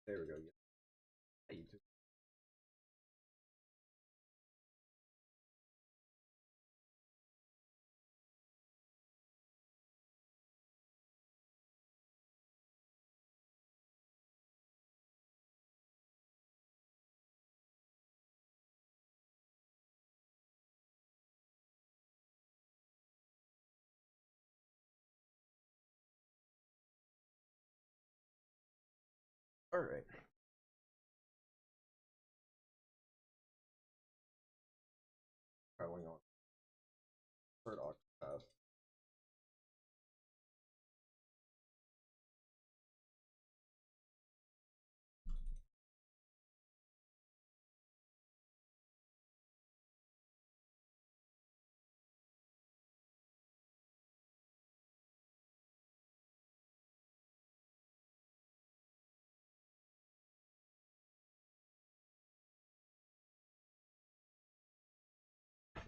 There we go. Yeah. YouTube. All right. Traveling on third Octopath.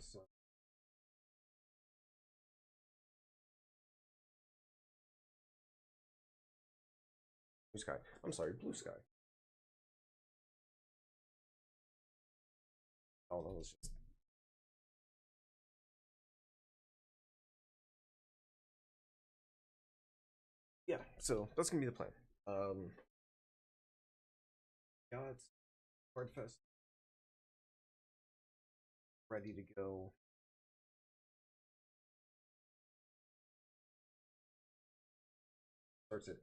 So, blue sky. I'm sorry, blue sky. Oh, that was just. Yeah, so that's gonna be the plan. Got Card Fest ready to go. Starts at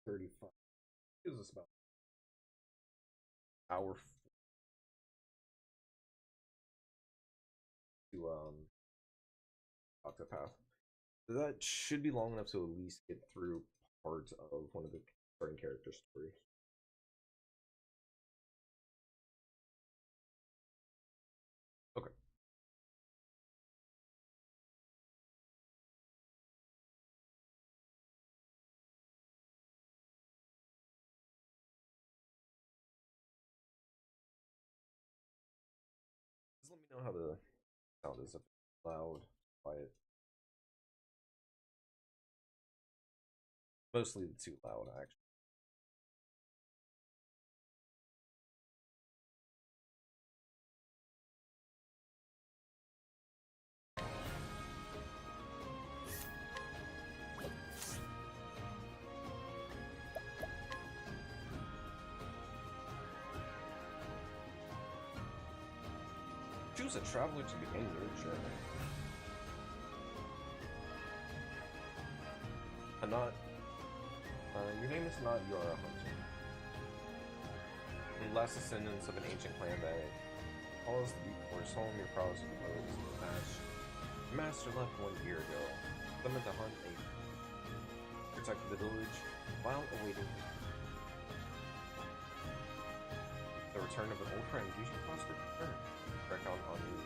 8:35. Gives us about an hour to Octopath. So that should be long enough to at least get through part of one of the starting character stories. Okay. Just let me know how the sound is. If it's loud, quiet. Mostly too loud, actually. Choose a traveler to begin your journey. Not. Your name is not. You are a hunter. The last descendants of an ancient clan that calls the Beastforce home. Your prowess was matched. Your master left 1 year ago. Summoned to hunt a protect the village while awaiting the return of an old friend. You should prosper return. Back on you.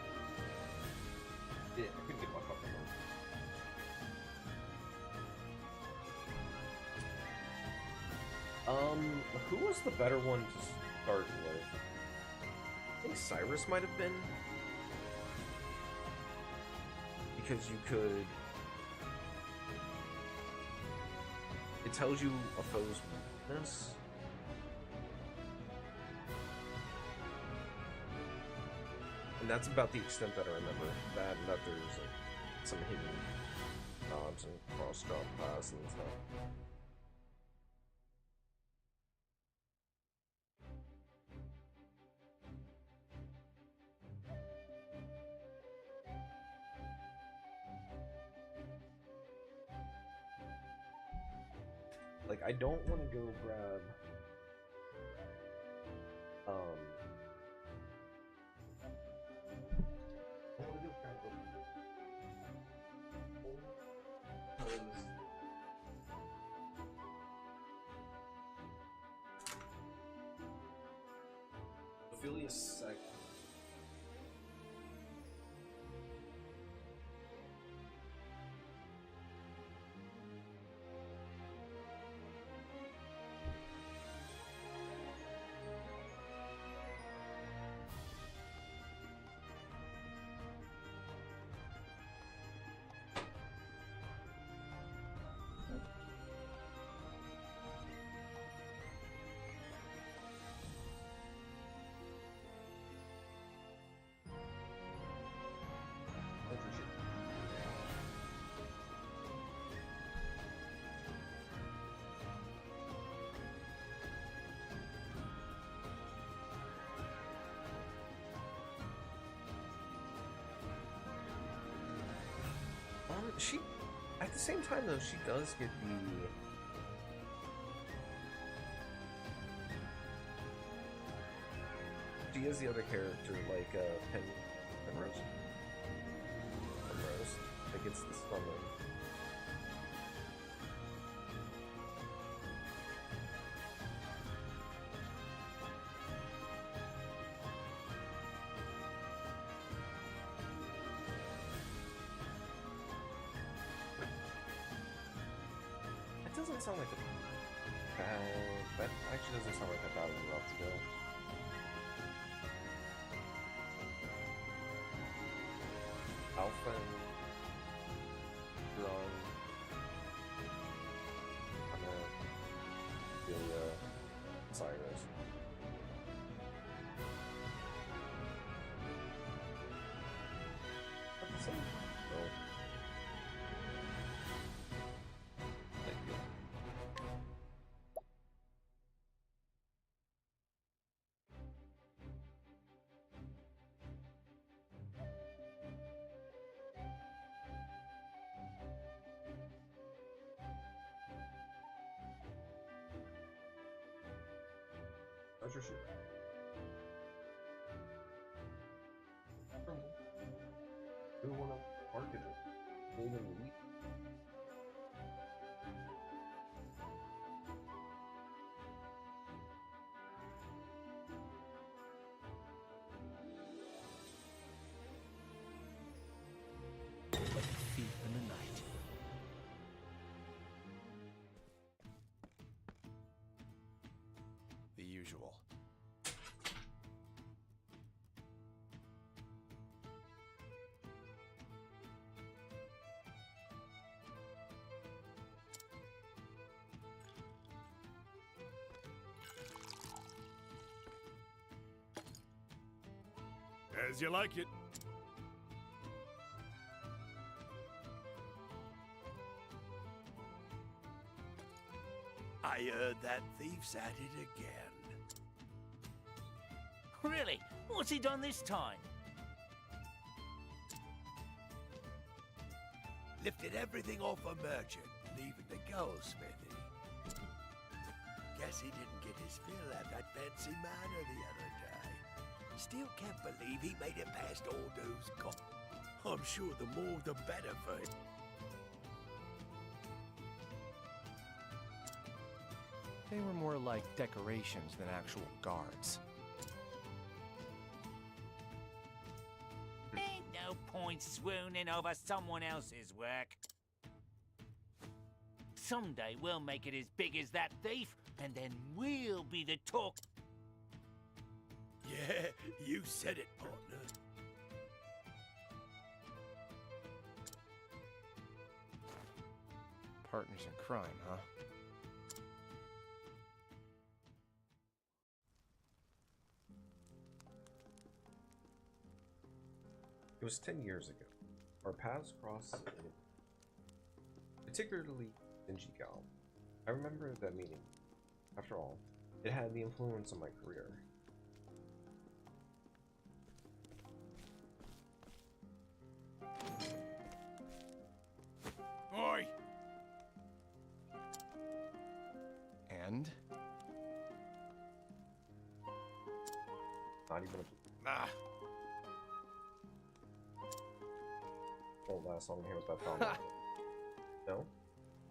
Yeah, I couldn't get my fucking one. Who was the better one to start with? I think Cyrus might have been. Because you could... It tells you a foe's weakness. And that's about the extent that I remember. That and that there's some hidden knobs and cross-drop paths and stuff. Like, I don't want to go grab I want to go grab Ophelia's sec. She, at the same time though, she does get the... She is the other character, like Penrose. Penrose, that gets the summon. That doesn't sound like a bad... That actually doesn't sound like a bad route to go. Alpha and Drawn, Delia, Cyrus. What's the same? No. Thank you. How's your shoe? You don't want to market it. Maybe in the week. Feet in the night. The usual. As you like it. I heard that thief's at it again. Really? What's he done this time? Lifted everything off a merchant, leaving the goldsmithy. Guess he didn't get his fill at that fancy manor the other day. Still can't believe he made it past all those cops. I'm sure the more the better for him. They were more like decorations than actual guards. Ain't no point swooning over someone else's work. Someday we'll make it as big as that thief, and then we'll be the talk. Yeah, you said it, partner. Partners in crime, huh? It was 10 years ago. Our paths crossed in a particularly dingy gal. I remember that meeting. After all, it had the influence on my career. Oi! And? Not even a... Nah. Won't last long here with that problem. No?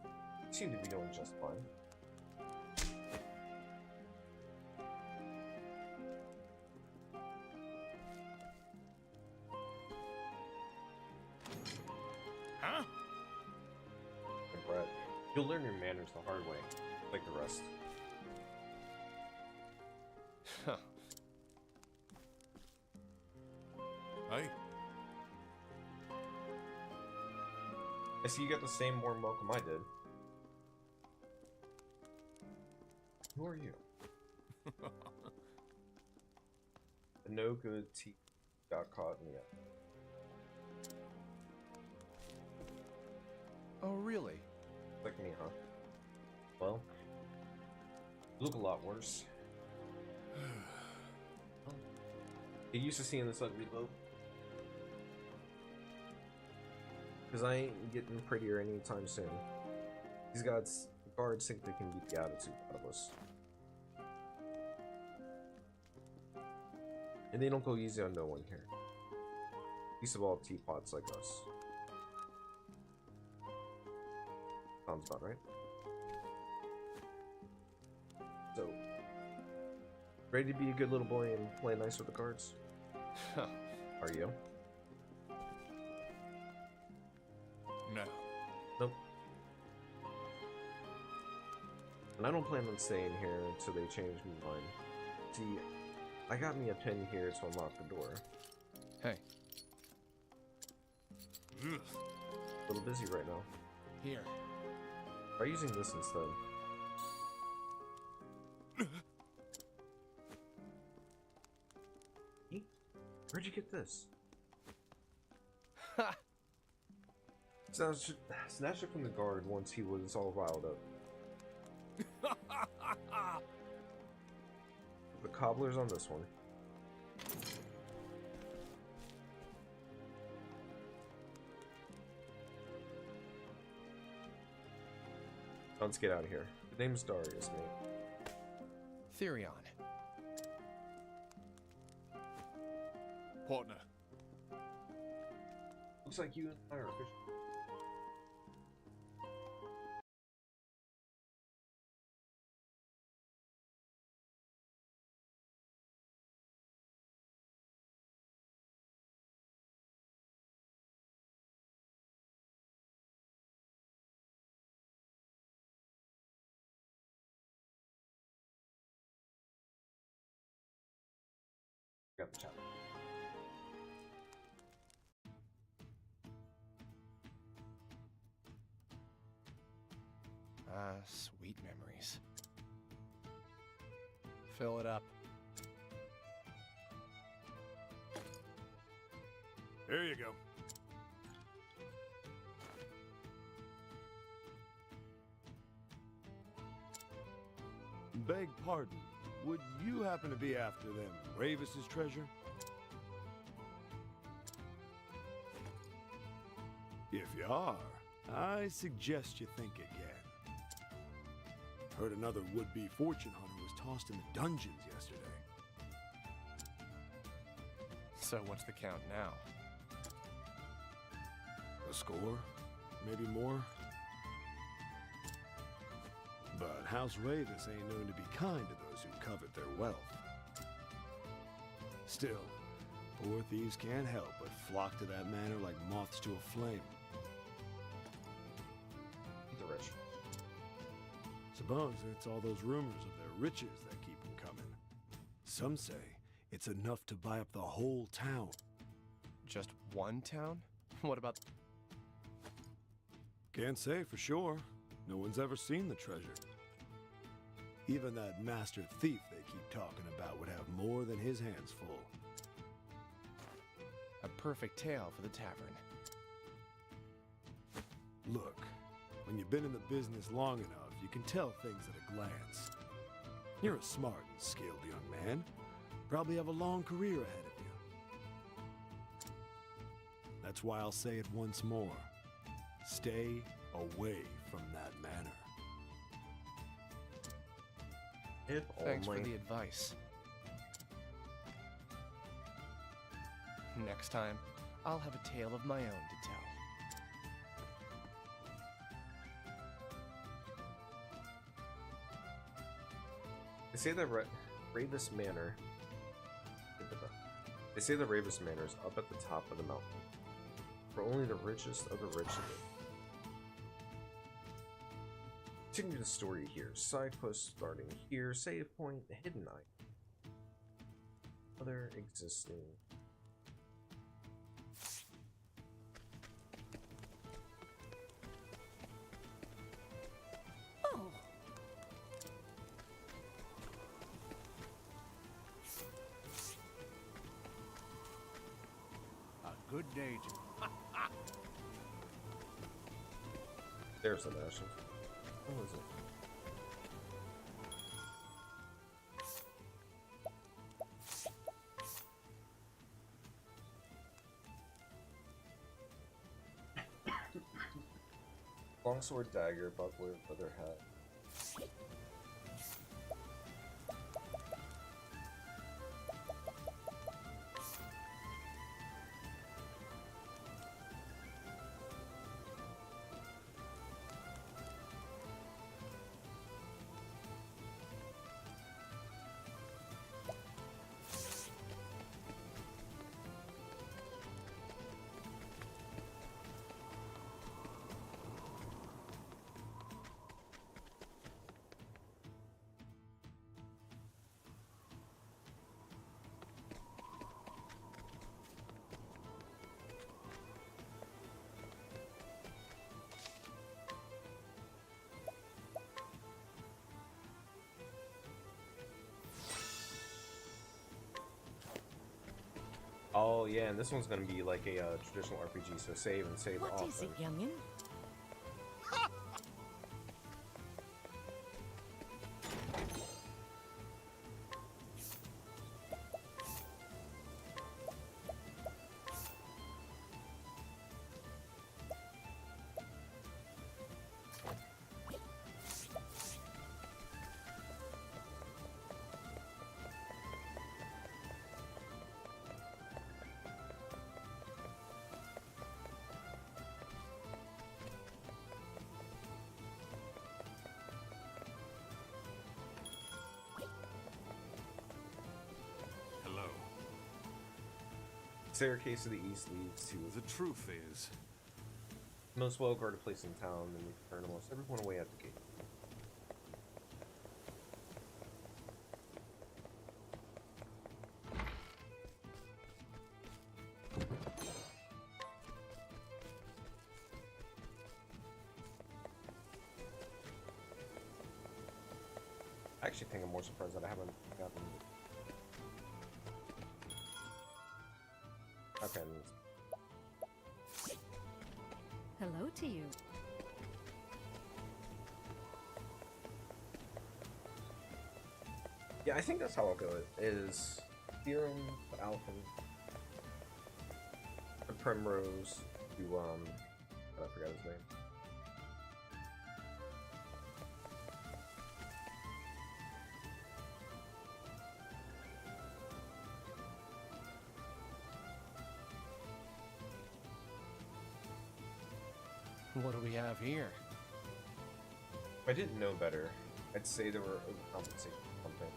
You seem to be doing just fine. Huh? And Brett, you'll learn your manners the hard way, like the rest. Hey? I see you got the same warm welcome I did. Who are you? A no good tea got caught in the end. Oh, really? Like me, huh? Well, you look a lot worse. Get used to seeing this ugly boat. Because I ain't getting prettier anytime soon. These guards think they can beat the attitude out of us. And they don't go easy on no one here. Least of all teapots like us. Sounds about right. So, ready to be a good little boy and play nice with the cards? Are you? No. Nope. And I don't plan on staying here until they change my mind. See, I got me a pin here to unlock the door. Hey. A little busy right now. Here. Try using this instead. Where'd you get this? Ha! Snatched it from the guard once he was all riled up. The cobbler's on this one. Let's get out of here. The name's Darius, mate. Therion. Partner. Looks like you and I are official. Got the chapter. Ah, sweet memories. Fill it up. Here you go. Beg pardon. Would you happen to be after them Ravis's treasure? If you are, I suggest you think again. Heard another would-be fortune hunter was tossed in the dungeons yesterday. So what's the count now? A score? Maybe more? But House Ravis ain't known to be kind to those who covet their wealth. Still, poor thieves can't help but flock to that manor like moths to a flame. The rich. Suppose it's all those rumors of their riches that keep them coming. Some say it's enough to buy up the whole town. Just one town? What about... Can't say for sure. No one's ever seen the treasure. Even that master thief they keep talking about would have more than his hands full. a perfect tale for the tavern? Look, when you've been in the business long enough, you can tell things at a glance. You're a smart and skilled young man. Probably have a long career ahead of you. That's why I'll say it once more. Stay away from that manor. If Thanks only. for the advice. Next time, I'll have a tale of my own to tell. They say that Ravis Manor. They say the Ravis Manor is up at the top of the mountain, where only the richest of the rich live. Continue the story here. Side quest starting here. Save point. Hidden item. Other existing. Oh. A good day to... There's some ashes. What was it? Longsword, dagger, buckler, leather hat. Oh yeah, and this one's gonna be like a traditional RPG, so save and save What often. is it, youngin? Hello. Staircase to the east leads to The truth is, the most well-guarded place in town, and we turn almost everyone away at the gate. I actually think I'm more surprised that I haven't gotten. Okay. Hello to you. Yeah, I think that's how I'll go. Is Theorem, the Alphen, the Primrose, to I forgot his name. What do we have here? If I didn't know better, I'd say they were overcompensating for something.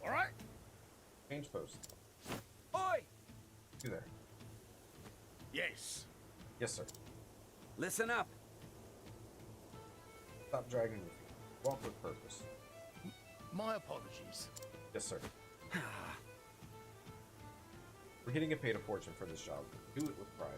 All right. Change post. Oi! You there? Yes. Yes, sir. Listen up. Stop dragging your feet. Walk with purpose. My apologies. Yes, sir. We're getting paid a fortune for this job. Do it with pride.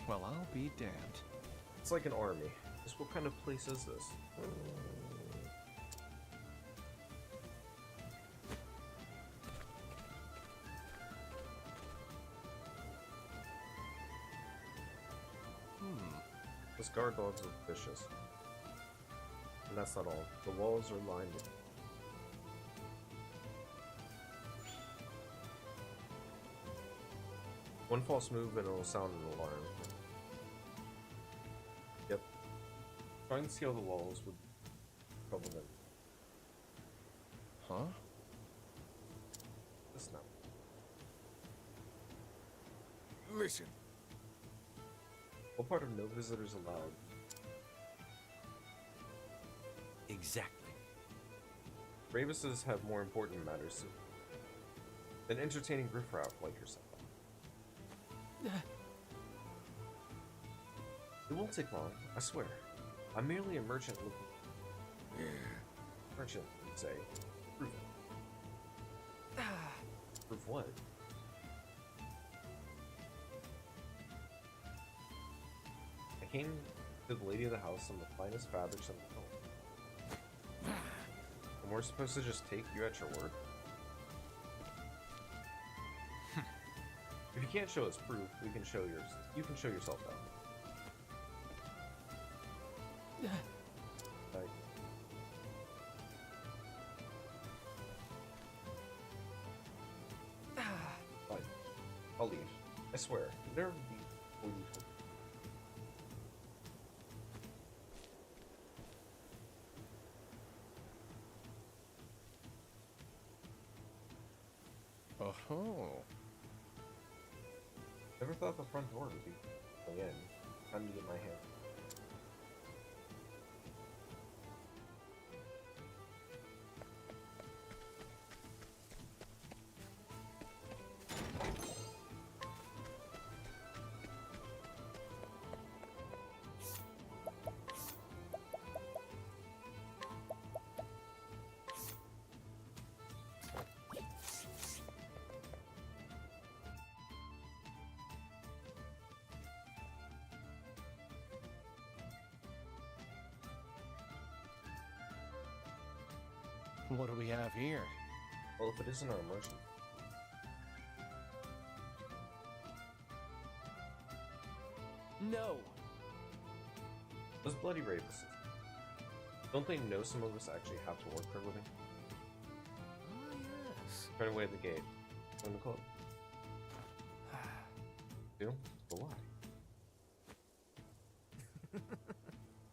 Well, I'll be damned. It's like an army. Just what kind of place is this? This guard dogs look vicious. And that's not all. The walls are lined with... One false move and it'll sound an alarm. Yep. Trying to scale the walls would trouble them. Huh? This now. Listen. What part of no visitors allowed? Exactly. Ravises have more important matters than entertaining riffraff like yourself. It won't take long, I swear. I'm merely a merchant looking... Merchant, you'd say. Prove it. Prove what? I came to the lady of the house in the finest fabrics in the world. And we're supposed to just take you at your word? If you can't show us proof, you can show yourself out. Like, fine. I'll leave. I swear. There will be before you come. Oh. Never thought the front door would be again. Time to get my hand. What do we have here? Well, if it isn't our merchant. No. Those bloody rapists. Don't they know some of us actually have to work for a living? Oh, yes. Right away at the gate. Join the club. Do? But why?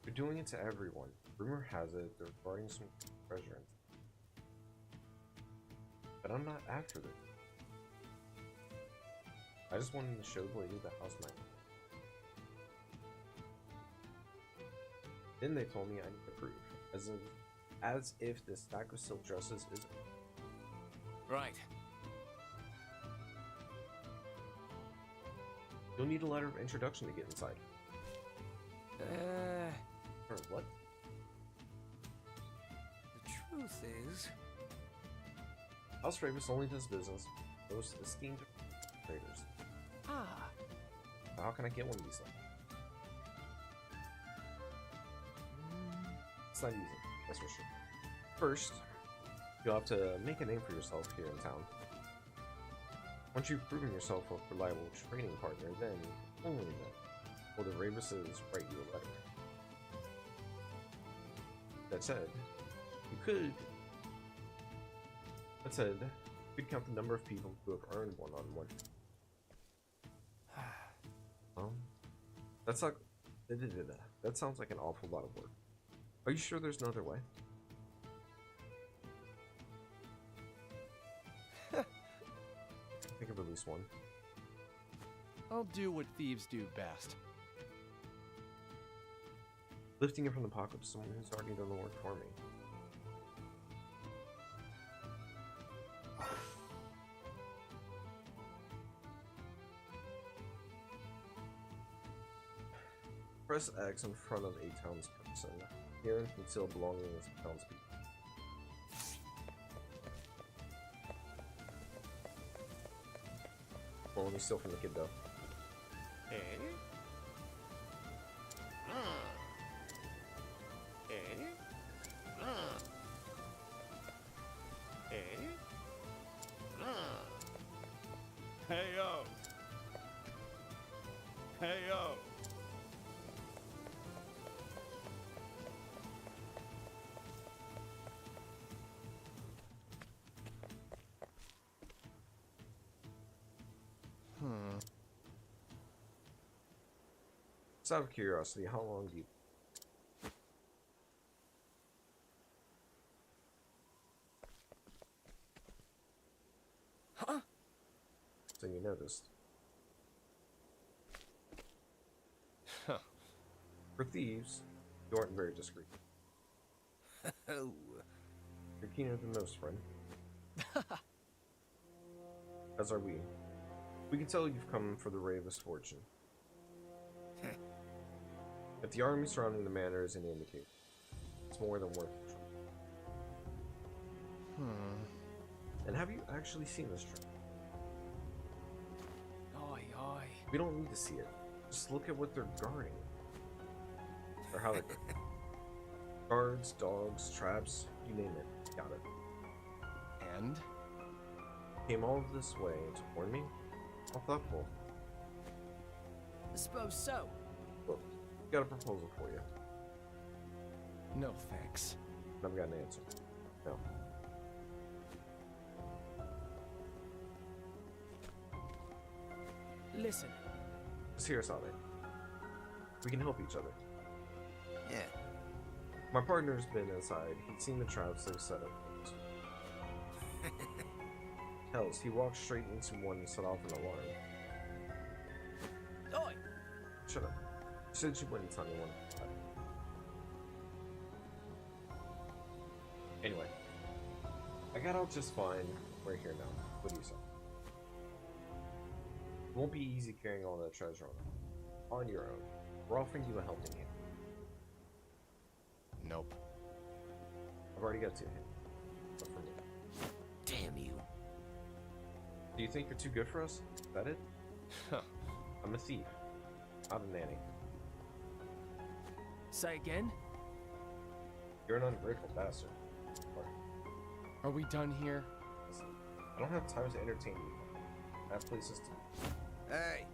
You're doing it to everyone. Rumor has it they're guarding some treasure. But I'm not after them. I just wanted to show the lady the house map. Then they told me I need to prove, as if this stack of silk dresses is. Right. You'll need a letter of introduction to get inside. Or what? The truth is, House Ravis only does business with those esteemed traders. How can I get one of these things? It's not easy, that's for sure. First, you'll have to make a name for yourself here in town. Once you've proven yourself a reliable trading partner, then, only then, will the Ravises write you a letter. That said, you could count the number of people who have earned one on one. That's like, that sounds like an awful lot of work. Are you sure there's no other way? Think of at least one. I'll do what thieves do best. Lifting it from the pocket of someone who's already done the work for me. Press X in front of a townsperson. Here and conceal belongings to townspeople. Well, let me steal from the kid though. Hey yo. Hey yo. Just out of curiosity, how long do you... Huh? So you noticed. Huh. For thieves, you aren't very discreet. Oh. You're keener than most, friend. As are we. We can tell you've come for the Ravis fortune. If the army surrounding the manor is any indicator, it's more than worth it. And have you actually seen this trip? Oi, oi. We don't need to see it. Just look at what they're guarding. Or how they're guarding. Guards, dogs, traps, you name it. Got it. And? Came all of this way to warn me? How thoughtful. I suppose so. Look, got a proposal for you. No thanks. Never got an answer. No. Listen. Just hear us out, eh? We can help each other. Yeah. My partner's been inside. He's seen the traps they've set up. Hells, he walked straight into one and set off an alarm. Oi! Shut up. You said you wouldn't tell anyone. Anyway, I got out just fine. We're here now. What do you say? It won't be easy carrying all that treasure on your own. We're offering you a helping hand. Nope. I've already got 2 hands. But for me. Damn you. Do you think you're too good for us? Is that it? I'm a thief, not a nanny. Say again? You're an ungrateful bastard. Are we done here? Listen, I don't have time to entertain you. I have places to. Hey.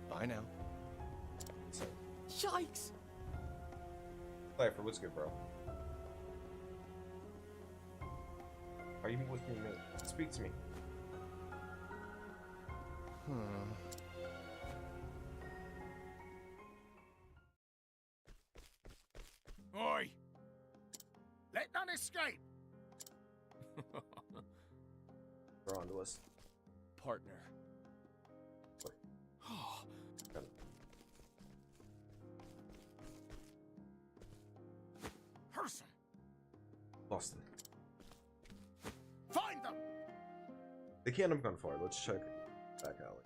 Bye now. So, Yikes! Cypher, what's good, bro? Are you with me, mate? Speak to me. Oi! Let none escape! They're on to us. Partner. Got it. Person! Lost them. Find them! They can't have gone far. Let's check back alley.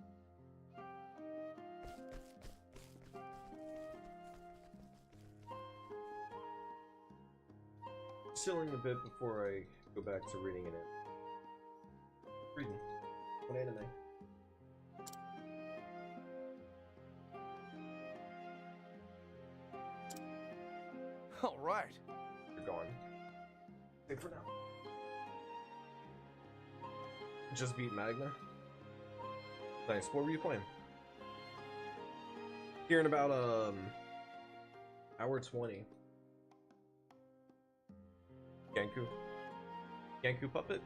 Chilling a bit before I go back to reading it. Reading. What anime? All right. You're gone. Stay for now. Just beat Magna. Nice. What were you playing? Here in about hour 20. Genku? Genku Puppet?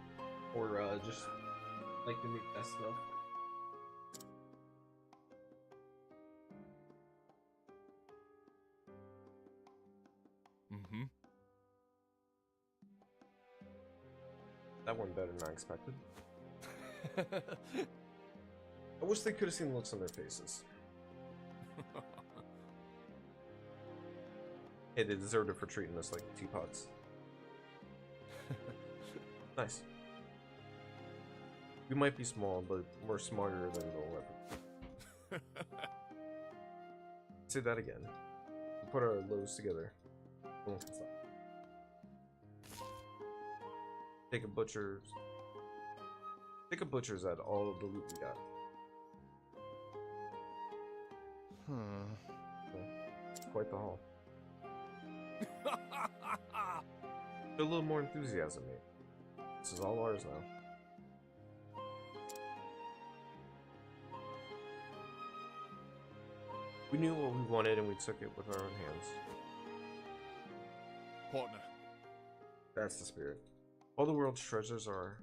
Or just like the new best enough? Mm-hmm. That one better than I expected. I wish they could have seen looks on their faces. Hey, they deserved it for treating us like teapots. Nice. We might be small, but we're smarter than they'll ever. Say that again. We put our loads together. Take a butcher's. Take a butcher's at all of the loot we got. It's quite the haul. Show a little more enthusiasm, mate. This is all ours now. We knew what we wanted and we took it with our own hands. Partner. That's the spirit. All the world's treasures are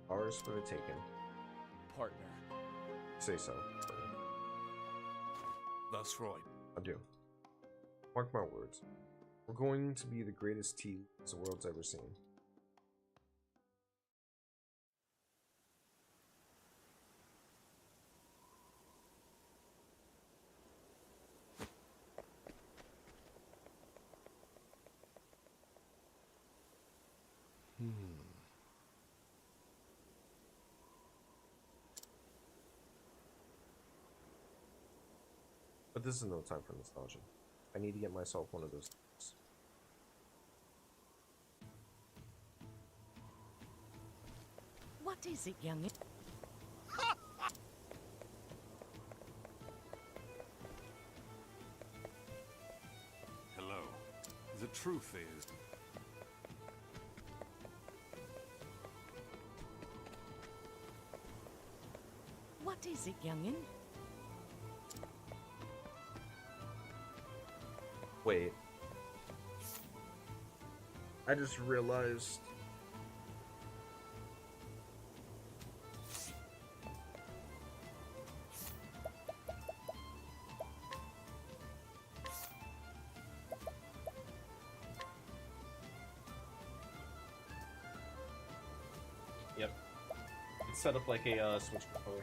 ours for the taking. Partner. Say so. That's right. I do. Mark my words. We're going to be the greatest team the world's ever seen. But this is no time for nostalgia. I need to get myself one of those things. What is it, young? Hello. The truth is... What is it, youngin? Wait. I just realized. Yep. It's set up like a Switch controller.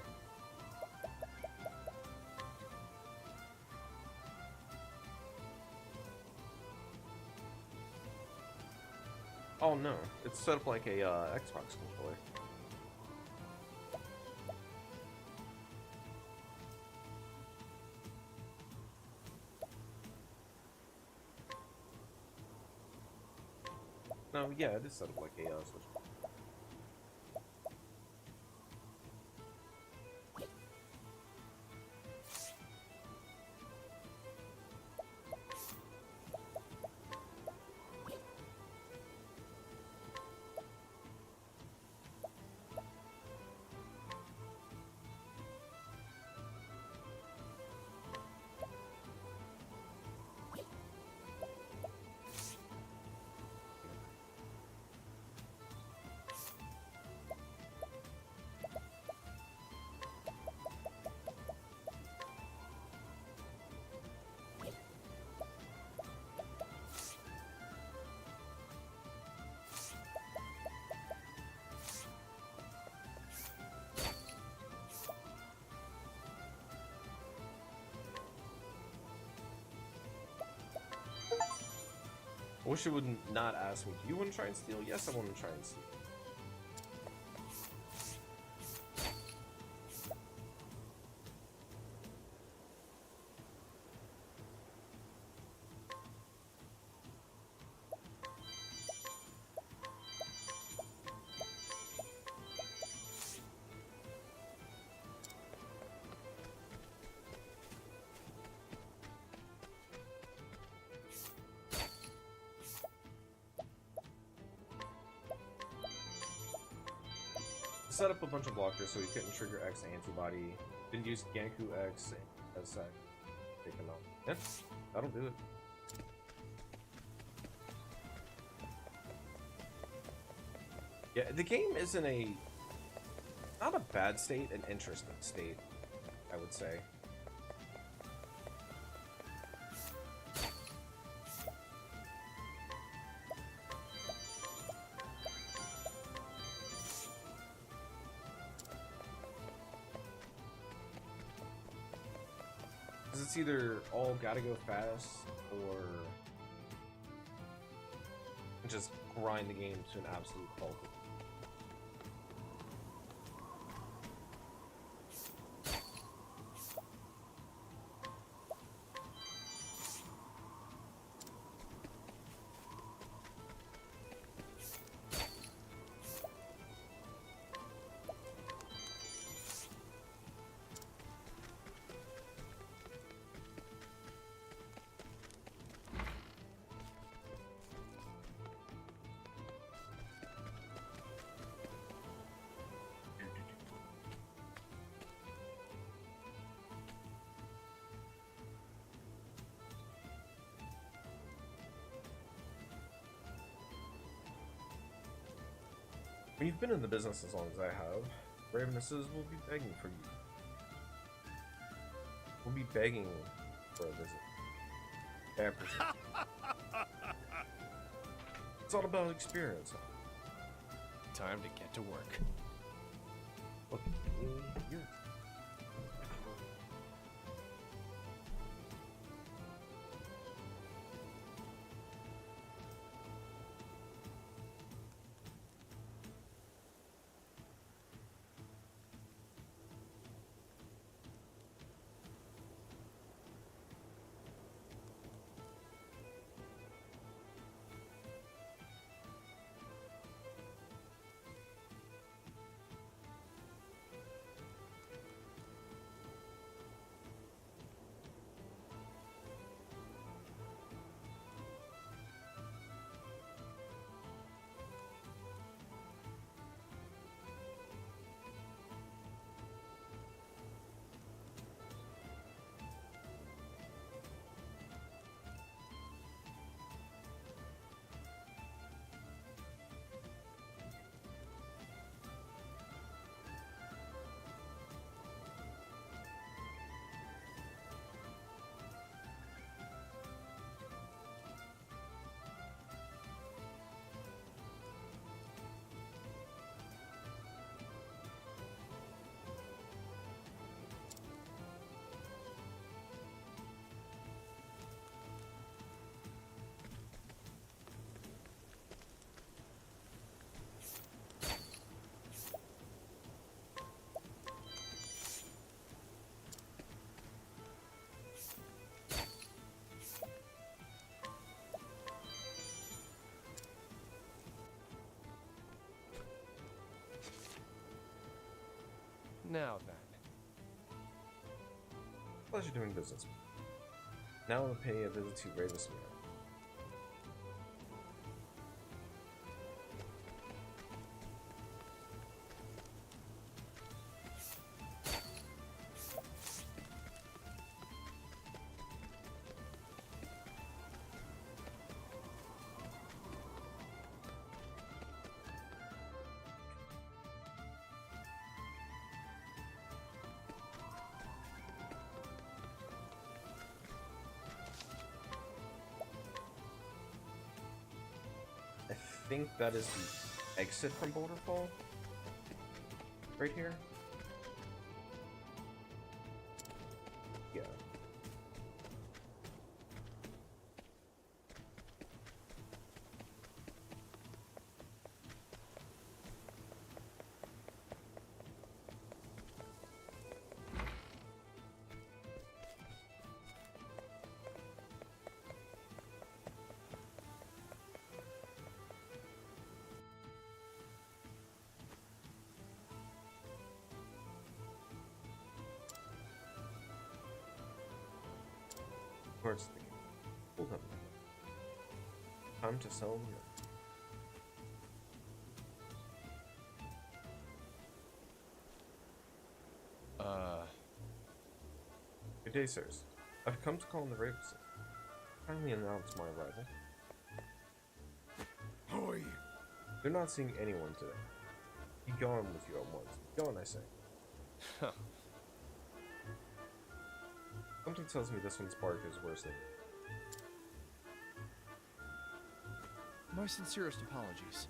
Oh no, it's set up like a Xbox controller. No, yeah, it is set up like a Switch. I wish it would not ask me, do you want to try and steal? Yes, I want to try and steal. Set up a bunch of blockers so he couldn't trigger X antibody. Then use Ganku X as that. Take him out. Yeah, that'll do it. Yeah, the game is in a not a bad state, an interesting state, I would say. It's either all gotta go fast or just grind the game to an absolute halt. When you've been in the business as long as I have, Ravenesses will be begging for you. We'll be begging for a visit. Ampersand. It's all about experience. Time to get to work. Look at me here. Now then. Pleasure doing business. Now I'll pay a visit to Ravis Mirror. I think that is the exit from Boulderfall. Right here. Yeah. Towards the gate. Hold up. Time to sell milk. Good day, sirs. I've come to call on the Ravens. Kindly announce my arrival. Hoi! They're not seeing anyone today. Be gone with you at once. Be gone, I say. Something tells me this one's bark is worse than... My sincerest apologies.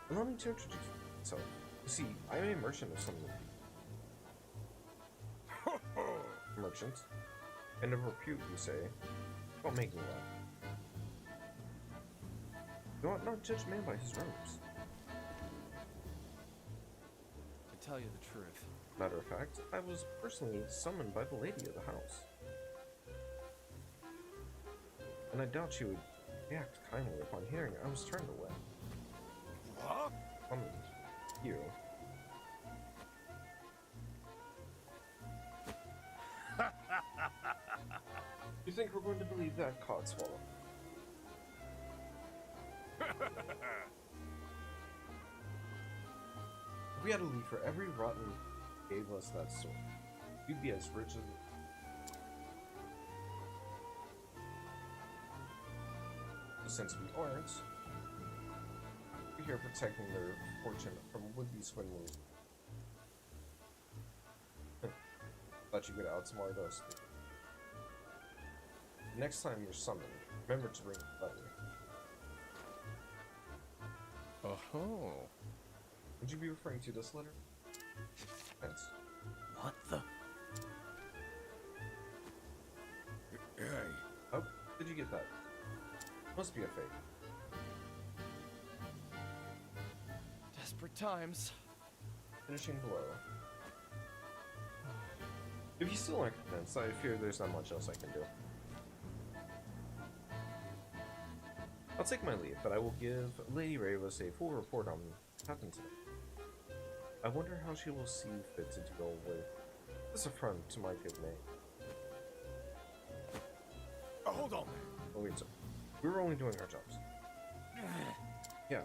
Allow me to introduce myself. You see, I am a merchant of some merchant. And of repute, you say, about making love. You ought not judge a man by his robes. To tell you the truth. Matter of fact, I was personally summoned by the lady of the house. And I doubt she would react kindly upon hearing I was turned away. What? You. You think we're going to believe that, Codswallow? If we had to leave for every rotten gave us that sword, we'd be as rich as... Since we aren't, we're here protecting their fortune from would-be swindlers. Thought you could outsmart us. Next time you're summoned, remember to bring a letter. Oh. Would you be referring to this letter? Thanks. What the? Hey. Oh, did you get that? Must be a fake. Desperate times. Finishing below. If you still aren't convinced, I fear there's not much else I can do. I'll take my leave, but I will give Lady Ravos a full report on what happened today. I wonder how she will see fit to deal with this affront to my good name. Hold on. Oh, wait, so we were only doing our jobs. Yeah.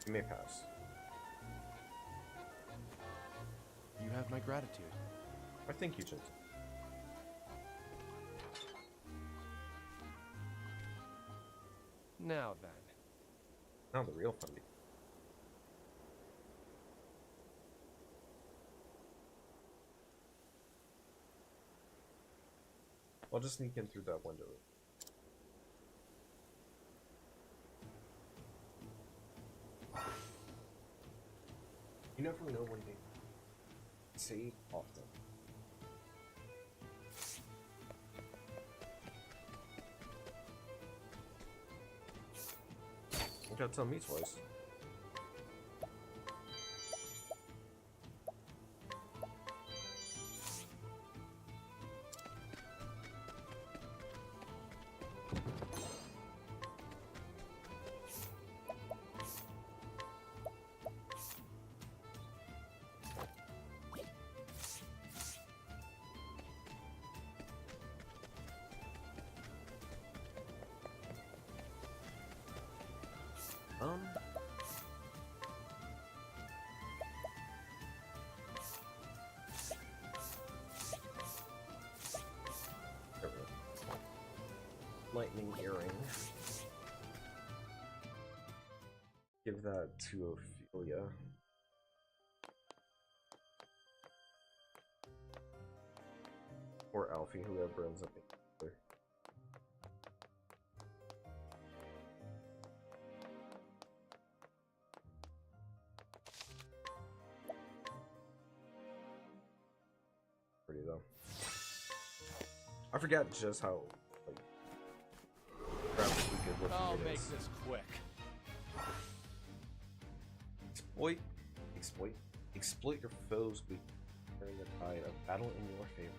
You may pass. You have my gratitude. I think you should. Now then. Now the real fun. I'll just sneak in through that window. You never know when they say often. You gotta tell me twice. There we go. Lightning earring. Give that to Ophelia. Or Alfie, whoever ends up being there. Pretty though. I forgot just how like graphically good looking I'll it make is. this quick. Exploit your foes' weak, turning the tide of battle in your favor.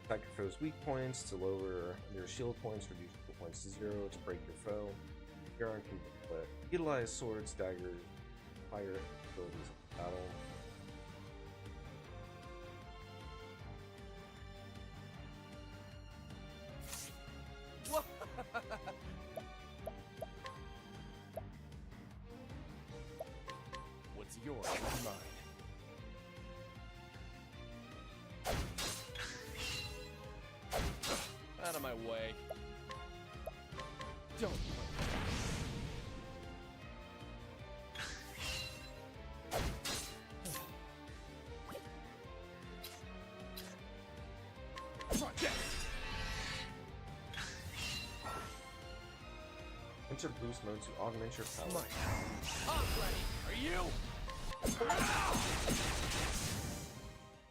Attack your foes' weak points to lower your shield points, reduce shield points to 0 to break your foe. Your arm can utilize swords, daggers, fire abilities in battle. What's yours is mine. Out of my way. Don't Enter boost mode to augment your power. I'm ready. Are you?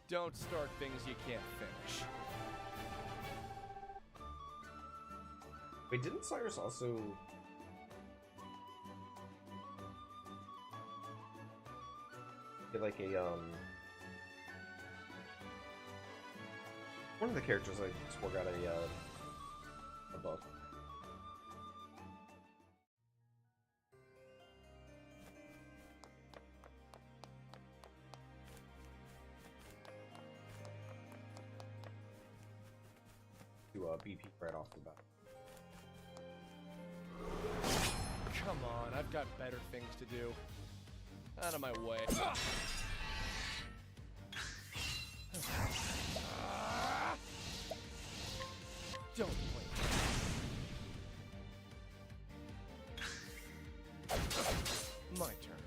Don't start things you can't finish. Wait, didn't Cyrus also get like a one of the characters I swore got a buff. To BP right off the bat. Come on, I've got better things to do. Out of my way. Don't blink. My turn.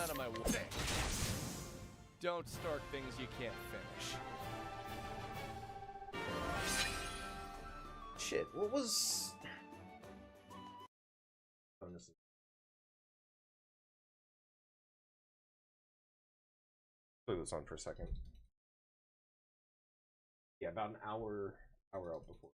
Out of my way. Don't start things you can't finish. Shit, what was... Oh, this is... Put this on for a second. Yeah, about an hour out before.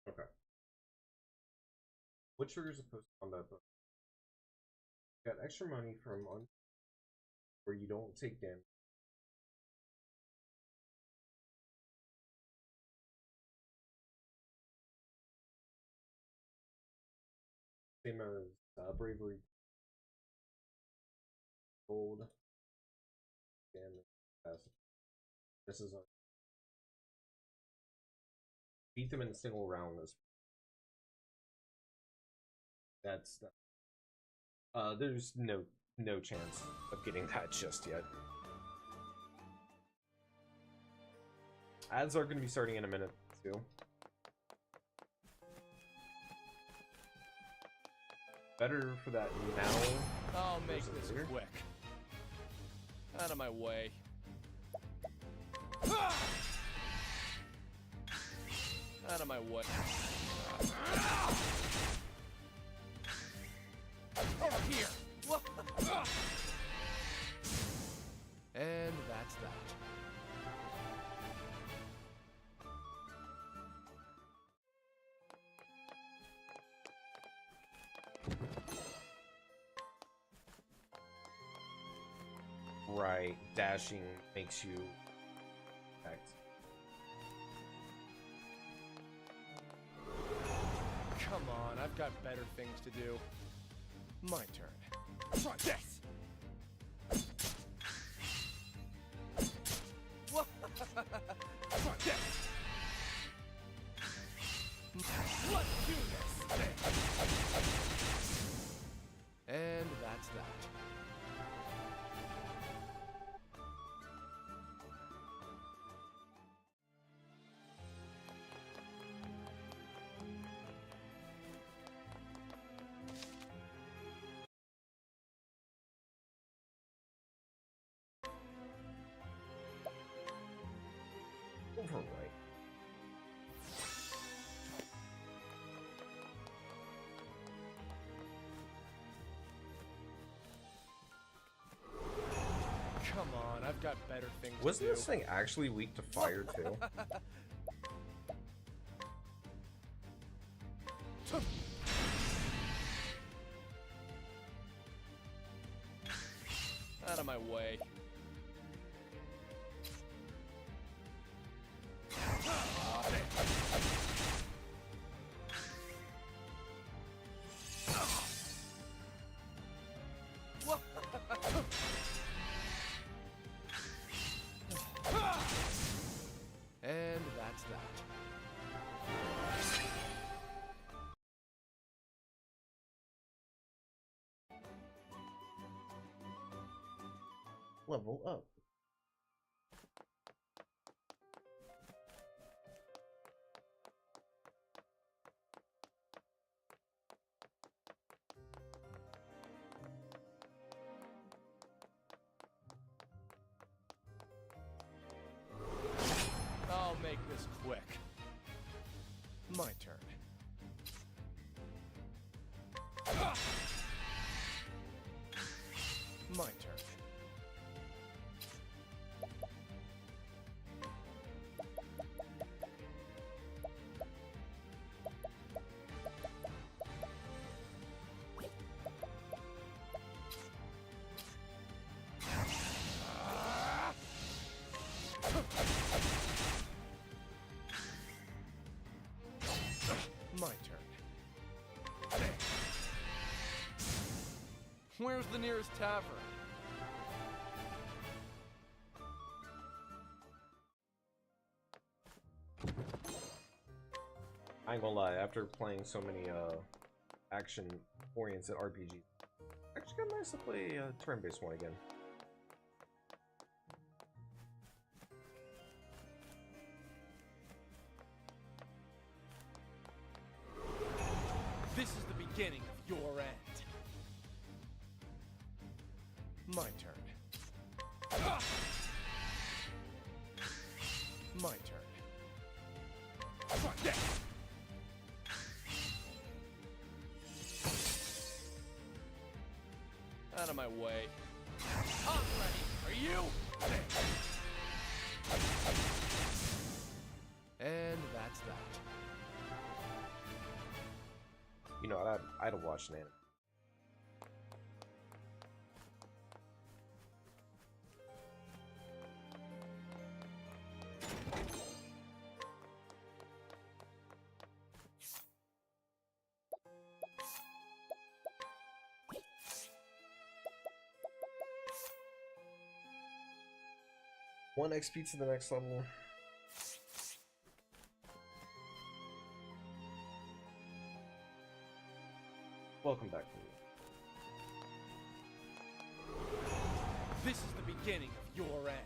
Okay. What triggers a post-combat bonus? Got extra money from on where you don't take damage. Same as bravery, gold, damage, passive. This is a beat them in a single round. That's there's no chance of getting that just yet. Ads are going to be starting in a minute too. Better for that now. I'll make versus this later. quick. Out of my way. Out of my way. Over here. And that's that. Right, dashing makes you act. Come on, I've got better things to do. My turn. Try this! Try this! Let's do this! And that's that. Overwrite. Come on, I've got better things Wasn't to do. this thing actually weak to fire too? Out of my way. And that's that. Level up. I'll make this quick. My turn. My turn. My turn. Where's the nearest tavern? I ain't gonna lie, after playing so many action-oriented RPGs, actually got nice to play a turn-based one again. This is the beginning of your end. My turn. My turn. Try this! Out of my way. I'm ready. Are you? And that's that. You know, I'd have watched an anime. One XP to the next level. Welcome back to me. This is the beginning of your end.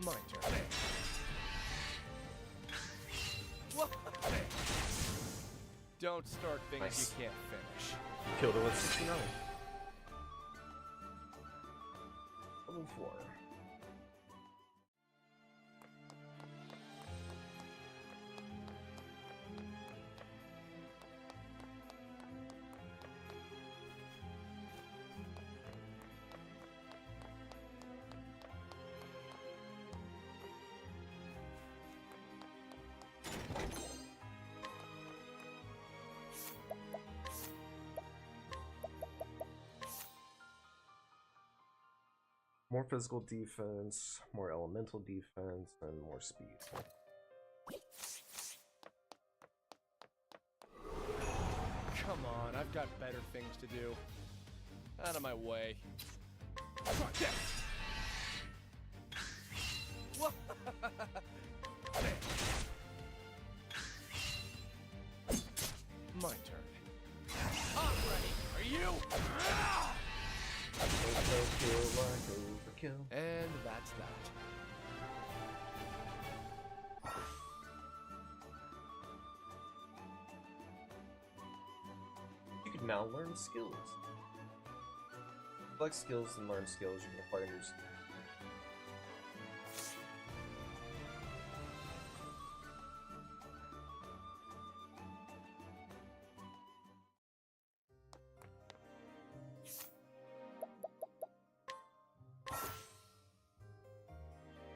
My My turn. Don't start things Nice. you can't finish. Killed it with 69. Level 4. More physical defense, more elemental defense, and more speed. Come on, I've got better things to do. Out of my way. My turn. I'm ready. Are you? Overkill like overkill. And that's that. You can now learn skills. Select skills and learn skills. You can acquire new skills.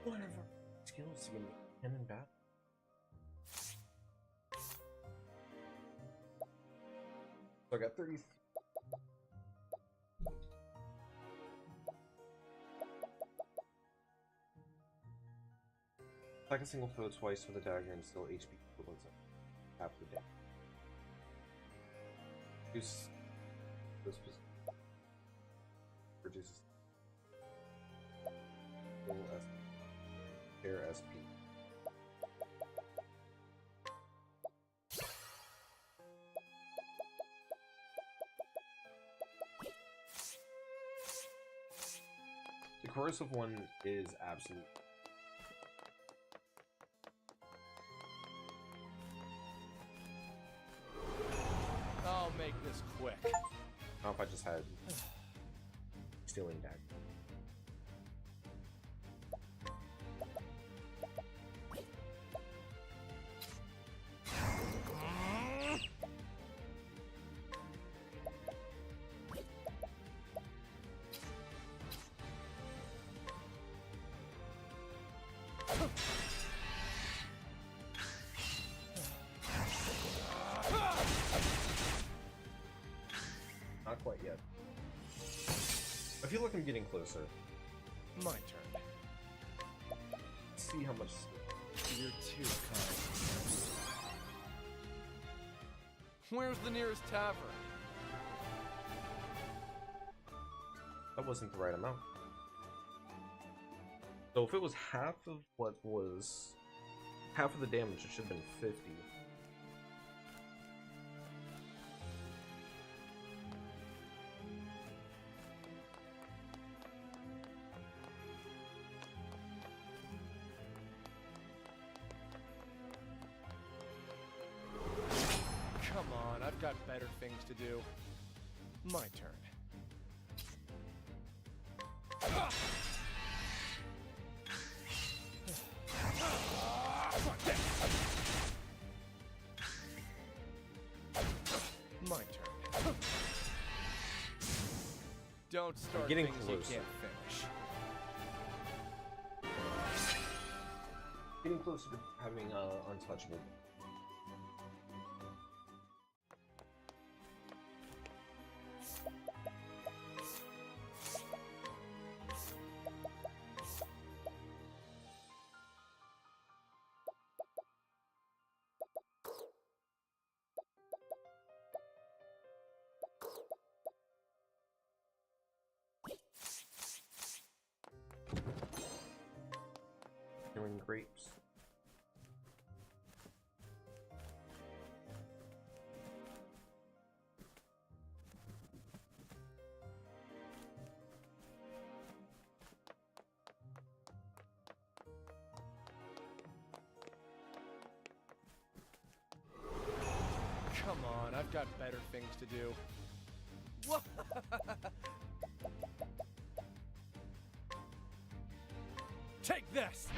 One of our skills to get him in battle. So I got 30. Attack a single foe twice with a dagger and still HP equivalent to half the damage. Reduce this reduces full SP. Air SP. The corrosive one is absolute. I'll make this quick. I don't know if I just had stealing dagger. Not quite yet. I feel like I'm getting closer. My turn. Let's see how much. You're too kind. Where's the nearest tavern? That wasn't the right amount. So if it was half of what was half of the damage, it should have been 50. Come on, I've got better things to do. My turn. My turn. Don't start getting things closer. you can't finish. Getting closer to having untouchable. Doing grapes. got better things to do. Take this!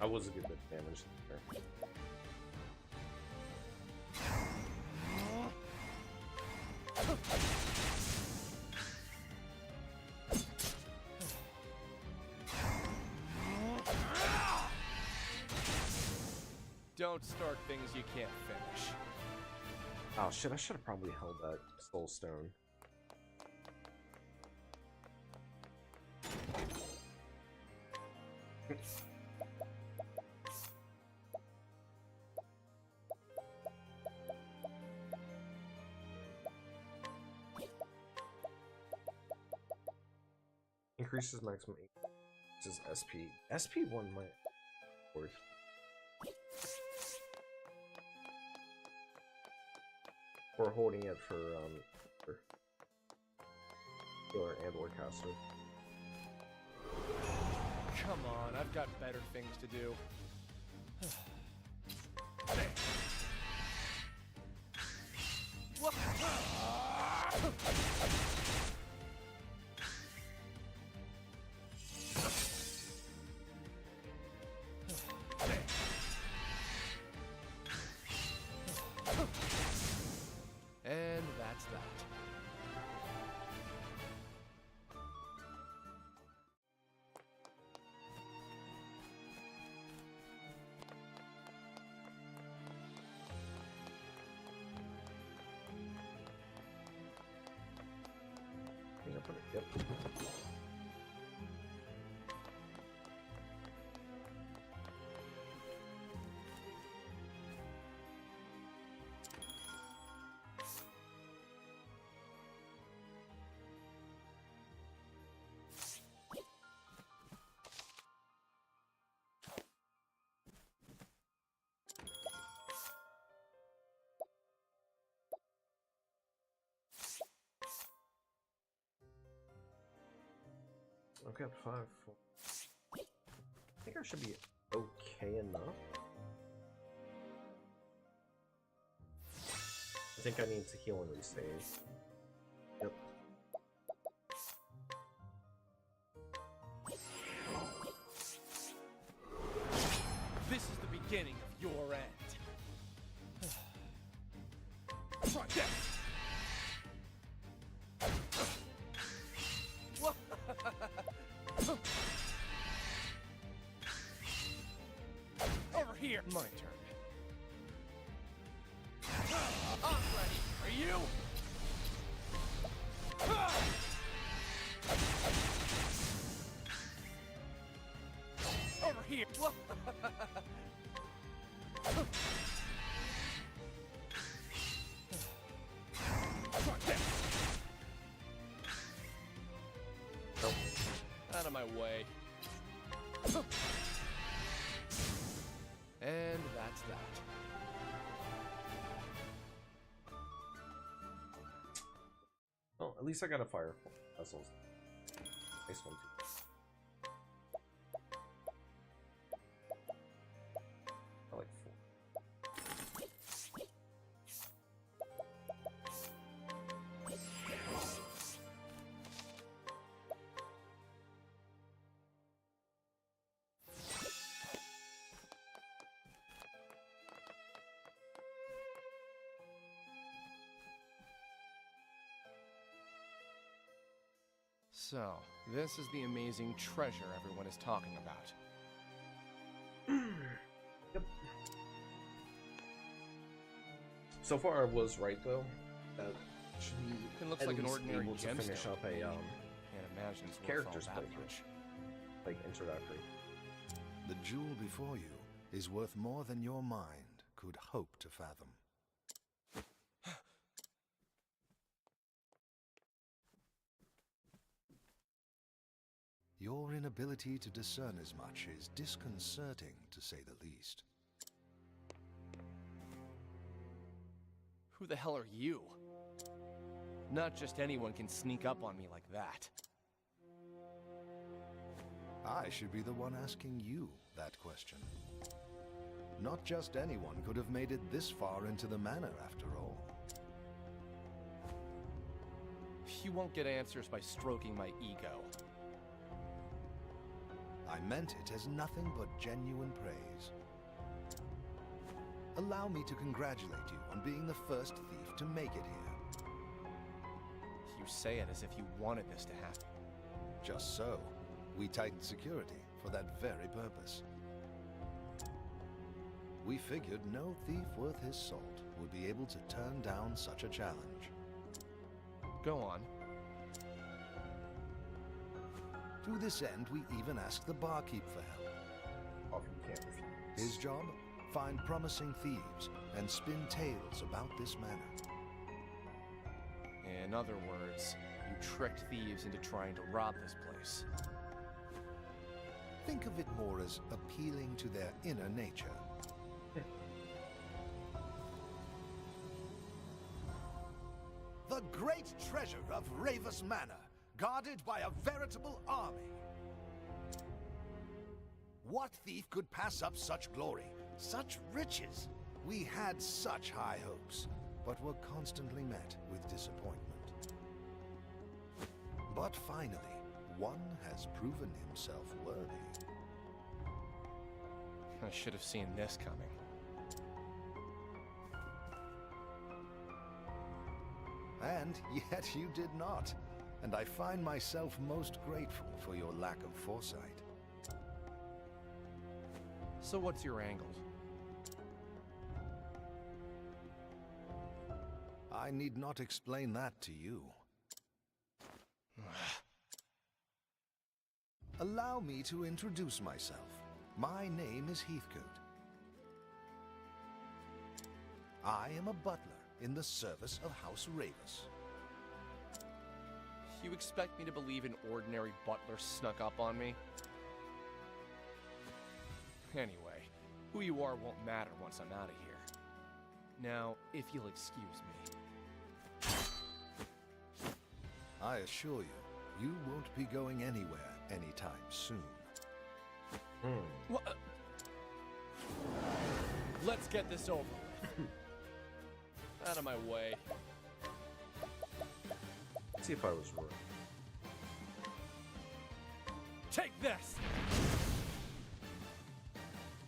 I was a good bit of damage there. Don't start things you can't finish. Oh shit, I should have probably held that soul stone. Increases maximum increases SP. SP1 might work. Or holding it for healer and or caster. Come on, I've got better things to do. And that's that. Yep. Okay, up 5. 4. I think I should be okay enough. I think I need to heal and resave. Yep. This is the beginning of your end. Try that! Over here! My turn. I'm ready. Are you? Over here! Try that! Out of my way. And that's that. Oh, at least I got a fire vessels. Nice one too. I like 4. So, this is the amazing treasure everyone is talking about. Yep. So far, I was right though. That should be It looks at like an least ordinary able to gemstone. finish up a Can't imagine it's worth character's all that playthrough. much. Like introductory. The jewel before you is worth more than your mind could hope to fathom. Your inability to discern as much is disconcerting, to say the least. Who the hell are you? Not just anyone can sneak up on me like that. I should be the one asking you that question. Not just anyone could have made it this far into the manor, after all. You won't get answers by stroking my ego. I meant it as nothing but genuine praise. Allow me to congratulate you on being the first thief to make it here. You say it as if you wanted this to happen. Just so. We tightened security for that very purpose. We figured no thief worth his salt would be able to turn down such a challenge. Go on. To this end, we even asked the barkeep for help. Often you can't refuse. His job? Find promising thieves and spin tales about this manor. In other words, you tricked thieves into trying to rob this place. Think of it more as appealing to their inner nature. The great treasure of Ravus Manor, guarded by a veritable army. What thief could pass up such glory, such riches? We had such high hopes, but were constantly met with disappointment. But finally, one has proven himself worthy. I should have seen this coming. And yet you did not. And I find myself most grateful for your lack of foresight. So what's your angle? I need not explain that to you. Allow me to introduce myself. My name is Heathcote. I am a butler in the service of House Ravus. You expect me to believe an ordinary butler snuck up on me? Anyway, who you are won't matter once I'm out of here. Now, if you'll excuse me. I assure you, you won't be going anywhere anytime soon. What? Let's get this over with. Out of my way. Let's see if I was right. Take this!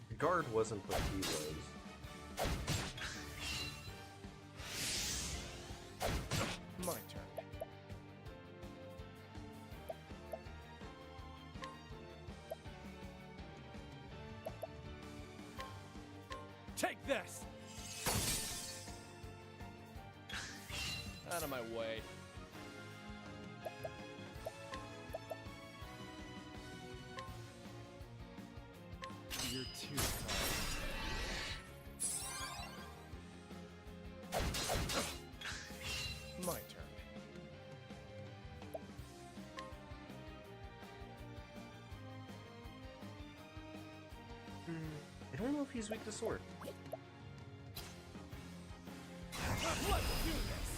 The guard wasn't what he was. My turn. Take this! Out of my way. You're too kind. My turn. I don't know if he's weak to sword. Let's do this!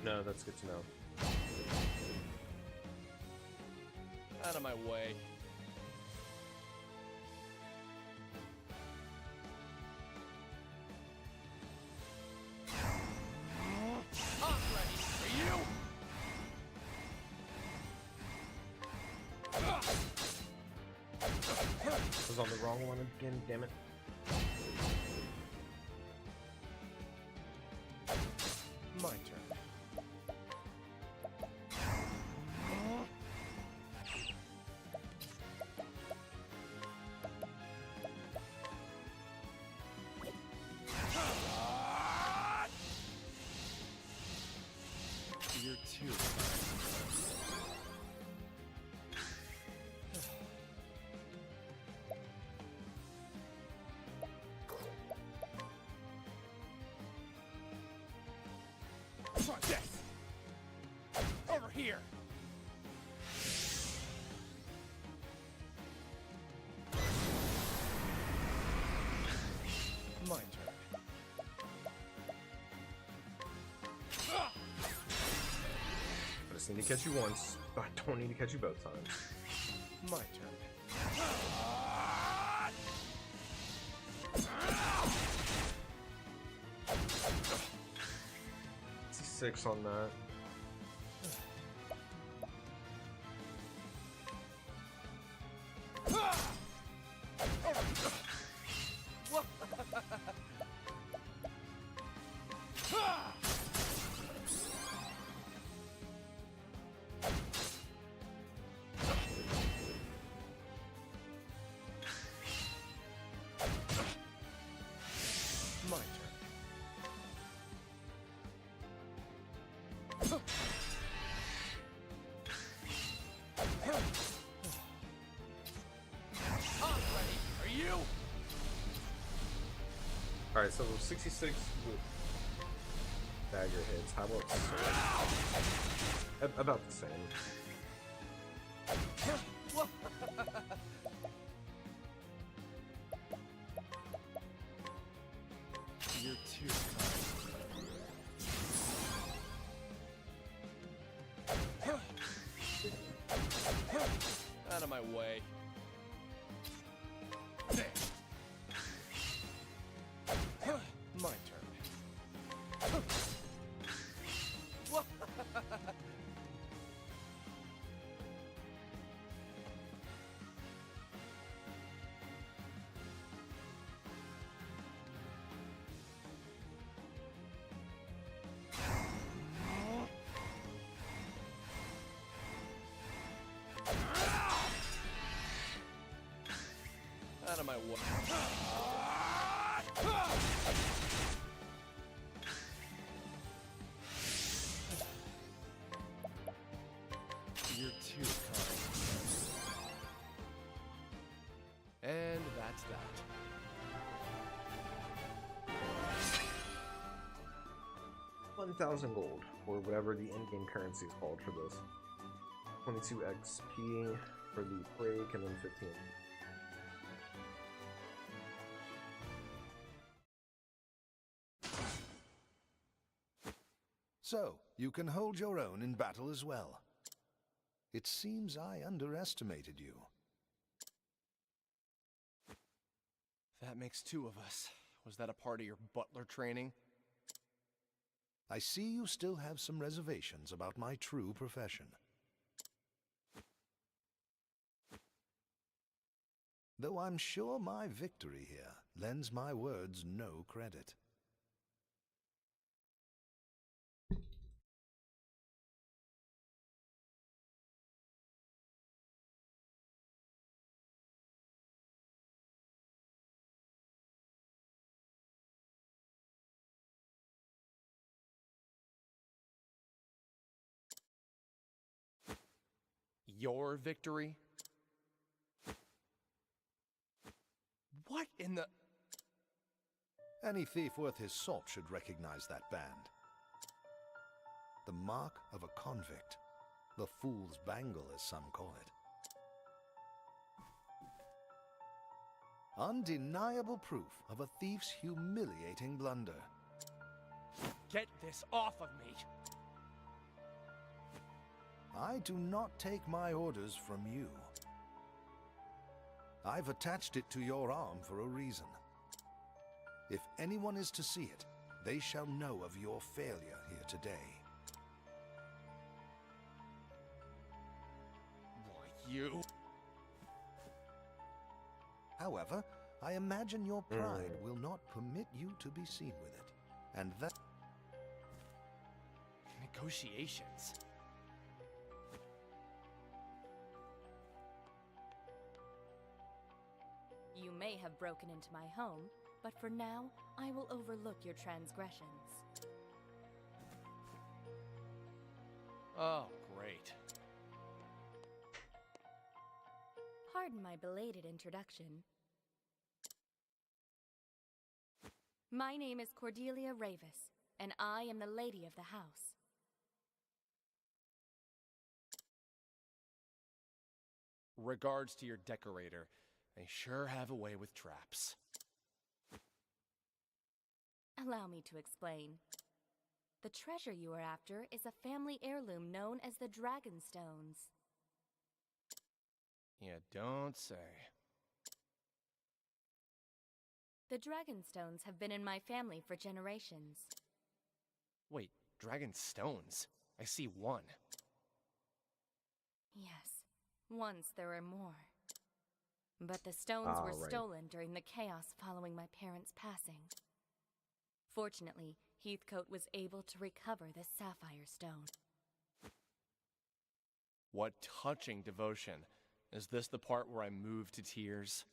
No, that's good to know. Out of my way. I'm ready for you! I was on the wrong one again, damn it. My turn. You're too kind. Try this! Over here! just need to catch you once. I don't need to catch you both times. My turn. 6 on that. My turn. I'm ready. Are you? Alright, so 66 with dagger hits. How about sword? About the same. You're too kind. Out of my way. My turn. Out of my way. You're too kind. And that's that. $1,000 gold, or whatever the in-game currency is called for this. 22 XP for the break, and then 15. So, you can hold your own in battle as well. It seems I underestimated you. That makes 2 of us. Was that a part of your butler training? I see you still have some reservations about my true profession. Though I'm sure my victory here lends my words no credit. Your victory? What in the... Any thief worth his salt should recognize that band. The mark of a convict. The fool's bangle, as some call it. Undeniable proof of a thief's humiliating blunder. Get this off of me! I do not take my orders from you. I've attached it to your arm for a reason. If anyone is to see it, they shall know of your failure here today. Boy, you... However, I imagine your pride will not permit you to be seen with it. And that... Negotiations? You may have broken into my home, but for now, I will overlook your transgressions. Oh, great. Pardon my belated introduction. My name is Cordelia Ravis, and I am the lady of the house. Regards to your decorator. They sure have a way with traps. Allow me to explain. The treasure you are after is a family heirloom known as the Dragon Stones. You don't say. The Dragon Stones have been in my family for generations. Wait, dragon stones? I see one. Yes, once there were more. But the stones were right. stolen during the chaos following my parents' passing. Fortunately, Heathcote was able to recover the Sapphire Stone. What touching devotion. Is this the part where I move to tears?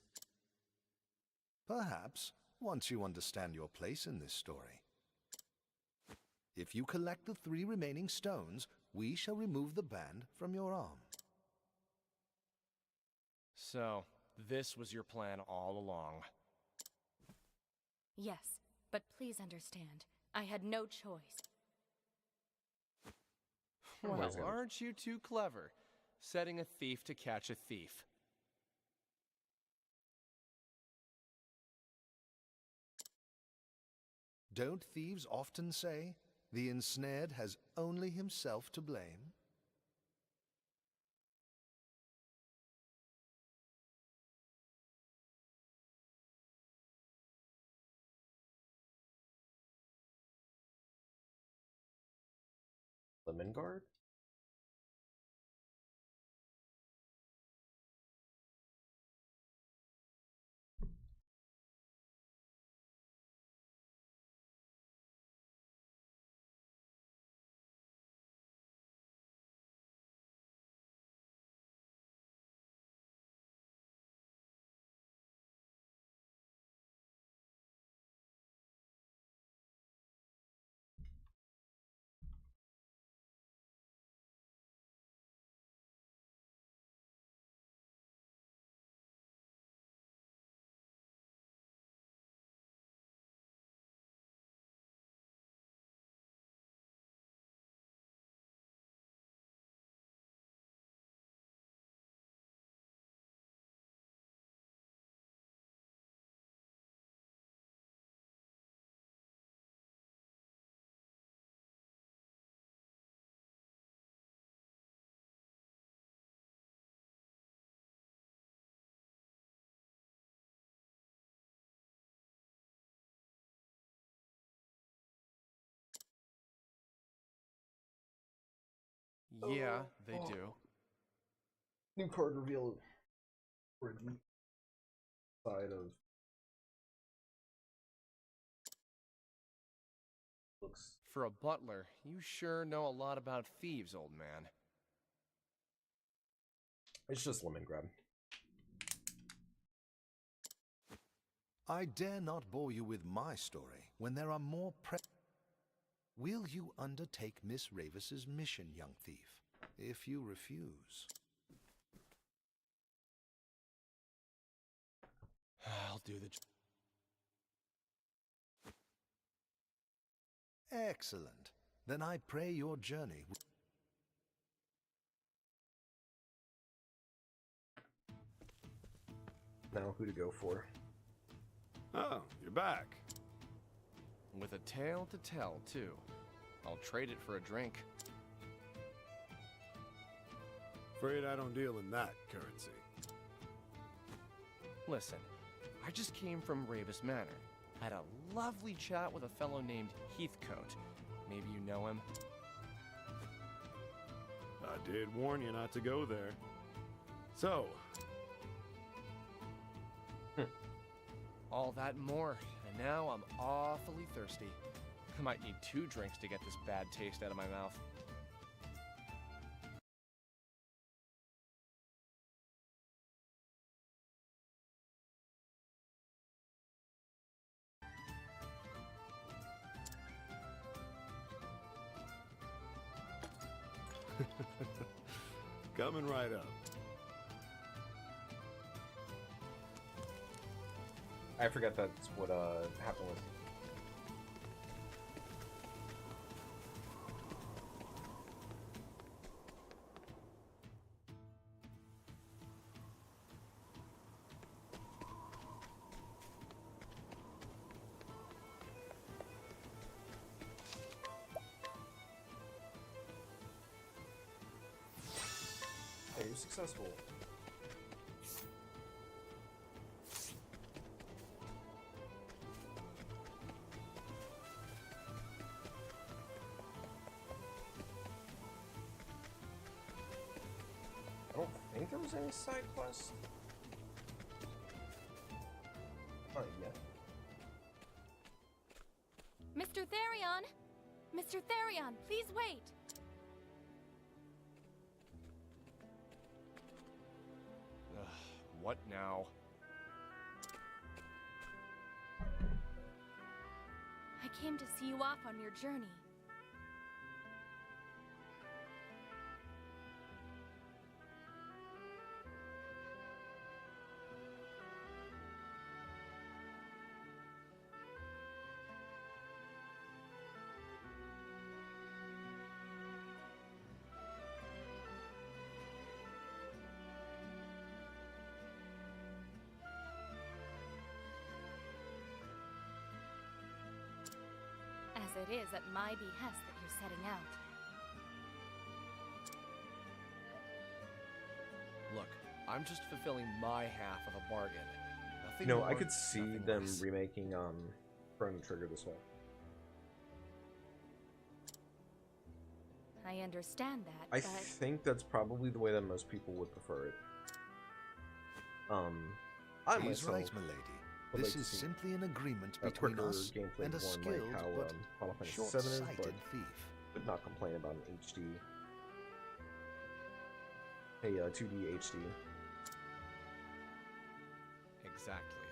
Perhaps, once you understand your place in this story. If you collect the 3 remaining stones, we shall remove the band from your arm. So, this was your plan all along. Yes, but please understand, I had no choice. Well, aren't you too clever? Setting a thief to catch a thief. Don't thieves often say, the ensnared has only himself to blame? Lemon Guard? Yeah, they do. New card reveal for the side of looks. For a butler, you sure know a lot about thieves, old man. It's just lemon grab. I dare not bore you with my story when there are more Will you undertake Miss Ravis's mission, young thief? If you refuse... I'll do the Excellent. Then I pray your journey... Now who to go for? Oh, you're back. with a tale to tell, too. I'll trade it for a drink. Afraid I don't deal in that currency. Listen, I just came from Ravis Manor. Had a lovely chat with a fellow named Heathcote. Maybe you know him? I did warn you not to go there. So... all that and more, and now I'm awfully thirsty. I might need 2 drinks to get this bad taste out of my mouth. Coming right up. I forgot that's what happened with. you successful? I don't think there was any side quest. Not yet. Mr. Therion! Mr. Therion, please wait! What now? I came to see you off on your journey. As it is at my behest that you're setting out. Look, I'm just fulfilling my half of a bargain. Nothing You know, more, I could see nothing them less. remaking Chrono Trigger this way. I understand that, I but think that's probably the way that most people would prefer it. I He's myself right, milady. would This like is to see simply an agreement a between quicker us gameplay and a one, skilled like how but Final Fantasy VII is, short-sighted but thief. would not complain about an HD. A 2D HD. Exactly.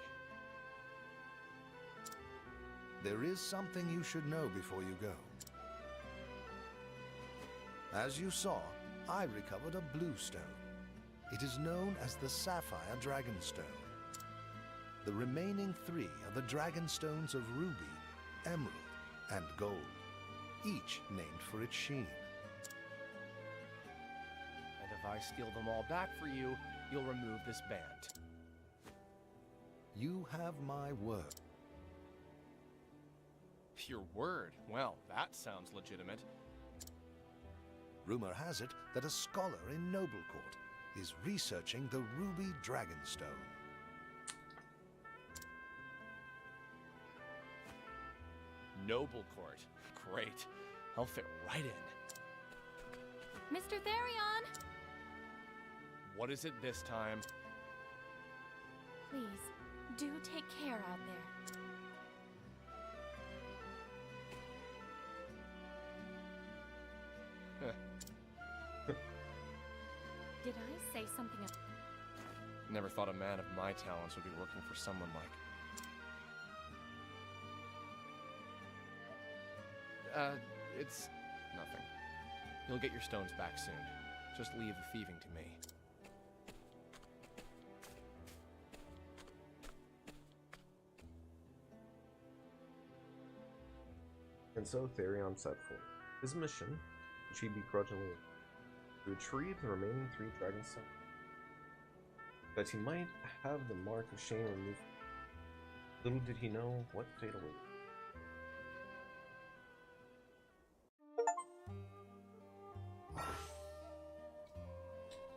There is something you should know before you go. As you saw, I recovered a blue stone. It is known as the Sapphire Dragonstone. The remaining 3 are the Dragonstones of Ruby, Emerald, and Gold, each named for its sheen. And if I steal them all back for you, you'll remove this band. You have my word. Your word? Well, that sounds legitimate. Rumor has it that a scholar in Noblecourt is researching the Ruby Dragonstone. Noble Court. Great. I'll fit right in. Mr. Therion! What is it this time? Please, do take care out there. Did I say something? Never thought a man of my talents would be working for someone like... it's nothing. You'll get your stones back soon. Just leave the thieving to me. And so Therion set forth. His mission, which he begrudgingly, to retrieve the remaining 3 Dragonstones, that he might have the mark of shame removed. Little did he know what fate awaited.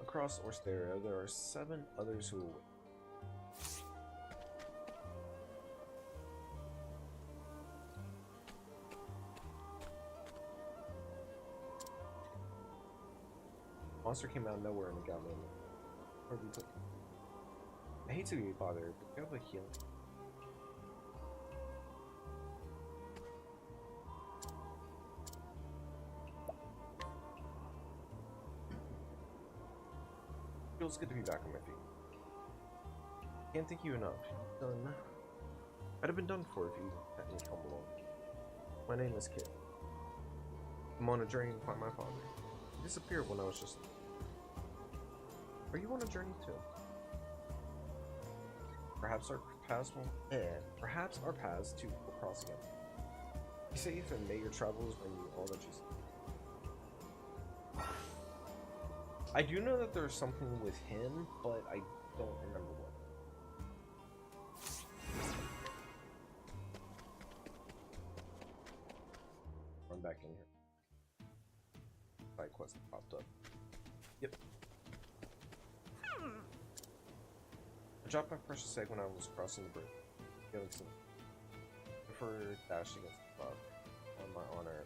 Across Orsteria, there are 7 others who await. Monster came out of nowhere and got me. I hate to be bothered, but you have a healing. Feels good to be back on my feet. Can't thank you enough. Done. I'd have been done for if you hadn't come along. My name is Kit. I'm on a journey to find my father. He disappeared when I was just... Are you on a journey too? Perhaps our paths too will cross again. Be safe and may your travels bring you all that you seek. I do know that there's something with him, but I don't remember what. Run back in here. Side quest popped up. Yep. dropped my precious egg when I was crossing the bridge. Feeling some before dashing against the clock. On my honor.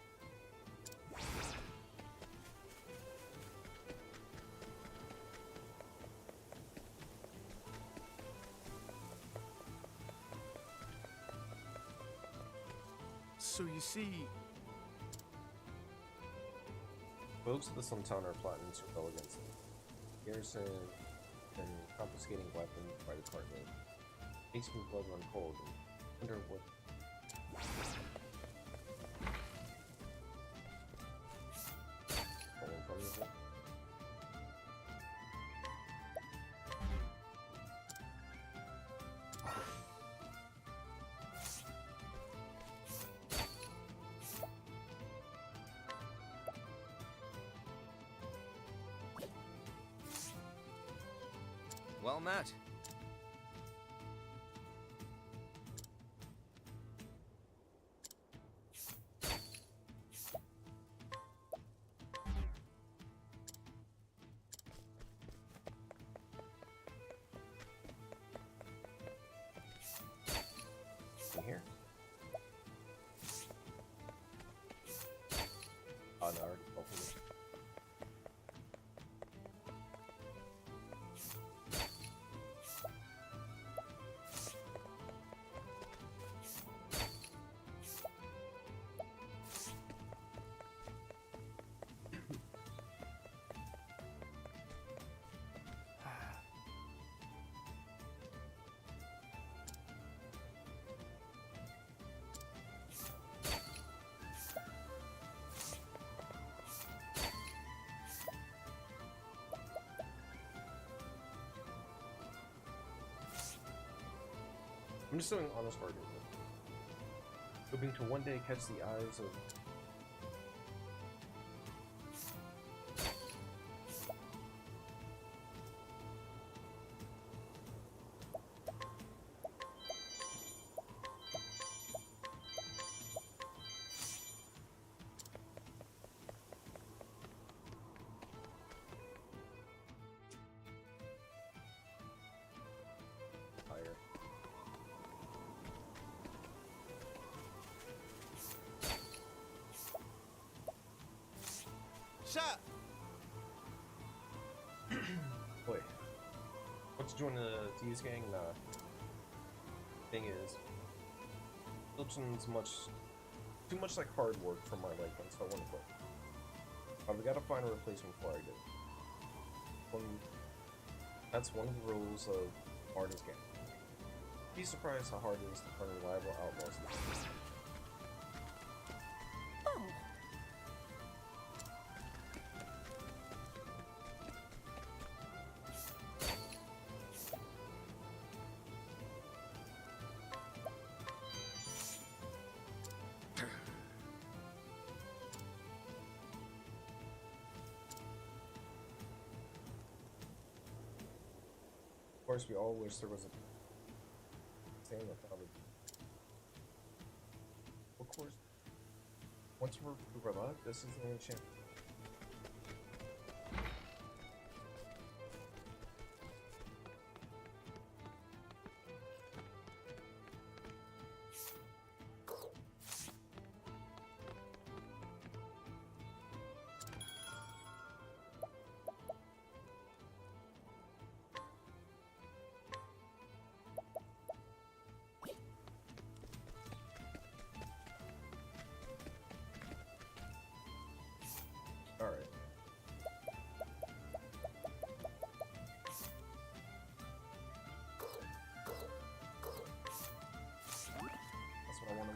So you see, Folks of the Suntown are plotting to rebel against them. Garrison and confiscating weapons by the cartload. Makes me blood run cold and wonder what. Stolen from you? well met. In here? Oh no, I already opened it. I'm just doing honest argument. Hoping to one day catch the eyes of fire. Shut! Wait. Want to join the Thieves Gang? Nah. Thing is, Filchin's too much like hard work for my liking, so I want to quit. I've got to find a replacement before I do. That's one of the rules of Martin's game. Be surprised how hard it is to find reliable outlaws. Oh, Of course, we all wish there was a thing that probably. Of course, once we're luck, this is the only chance. All right. That's what I wanted.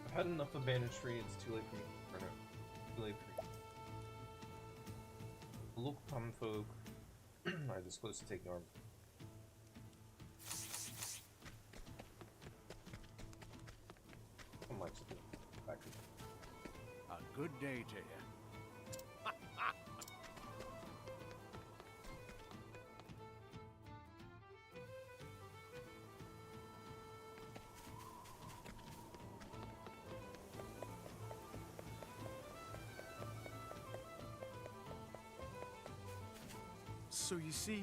I've had enough of banditry. It's too late for me. Or no, too late for me. The local common folk are disposed to take arms. I'm like back to A good day to you. So you see...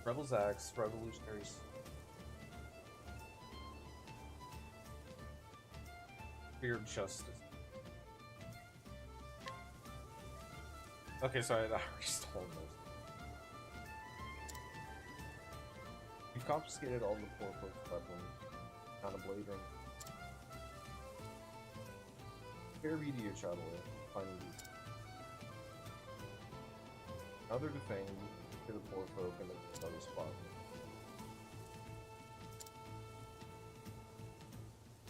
Rebels Acts, revolutionaries. Fear justice. Okay, sorry, I already stole those. You've confiscated all the poor folks' weapons. Found a blade ring. Care be to your child away. Finding you. Now they're defanged to the poor folk in the other spot.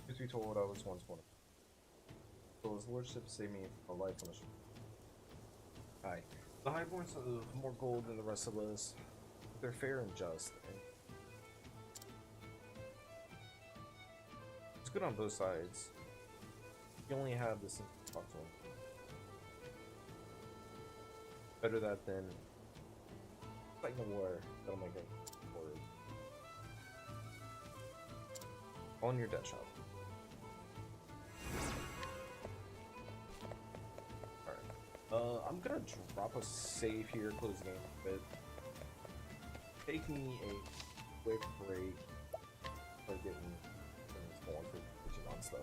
Truth be told, I was once one of them. So his lordship saved me a life on the ship. Aye. The Highborns have more gold than the rest of us. They're fair and just. And it's good on both sides. You only have this in talk to him. Better that than fighting a war that'll make it forward. On your death shop. I'm gonna drop a save here, close the game a bit. Take me a quick break for getting things going for Digimon stuff.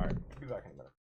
Alright, I'll be back in a minute.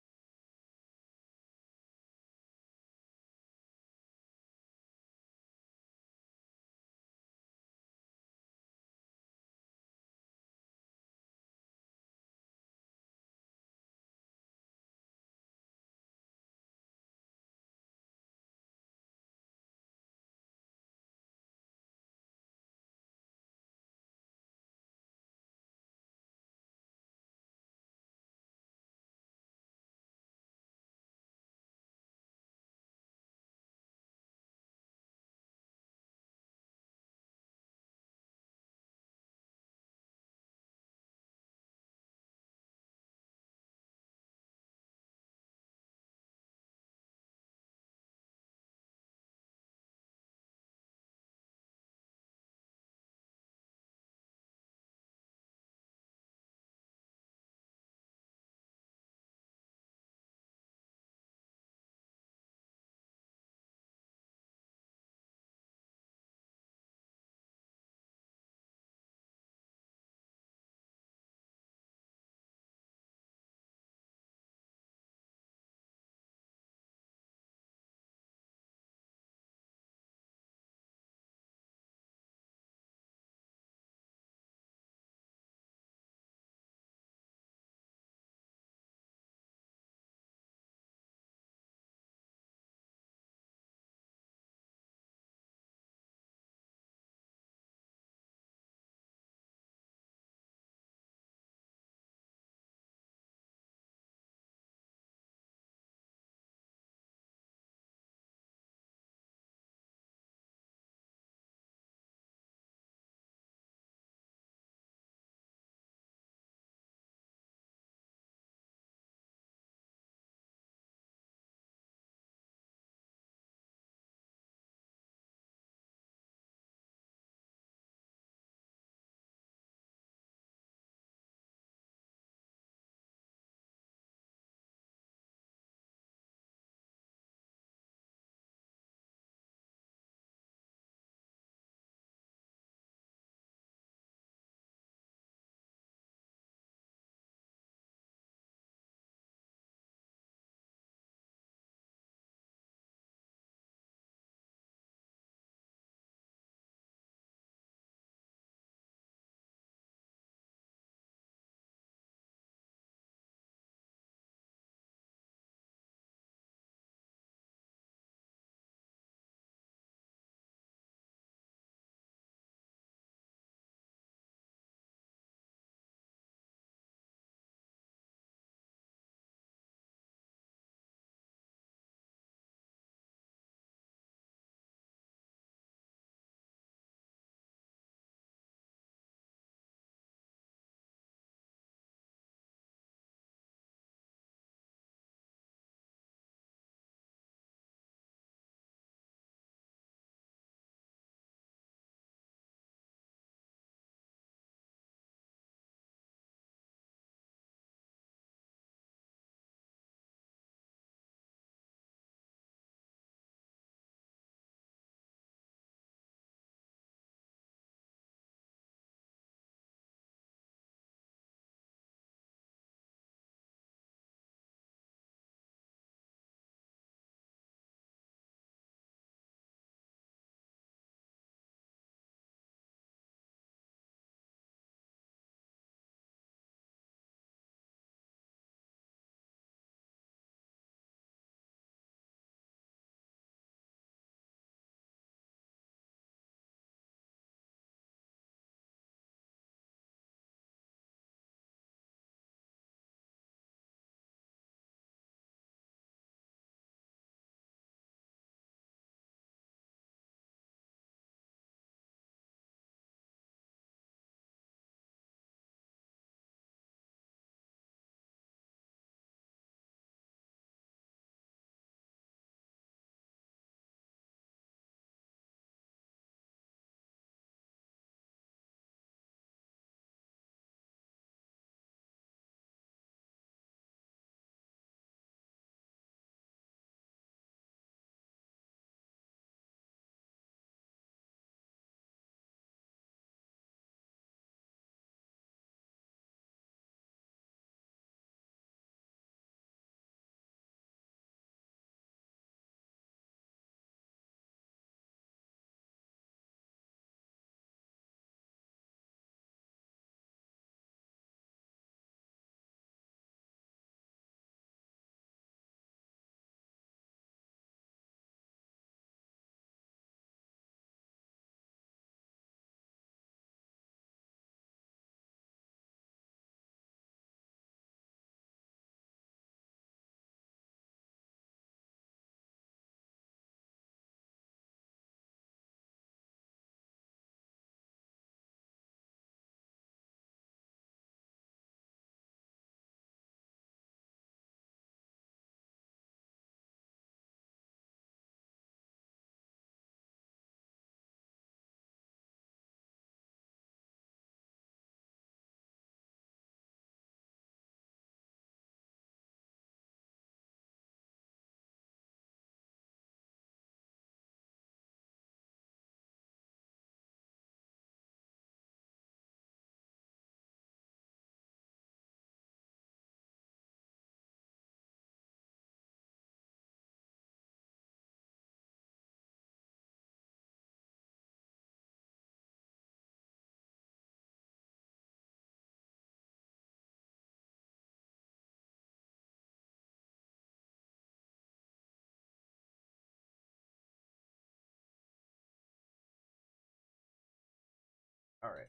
All right.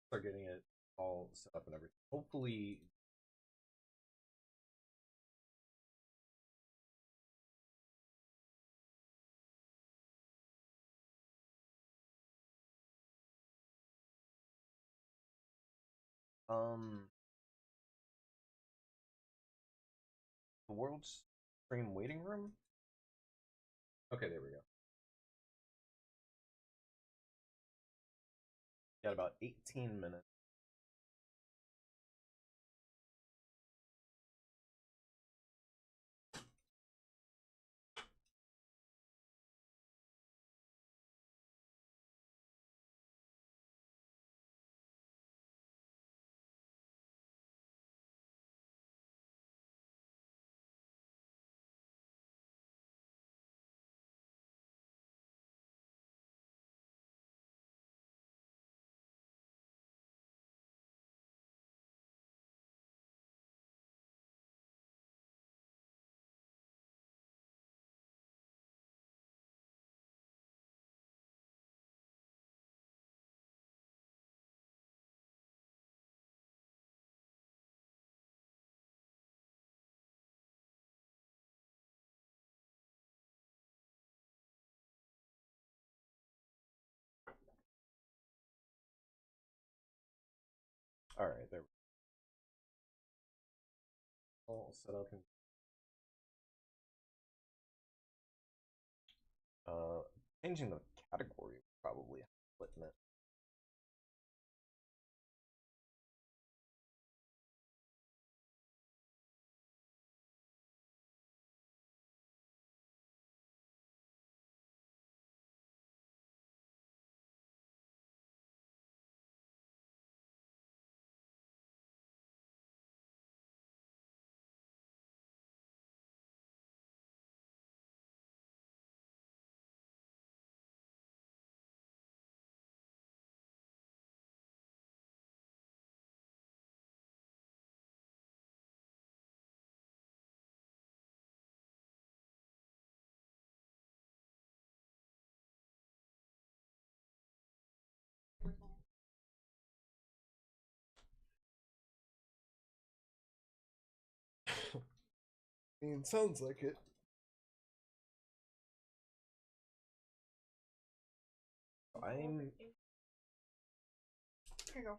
Start getting it all set up and everything. Hopefully, the world's stream waiting room. Okay, there we go. Got about 18 minutes. All right, there. All set up and changing the category probably splitting it. I mean, sounds like it. I'm. Here you go.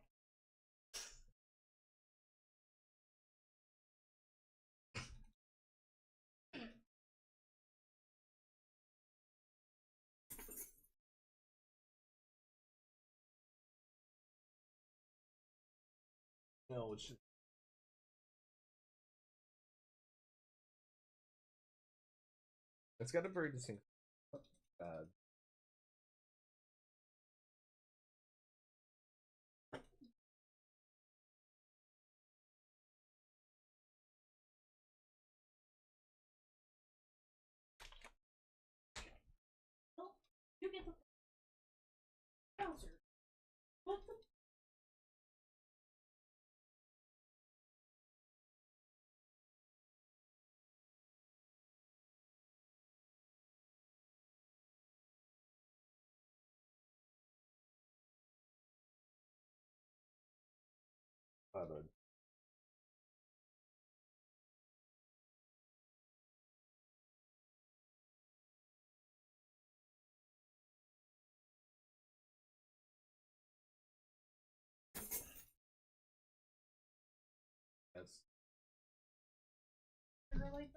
No, it's just. It's got a very distinct. Oh, you get the browser. What the? Bud. That's. Really?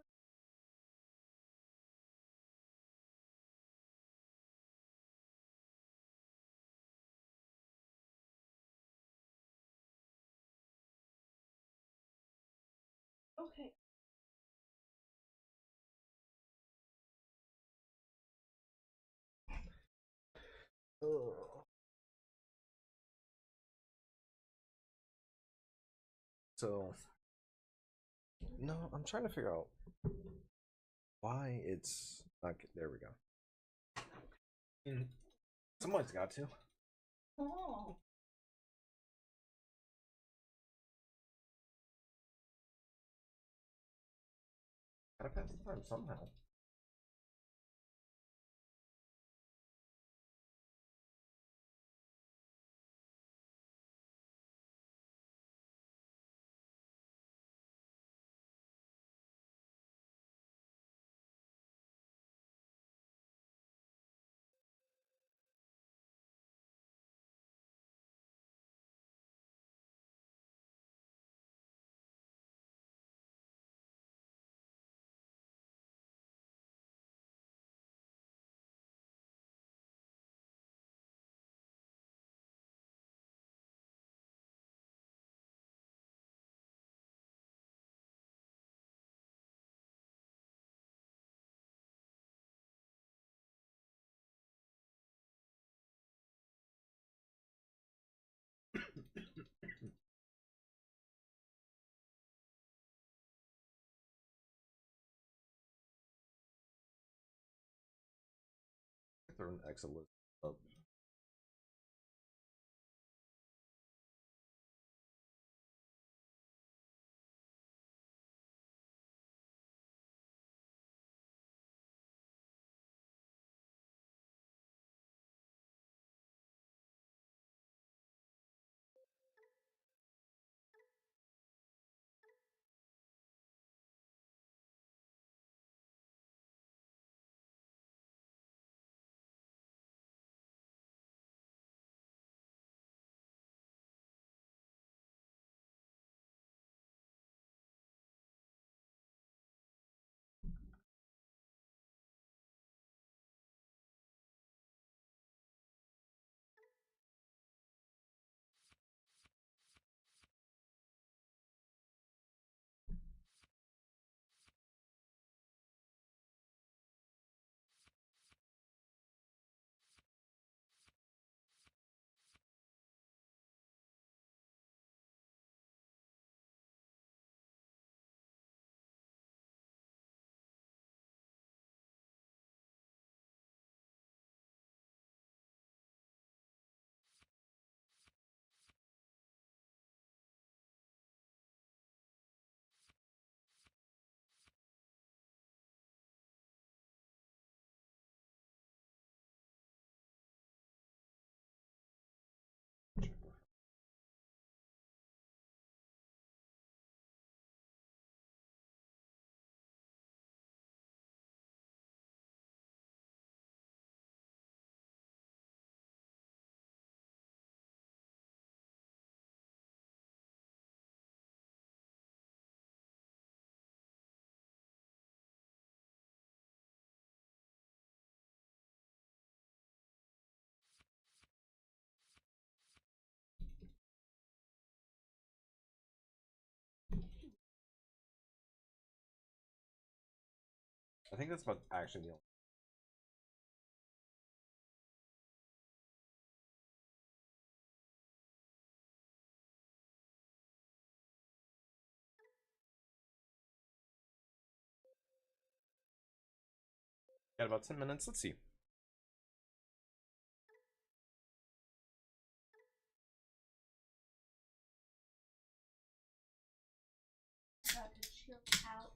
Okay. Oh. So. No, I'm trying to figure out why it's not. There we go. Someone's got to. Oh. Gotta pass the time somehow. Throw an excellent up. I think that's about actually the only. Got about 10 minutes. Let's see. About to chill out.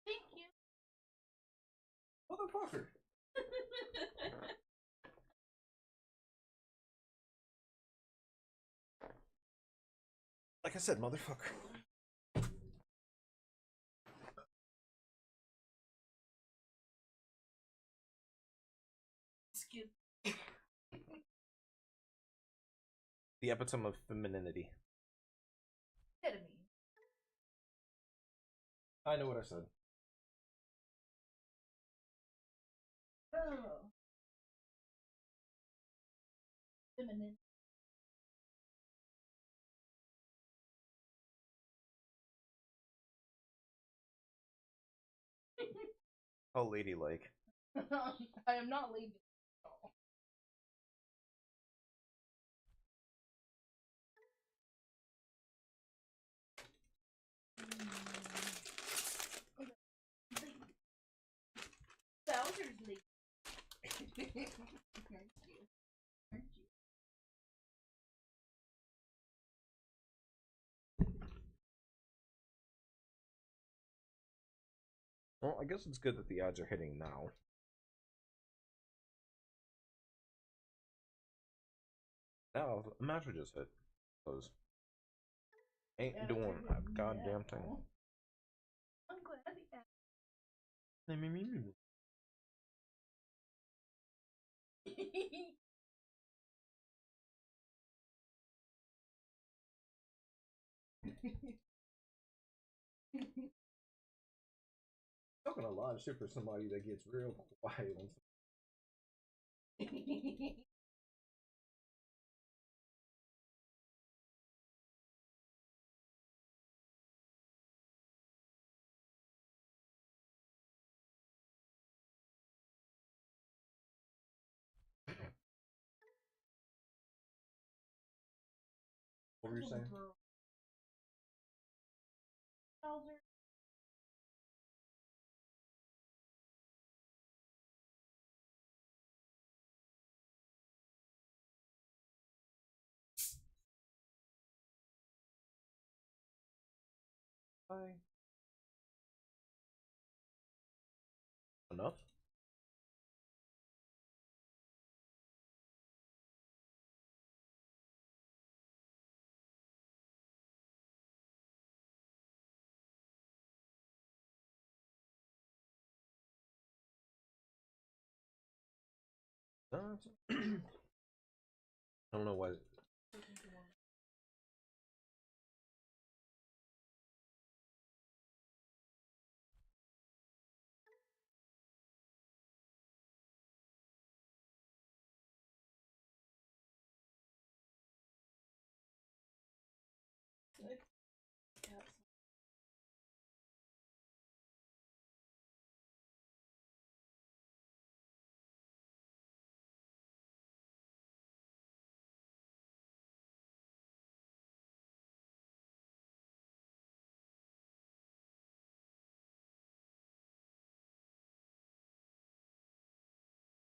Thank you. Motherfucker. Like I said, motherfucker. Excuse The epitome of femininity. me. I know what I said. Oh. Feminine. How ladylike. I am not leaving. Bowser's leaving. Well, I guess it's good that the ads are hitting now. Now, a match would just hit. Because ain't doing a goddamn thing. I'm glad the app. Talking a lot of shit for somebody that gets real quiet on. What were you saying? Bye. Enough? I don't know why.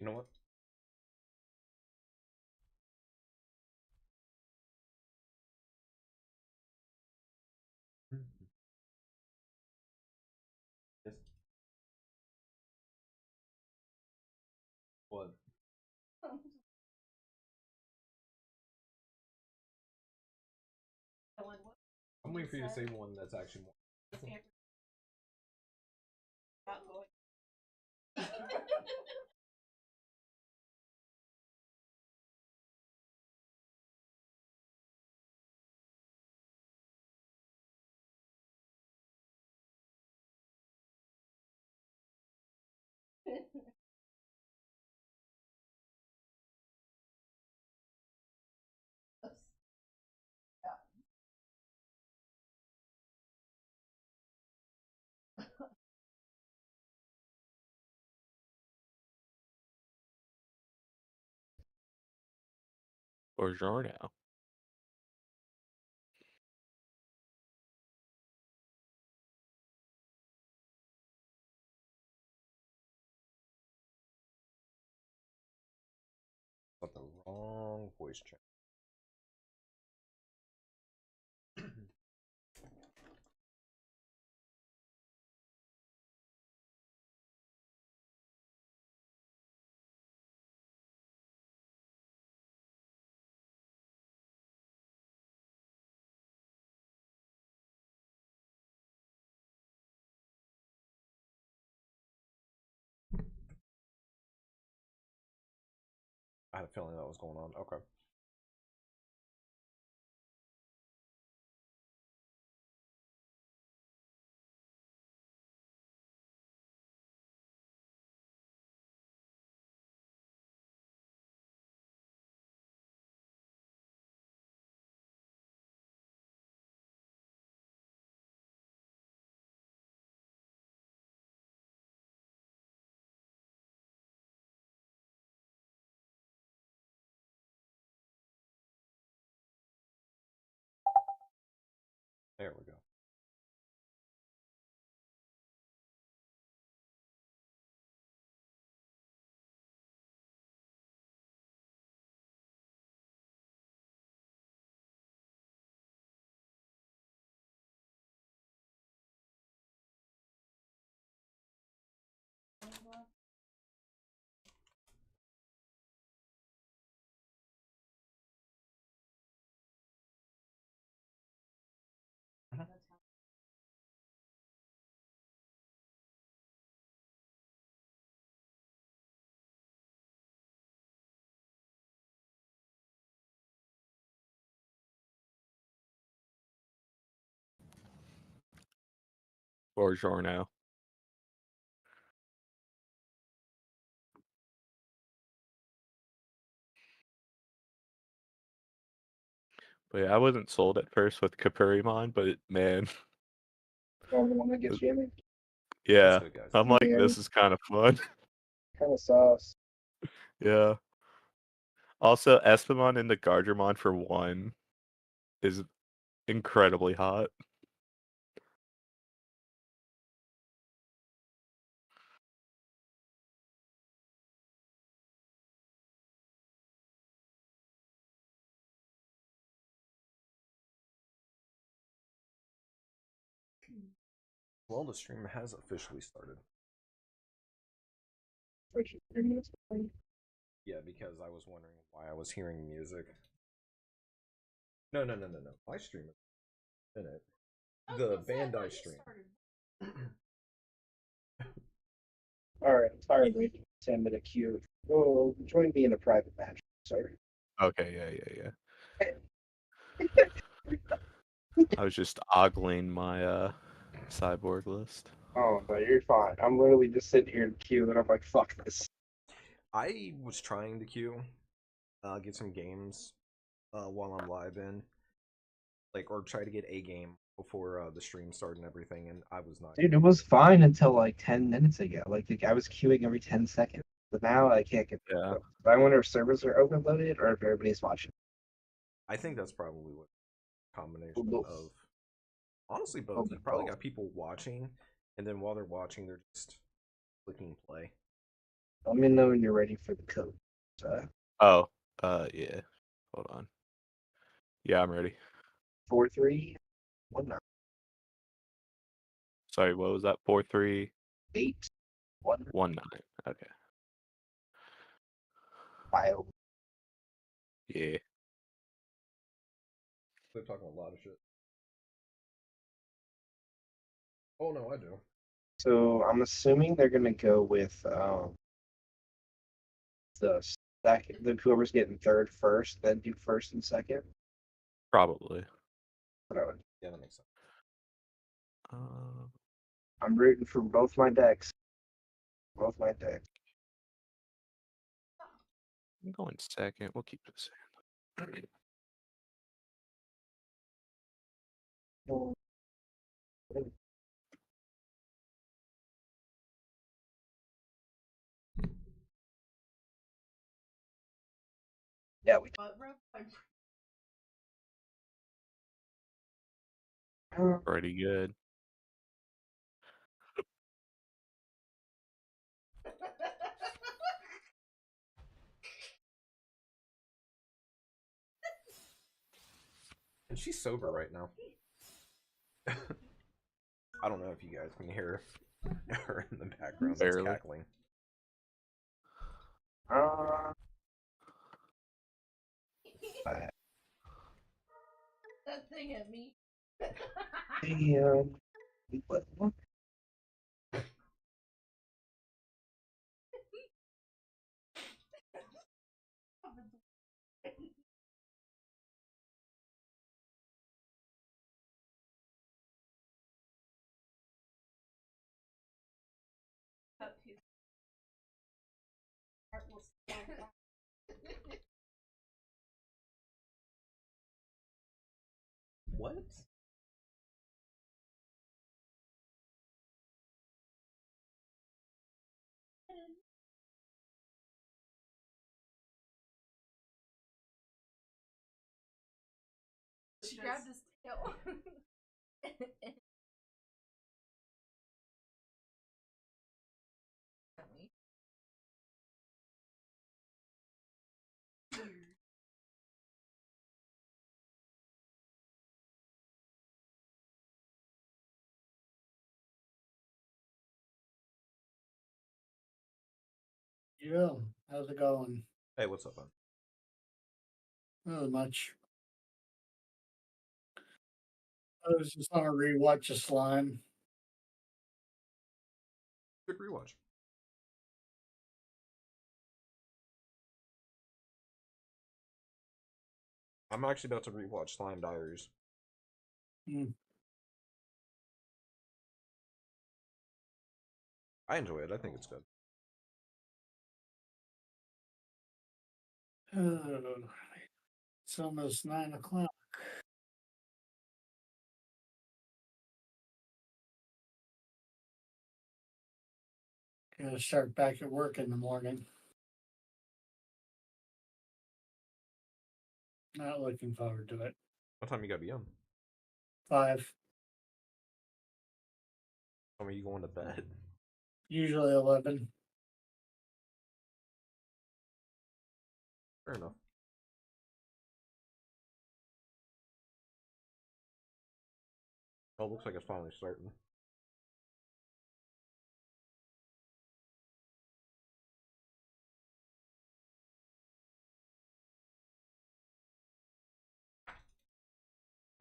You know what? Yes. What? I'm waiting for you to say one that's actually more. Buongiorno. Got the wrong voice check. I had a feeling that was going on. Okay. There we go. Or Giorno. But yeah, I wasn't sold at first with Kapurimon, but man, Oh, the one that gets jammed? That's yeah, good, guys. I'm like, Yeah. this is kind of fun. Kind of sauce. Yeah. Also, Espimon into Garderbon for 1 is incredibly hot. Well, the stream has officially started. Yeah, because I was wondering why I was hearing music. No. My stream is in it. The Bandai stream. Alright, sorry, wait. 10-minute queue. Oh, join me in a private match. Sorry. Okay, yeah. I was just ogling my cyborg list. Oh, no, you're fine. I'm literally just sitting here in queue and I'm like, fuck this. I was trying to queue, get some games while I'm live in, like, or try to get a game before the stream started and everything, and I was not. Dude, it was fine until like 10 minutes ago. Like, I was queuing every 10 seconds. But now I can't get. Yeah. I wonder if servers are overloaded or if everybody's watching. I think that's probably what combination Both. of. Honestly, both. You probably got people watching, and then while they're watching, they're just clicking play. Let me know when you're ready for the code. Oh, yeah. Hold on. Yeah, I'm ready. 4319. Sorry, what was that? 4319. Okay. Bio. Yeah. They're talking a lot of shit. Oh no, I do. So I'm assuming they're gonna go with the second, whoever's getting third first, then do first and second. Probably. Yeah, that makes sense. I'm rooting for both my decks. Both my decks. I'm going second. We'll keep this in. Yeah, we. Pretty good. And she's sober right now. I don't know if you guys can hear her in the background. That's Barely. cackling. That thing at me. Damn. What? What? She grabbed his tail. Yeah, how's it going? Hey, what's up, man? Not much. I was just on a rewatch of Slime. Good rewatch. I'm actually about to rewatch Slime Diaries. I enjoy it. I think it's good. It's almost 9 o'clock. Gotta start back at work in the morning. Not looking forward to it. What time you gotta be on? 5. When are you going to bed? Usually 11. Fair enough. Oh, it looks like it's finally starting.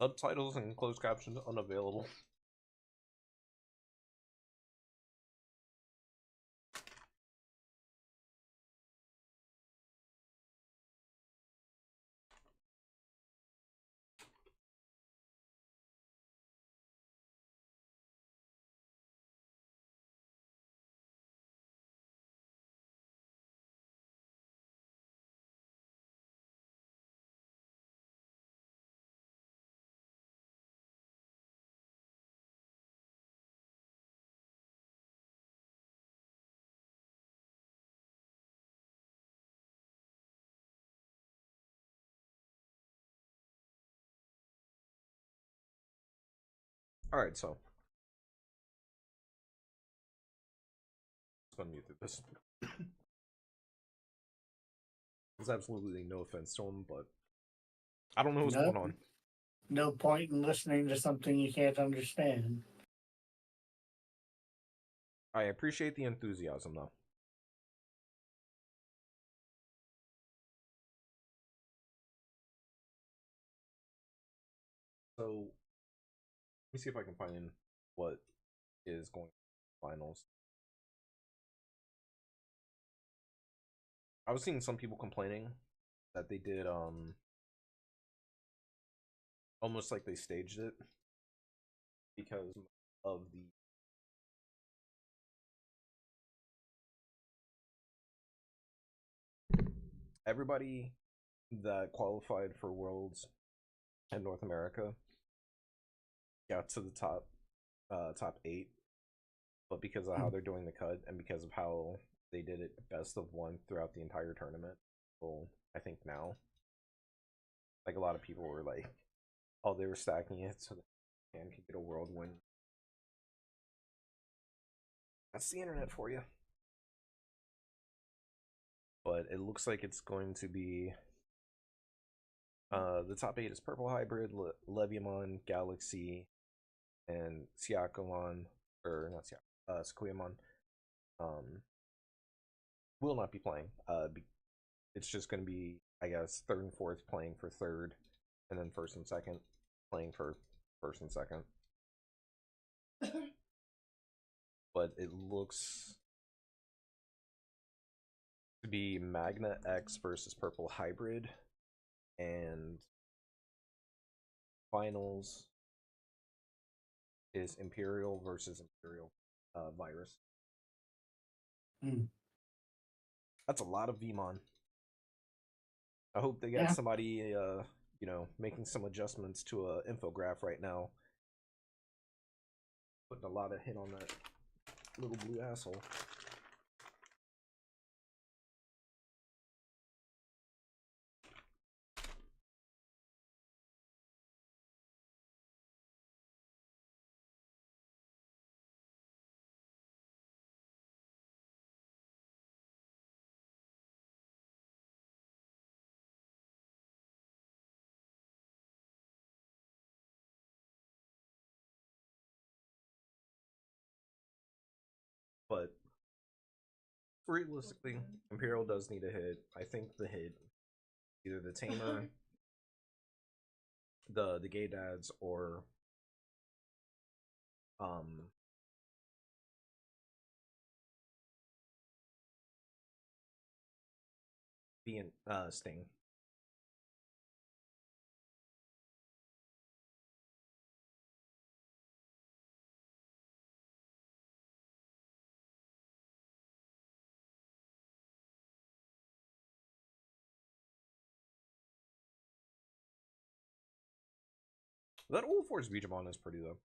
Subtitles and closed captions unavailable. Alright, so. Let's unmute this. There's absolutely no offense to him, but I don't know what's going on. No point in listening to something you can't understand. I appreciate the enthusiasm, though. So, let me see if I can find what is going on in finals. I was seeing some people complaining that they did almost like they staged it because of the everybody that qualified for Worlds in North America got to the top 8, but because of how they're doing the cut and because of how they did it best of one throughout the entire tournament, well, I think now, like a lot of people were like, oh, they were stacking it so that Japan could get a world win. That's the internet for you. But it looks like it's going to be the top 8 is Purple Hybrid, Leviamon, Galaxy, and Syakomon, or not Squamon. Will not be playing. It's just going to be, I guess, 3rd and 4th playing for 3rd, and then 1st and 2nd playing for 1st and 2nd. But it looks to be Magna X versus Purple Hybrid, and finals is Imperial versus Imperial Virus. That's a lot of Vmon. I hope they got somebody, making some adjustments to a infograph right now. Putting a lot of hit on that little blue asshole. But realistically, Imperial does need a hit. I think the hit, either the Tamer, the Gay Dads, or being Sting. That old Force Digimon is pretty though.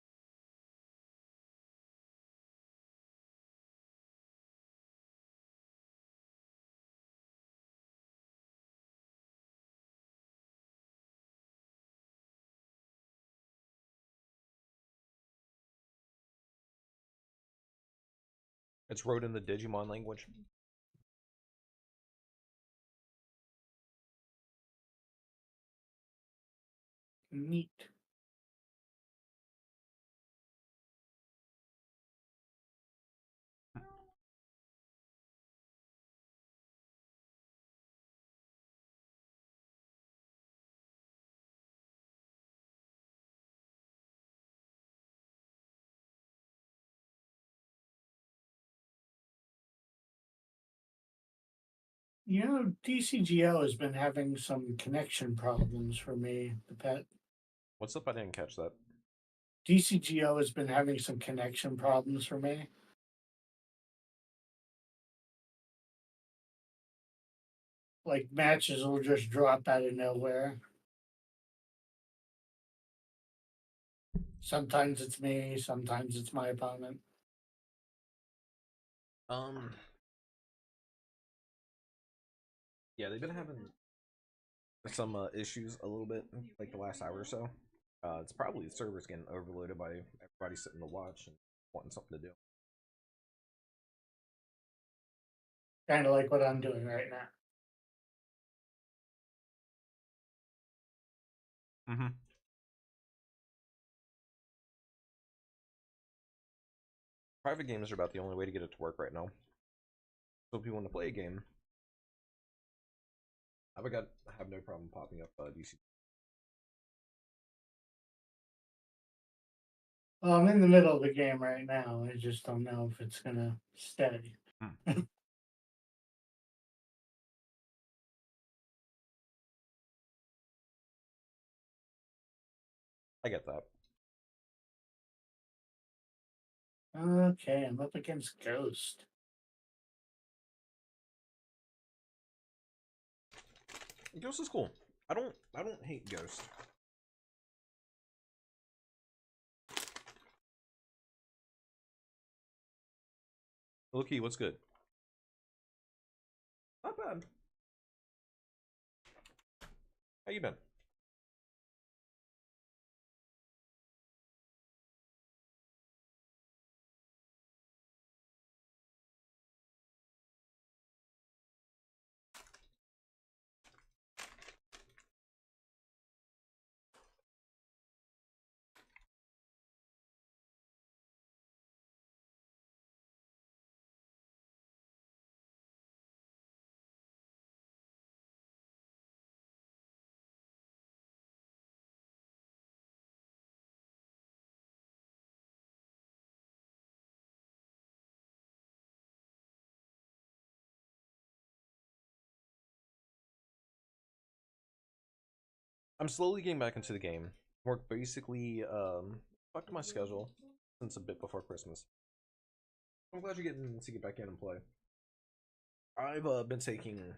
It's wrote in the Digimon language. Neat. You know, DCGO has been having some connection problems for me, the pet. What's up? I didn't catch that. DCGO has been having some connection problems for me. Like matches will just drop out of nowhere. Sometimes it's me, sometimes it's my opponent. Yeah, they've been having some issues a little bit, like the last hour or so. It's probably the servers getting overloaded by everybody sitting to watch and wanting something to do. Kind of like what I'm doing right now. Mm-hmm. Private games are about the only way to get it to work right now. So if you want to play a game, I have no problem popping up DC. Well, I'm in the middle of the game right now. I just don't know if it's gonna stay. I get that. Okay, I'm up against Ghost. Ghost is cool. I don't hate Ghost. Loki, what's good? Not bad. How you been? I'm slowly getting back into the game. Work basically fucked my schedule since a bit before Christmas. I'm glad you're getting to get back in and play. I've been taking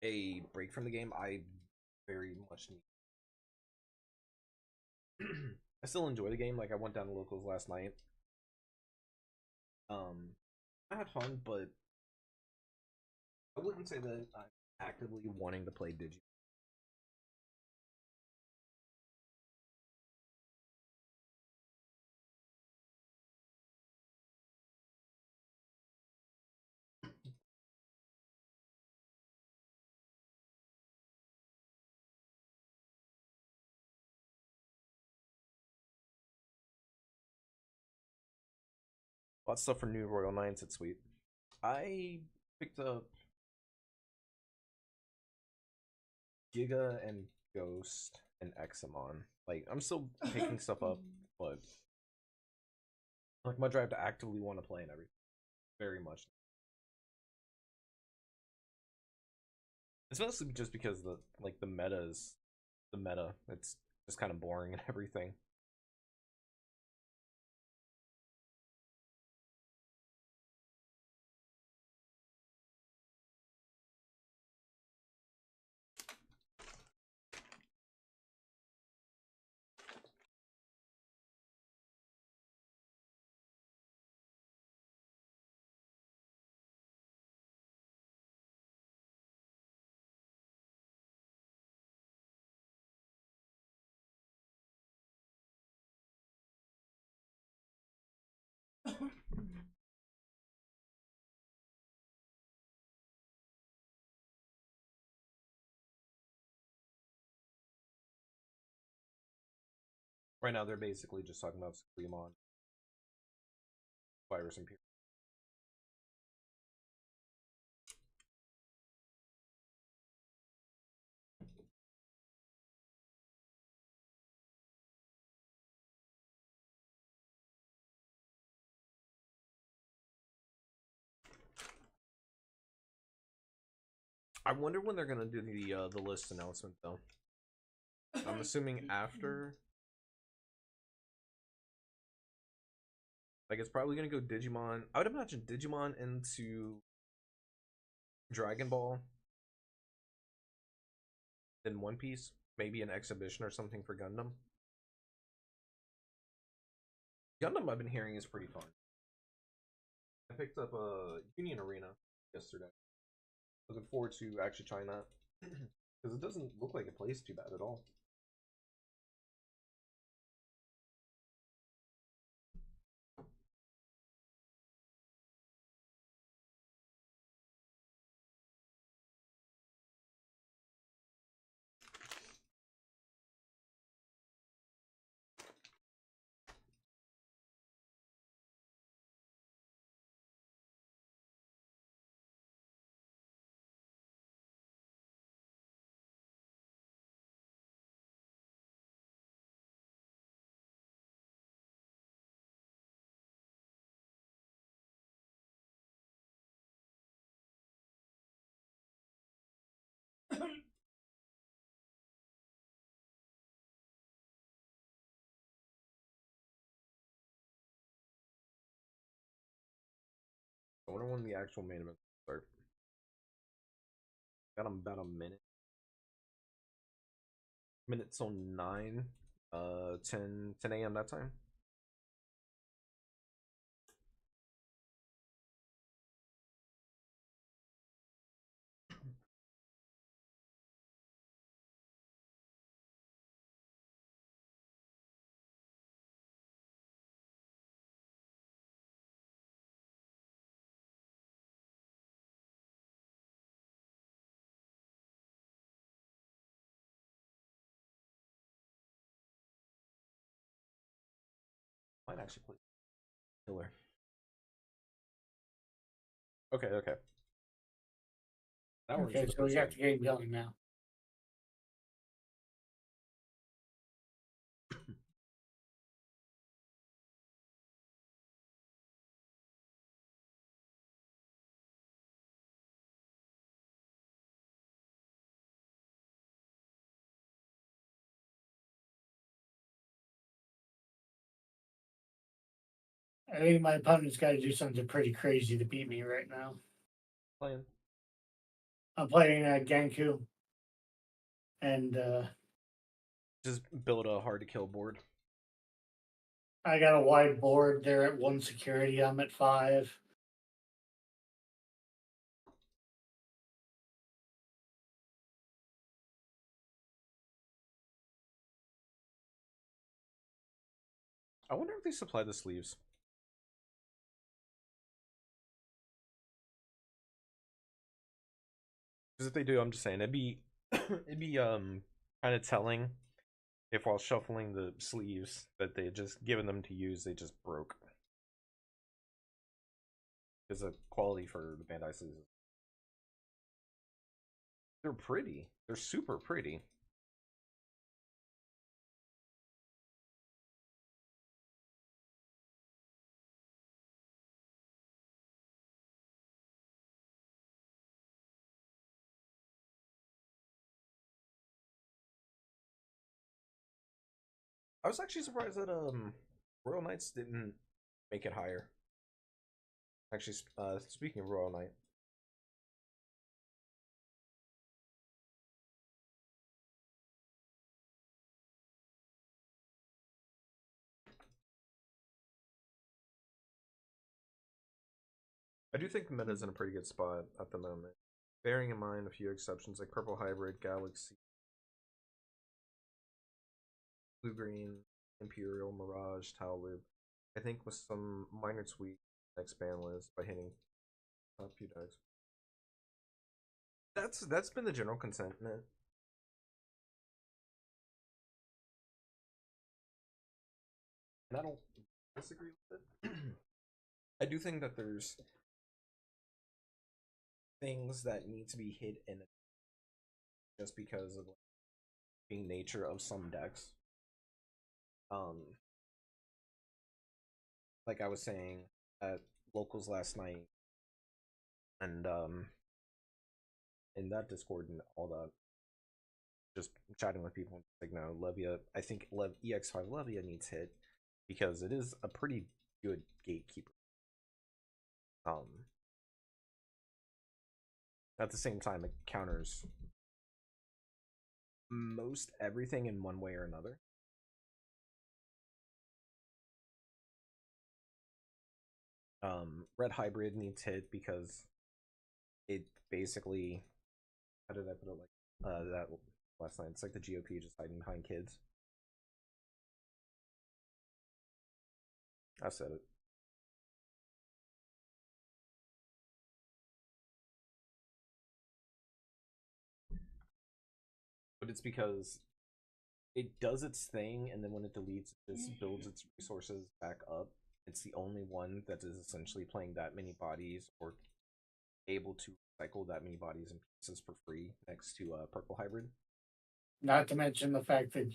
a break from the game. I very much need. I still enjoy the game. Like I went down to locals last night. I had fun, but I wouldn't say that I'm actively wanting to play Digimon. Lots of stuff for new Royal Knights. It's sweet. I picked up Giga and Ghost and Examon. Like I'm still picking stuff up, but like my drive to actively want to play and everything, very much. It's mostly just because the meta is the meta. It's just kind of boring and everything. Right now, they're basically just talking about Digimon, Virus and Pure. I wonder when they're gonna do the list announcement though. I'm assuming after. Like it's probably gonna go Digimon. I would imagine Digimon into Dragon Ball, then One Piece, maybe an exhibition or something for Gundam. Gundam I've been hearing is pretty fun. I picked up a Union Arena yesterday. Looking forward to actually trying that because it doesn't look like it plays too bad at all. I wonder when the actual main event starts. Got about a minute. Minutes on 9, 10 a.m. that time. Might actually play killer. Okay, okay. That Okay, so we got the game going now. I think my opponent's got to do something pretty crazy to beat me right now. Playing. I'm playing Genku, and just build a hard to kill board. I got a wide board. They're at 1 security. I'm at 5. I wonder if they supply the sleeves. Because if they do, I'm just saying it'd be kind of telling if while shuffling the sleeves that they just given them to use, they just broke. Because the quality for the Bandai sleeves, they're pretty. They're super pretty. I was actually surprised that Royal Knights didn't make it higher. Actually, speaking of Royal Knight, I do think the meta is in a pretty good spot at the moment, bearing in mind a few exceptions like Purple Hybrid, Galaxy, Blue Green, Imperial, Mirage, Tau Loop. I think with some minor tweak next ban list by hitting a few decks. That's been the general consentment. and I don't disagree with it. I do think that there's things that need to be hid in it just because of the nature of some decks. Like I was saying at locals last night, and in that Discord and all that, just chatting with people, like, no, Levia, I think EX5 Levia needs hit because it is a pretty good gatekeeper. At the same time, it counters most everything in one way or another. Red Hybrid needs hit because it basically, how did I put it, like that last night? It's like the GOP just hiding behind kids. I said it. But it's because it does its thing, and then when it deletes, it just builds its resources back up. It's the only one that is essentially playing that many bodies or able to cycle that many bodies and pieces for free next to Purple Hybrid. Not to mention the fact that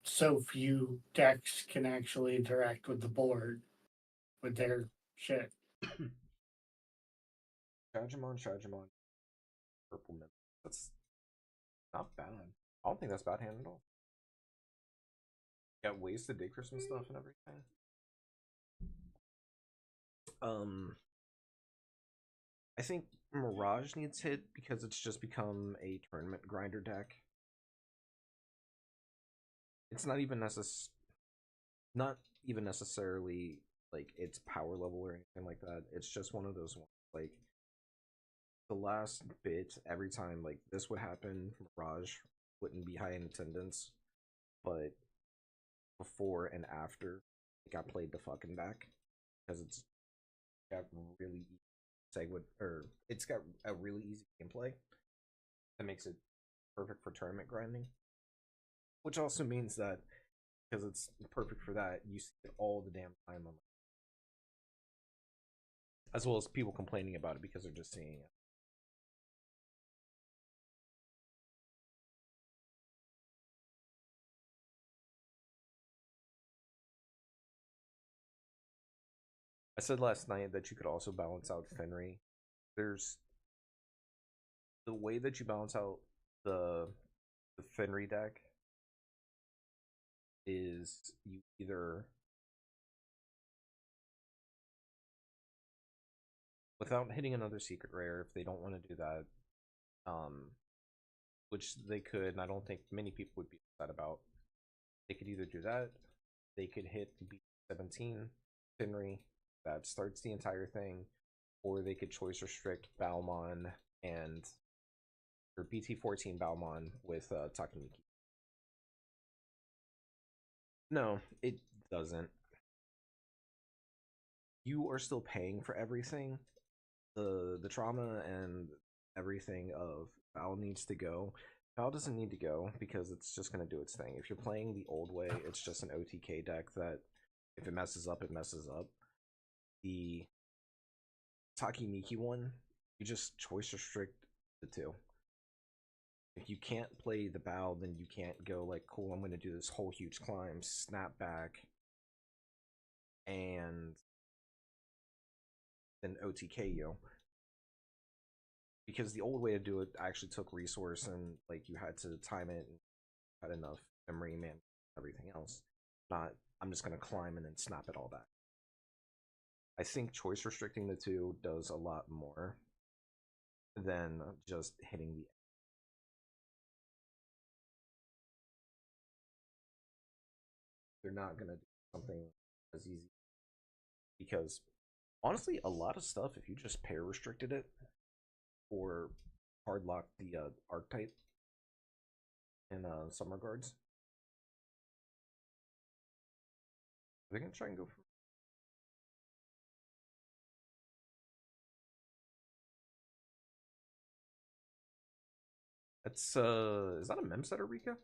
so few decks can actually interact with the board with their shit. Shadowmon, Purple Mimic. That's not bad. I don't think that's bad hand at all. Got ways to dig for some stuff and everything. I think Mirage needs hit because it's just become a tournament grinder deck. It's not even necessarily like its power level or anything like that. It's just one of those ones, like the last bit, every time like this would happen, Mirage wouldn't be high in attendance, but before and after it got played the fucking back because it's got really it's got a really easy gameplay that makes it perfect for tournament grinding, which also means that because it's perfect for that, you see it all the damn time on, as well as people complaining about it because they're just seeing it. I said last night that you could also balance out Fenry. There's the way that you balance out the Fenry deck is you either, without hitting another secret rare, if they don't want to do that, which they could, and I don't think many people would be upset about, they could either do that, they could hit B17 Fenry, that starts the entire thing, or they could choice restrict Balmon and or BT14 Balmon with Takeniki. No, it doesn't. You are still paying for everything. The trauma and everything of Val needs to go. Val doesn't need to go because it's just going to do its thing. If you're playing the old way, it's just an OTK deck that if it messes up, it messes up. The Takeniki one, you just choice restrict the two. If you can't play the bow, then you can't go like, cool, I'm going to do this whole huge climb, snap back, and then OTK you. Because the old way to do it actually took resource and like you had to time it and had enough memory, man, everything else. Not, I'm just going to climb and then snap it all back. I think choice restricting the two does a lot more than just hitting the. They're not gonna do something as easy because honestly, a lot of stuff, if you just pair restricted it or hard lock the archetype in some regards, they're gonna try and go for. That's is that a mem setter, Rika?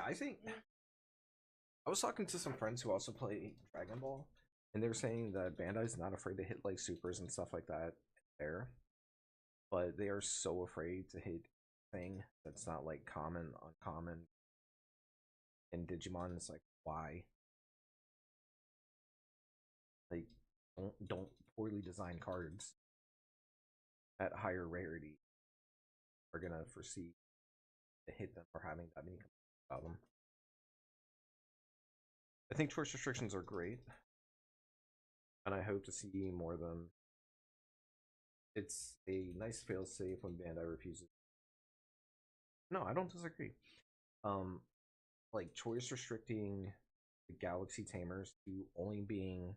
I think I was talking to some friends who also play Dragon Ball, and they're saying that Bandai's not afraid to hit like supers and stuff like that there, but they are so afraid to hit thing that's not like common, uncommon. In Digimon, it's like, why? Like, don't poorly designed cards at higher rarity are gonna foresee to hit them or having that many about them. I think choice restrictions are great, and I hope to see more of them. It's a nice failsafe when Bandai refuses. No, I don't disagree. Like choice restricting the Galaxy Tamers to only being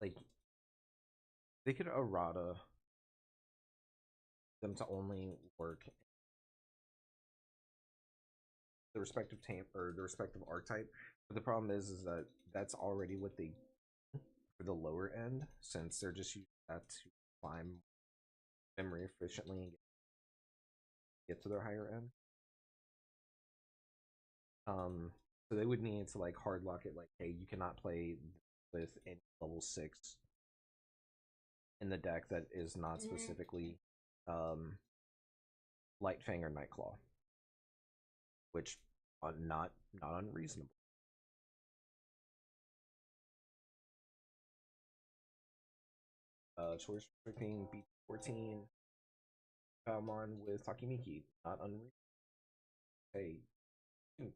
like they could errata them to only work the respective tam or the respective archetype. But the problem is that that's already what they for the lower end, since they're just using that to climb memory efficiently and get to their higher end. So they would need to like hard lock it, like, hey, you cannot play with any level 6 in the deck that is not specifically Light Fang or Nightclaw, which not unreasonable. Choice restricting B14 Palmon with Takemiki, not unreasonable. Hey, you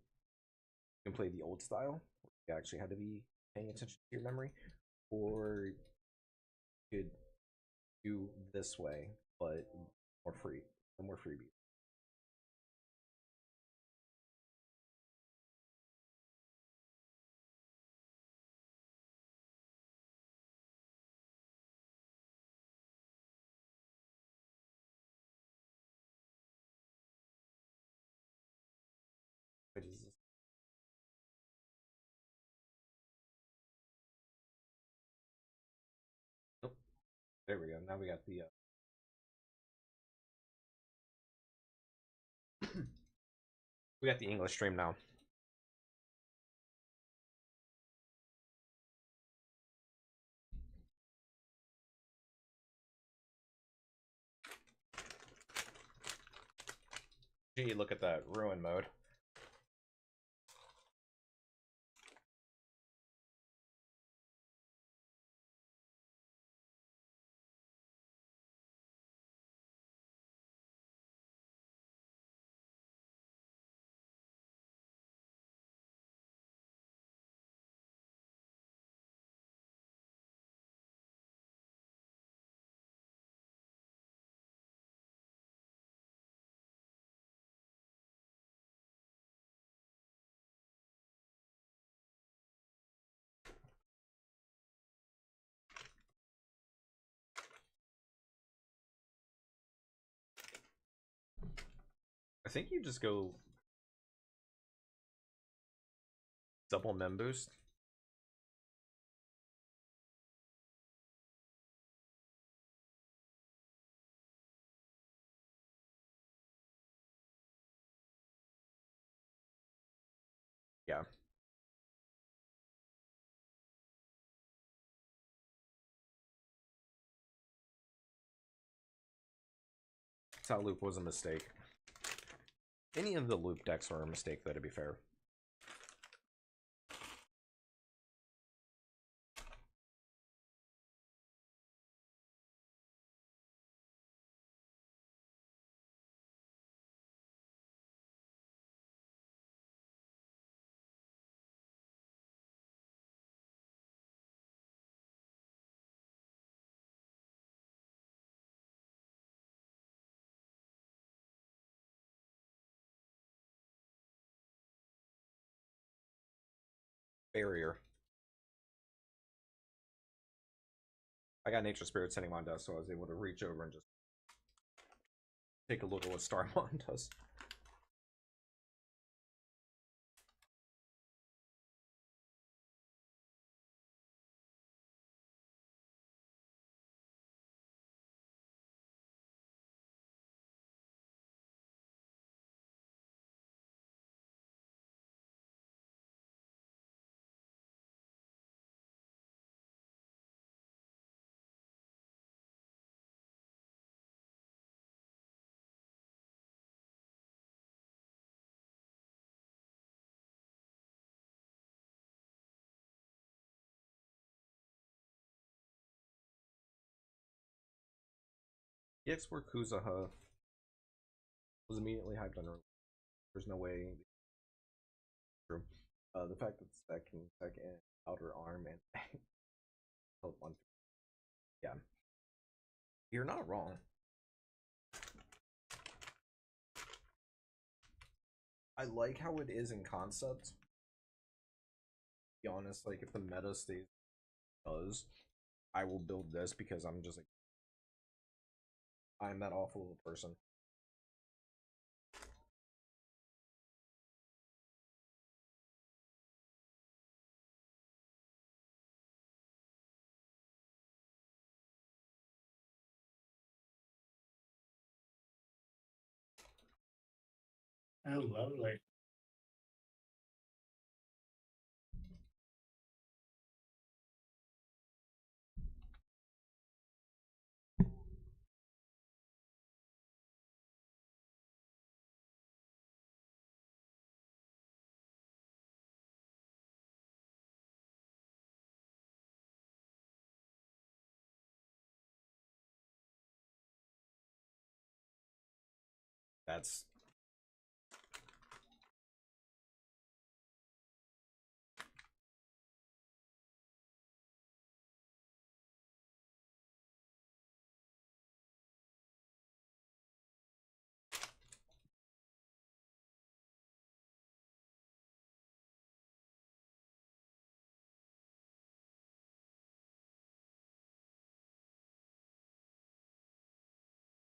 can play the old style. You actually had to be paying attention to your memory, or you could do this way, but more free, more freebie. What is this? Nope. There we go. Now we got the we got the English stream now. Gee, look at that ruin mode. I think you just go double mem boost. Yeah. That loop was a mistake. Any of the loop decks were a mistake, though, to be fair. Barrier. I got Nature Spirit sitting on desk, so I was able to reach over and just take a look at what Starmon does. EX for Kuzaha was immediately hyped on early. There's no way. True. The fact that second outer arm and held one. Yeah, you're not wrong. I like how it is in concept. To be honest, like if the meta stays does, I will build this because I'm just like I'm that awful of a person. Oh, lovely. That's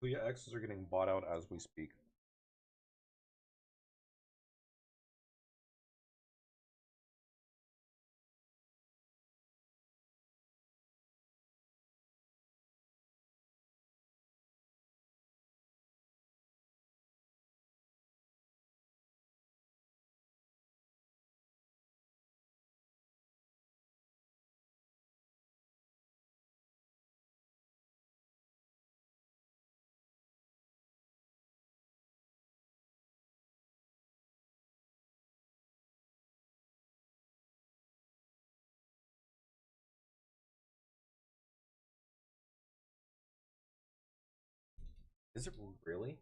Leah X's are getting bought out as we speak. Is it really?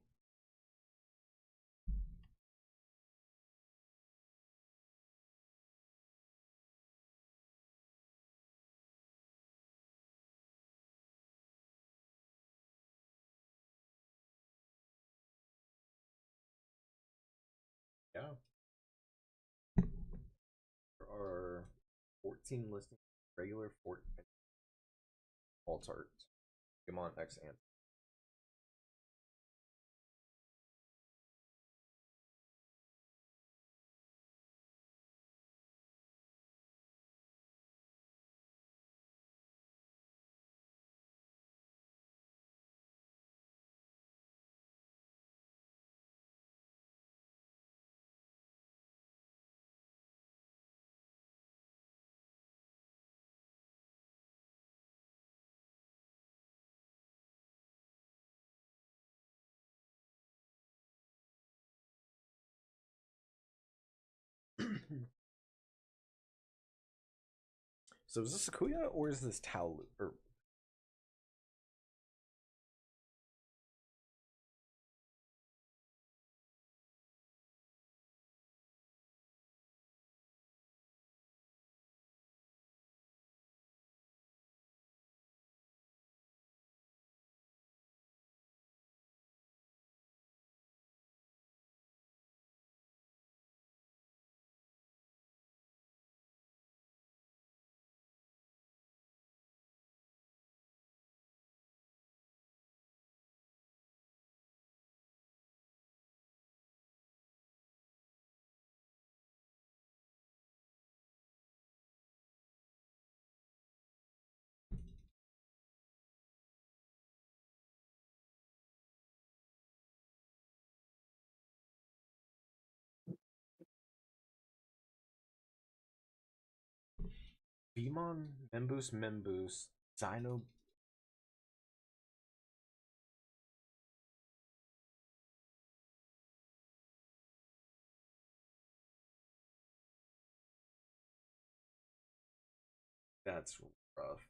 Yeah. There are 14 listings, regular alt art, Digimon X and So is this Sakuya or is this Tao? Or Beamon, Membus, Dino. That's rough.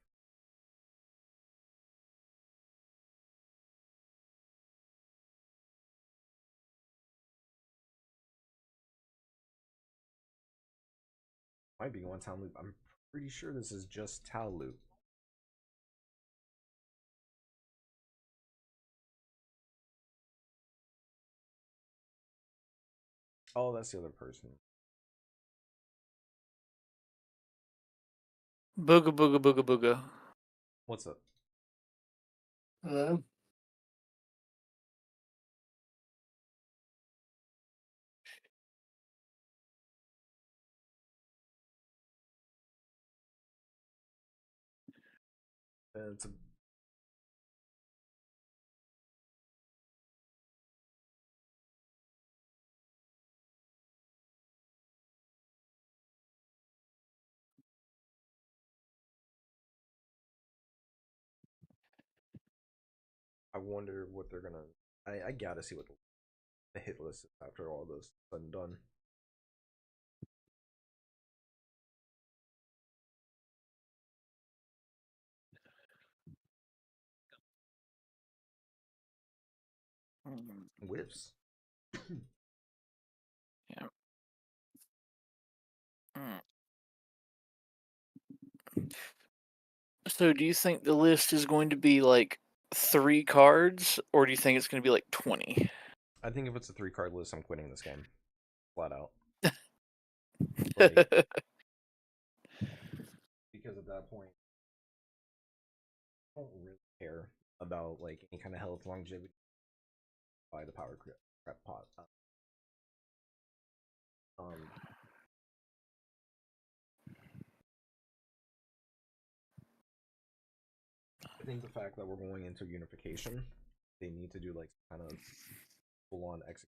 Might be one town loop. I'm pretty sure this is just Tal loop. Oh, that's the other person. Booga booga booga booga. What's up? Hello? It's a I wonder what they're gonna. I gotta see what the hit list is after all this said and done. Whiffs. Yeah. Mm. So, do you think the list is going to be like 3 cards, or do you think it's going to be like 20? I think if it's a 3-card list, I'm quitting this game, flat out. Like, because at that point, I don't really care about like any kind of health longevity by the power crap pot. I think the fact that we're going into unification, they need to do like some kind of full-on execution.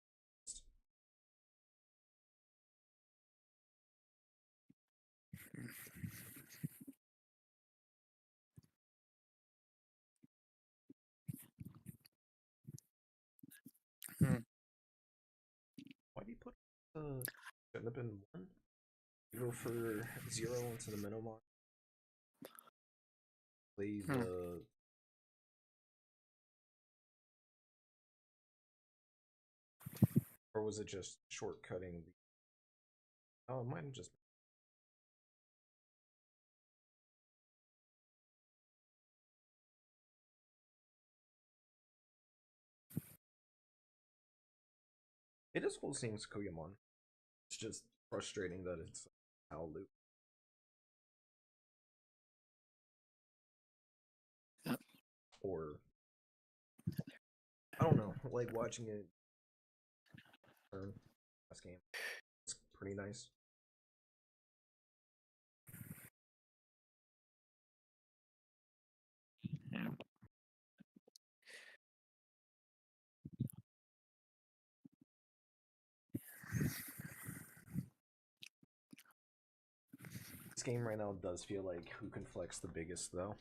Why do you put shouldn't have been 1? You go for 0 into the minimum. Play the or was it just shortcutting the oh, it might have just it is cool seeing Koyamon. It's just frustrating that it's Al loop. Or I don't know, like watching it last game. It's pretty nice. Yeah. This game right now does feel like who can flex the biggest though.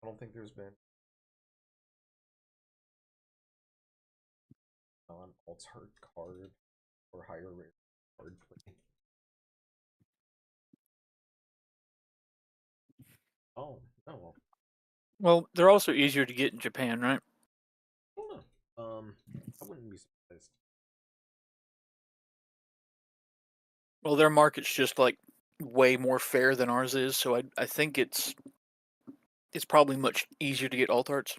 I don't think there's been non-altered card or higher rare card play. Oh, no. Well, they're also easier to get in Japan, right? I don't know. I wouldn't be surprised. Well, their market's just like way more fair than ours is, so I think it's probably much easier to get alt arts.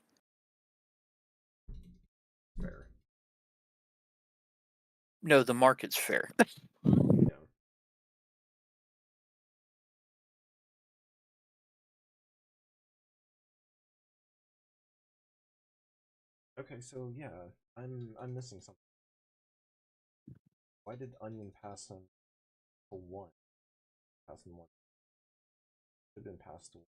Fair. No, the market's fair. Yeah. Okay, so yeah, I'm missing something. Why did Onion pass him to 1? Pass him 1. Should have been passed to 1.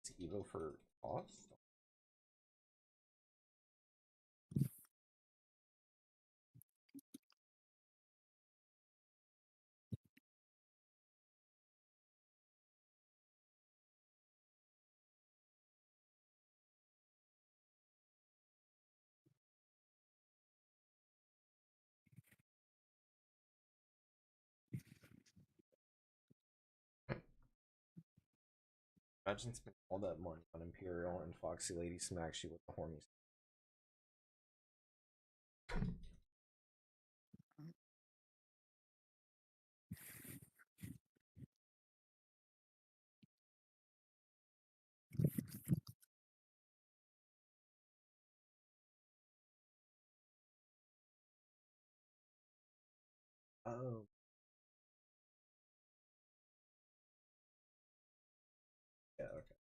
Is Evo for cost? Imagine spending all that money on Imperial and Foxy Lady smacks you with the hornies. Oh. Yeah, okay.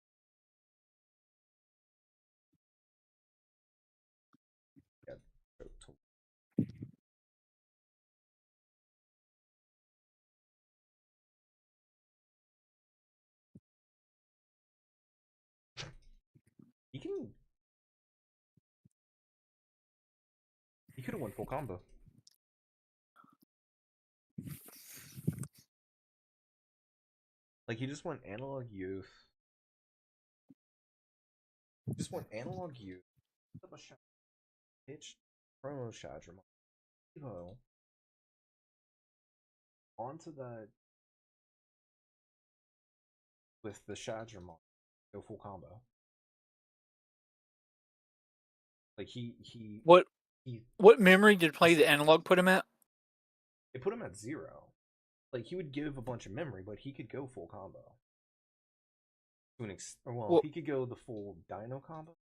Yeah, totally. You can. You could have won full combo. Like you just went analog youth. Just went analog youth. Pitch promo Shadram. Evo. Onto that with the Shadramon. Go full combo. Like What he what memory did Play the Analog put him at? It put him at 0. Like he would give a bunch of memory, but he could go full combo. To an well, he could go the full Dino combo.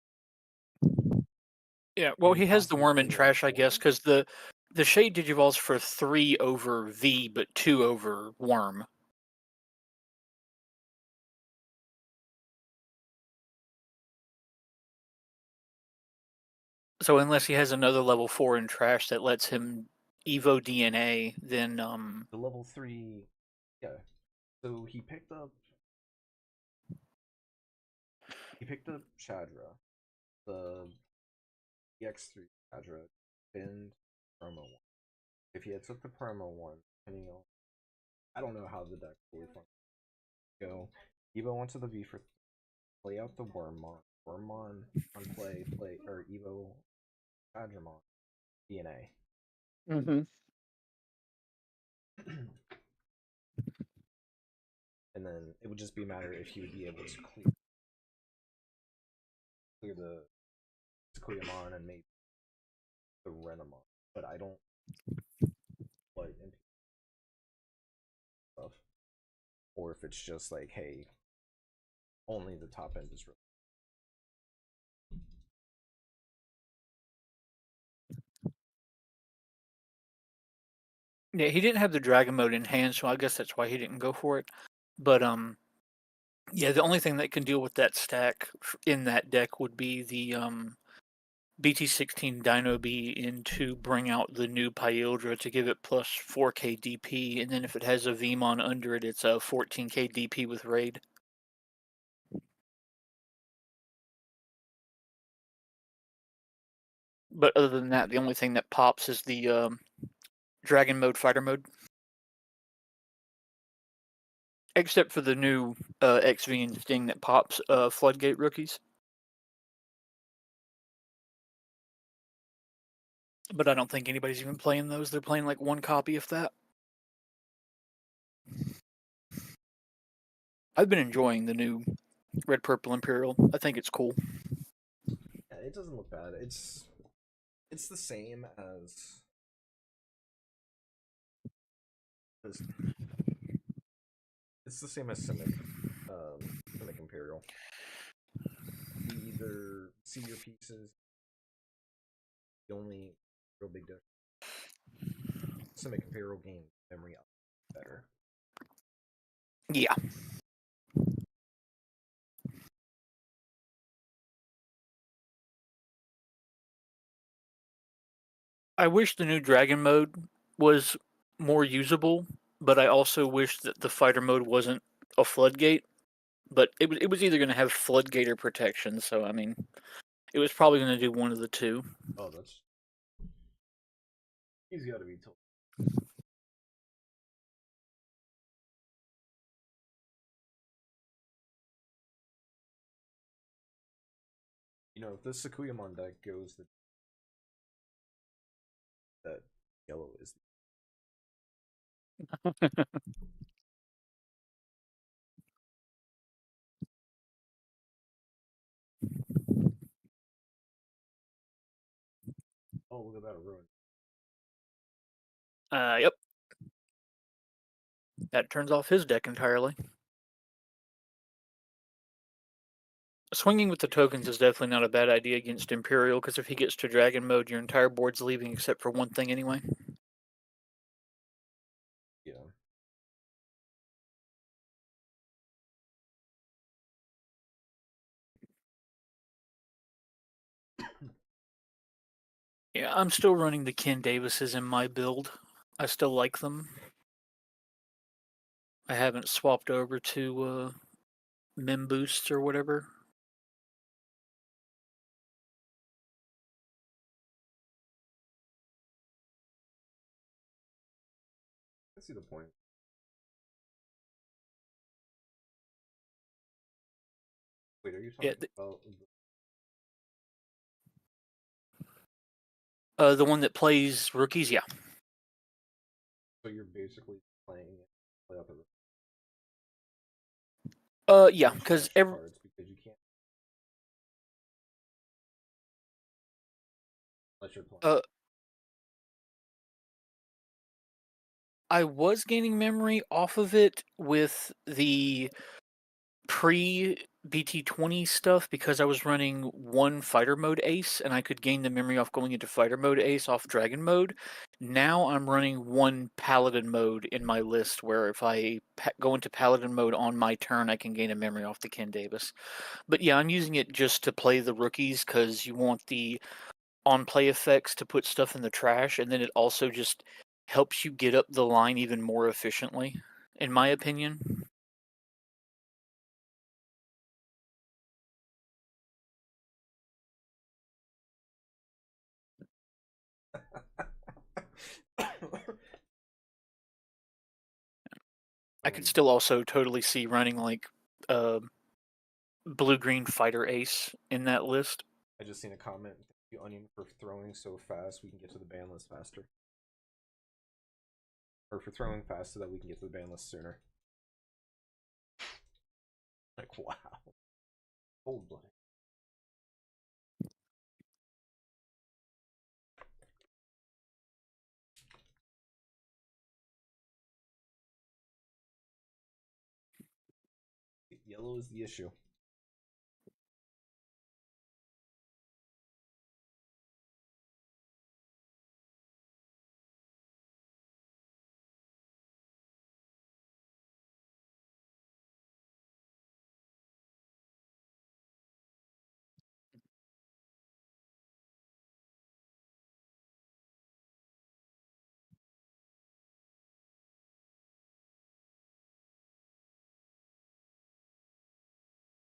Yeah, well, he has the worm in trash, I guess, because the Shade Digivolves for 3 over V, but 2 over worm. So unless he has another level 4 in trash that lets him Evo DNA, then the level 3, yeah. So he picked up Shadra, the EX3 Shadra, and promo 1. If he had took the promo 1, depending on, I don't know how the deck fully functions. Go Evo onto the V for play out the Wormmon on play or Evo Shadramon DNA. Mm-hmm. And then it would just be a matter if he would be able to clear the Kuyamon and maybe the Renamon. But I don't like stuff. Or if it's just like, hey, only the top end is real. Yeah, he didn't have the Dragon Mode in hand, so I guess that's why he didn't go for it. But yeah, the only thing that can deal with that stack in that deck would be the BT16 Dino B in to bring out the new Pyildra to give it plus 4k DP, and then if it has a Vmon under it, it's a 14k DP with Raid. But other than that, the only thing that pops is the Dragon Mode, Fighter Mode. Except for the new XV and Sting that pops Floodgate rookies. But I don't think anybody's even playing those. They're playing like one copy, if that. I've been enjoying the new Red Purple Imperial. I think it's cool. Yeah, it doesn't look bad. It's the same as it's the same as Simic Imperial. You either see your pieces. The only real big difference. Simic Imperial game memory up better. Yeah. I wish the new Dragon Mode was more usable, but I also wish that the Fighter Mode wasn't a Floodgate. But it was either going to have Floodgate or Protection, so I mean, it was probably going to do one of the two. Oh, that's... He's got to be told. You know, if this Sakuyamon deck goes that yellow is Oh, look at that, a ruin. Yep. That turns off his deck entirely. Swinging with the tokens is definitely not a bad idea against Imperial, because if he gets to Dragon Mode, your entire board's leaving except for one thing anyway. Yeah. Yeah, I'm still running the Ken Davises in my build. I still like them. I haven't swapped over to Mem Boosts or whatever. I see the point. Wait, are you talking about the one that plays rookies? Yeah. So you're basically playing play out the Yeah, because every cards because you can't unless you're playing. I was gaining memory off of it with the pre-BT20 stuff because I was running one fighter mode ace and I could gain the memory off going into fighter mode ace off dragon mode. Now I'm running one paladin mode in my list where if I go into paladin mode on my turn, I can gain a memory off the Ken Davis. But yeah, I'm using it just to play the rookies because you want the on-play effects to put stuff in the trash, and then it also just helps you get up the line even more efficiently, in my opinion. I could still also totally see running like blue-green fighter ace in that list. I just seen a comment. Thank you, Onion, for throwing so fast we can get to the ban list faster. Or for throwing fast so that we can get to the ban list sooner. Like, wow. Cold blooded. Yellow is the issue.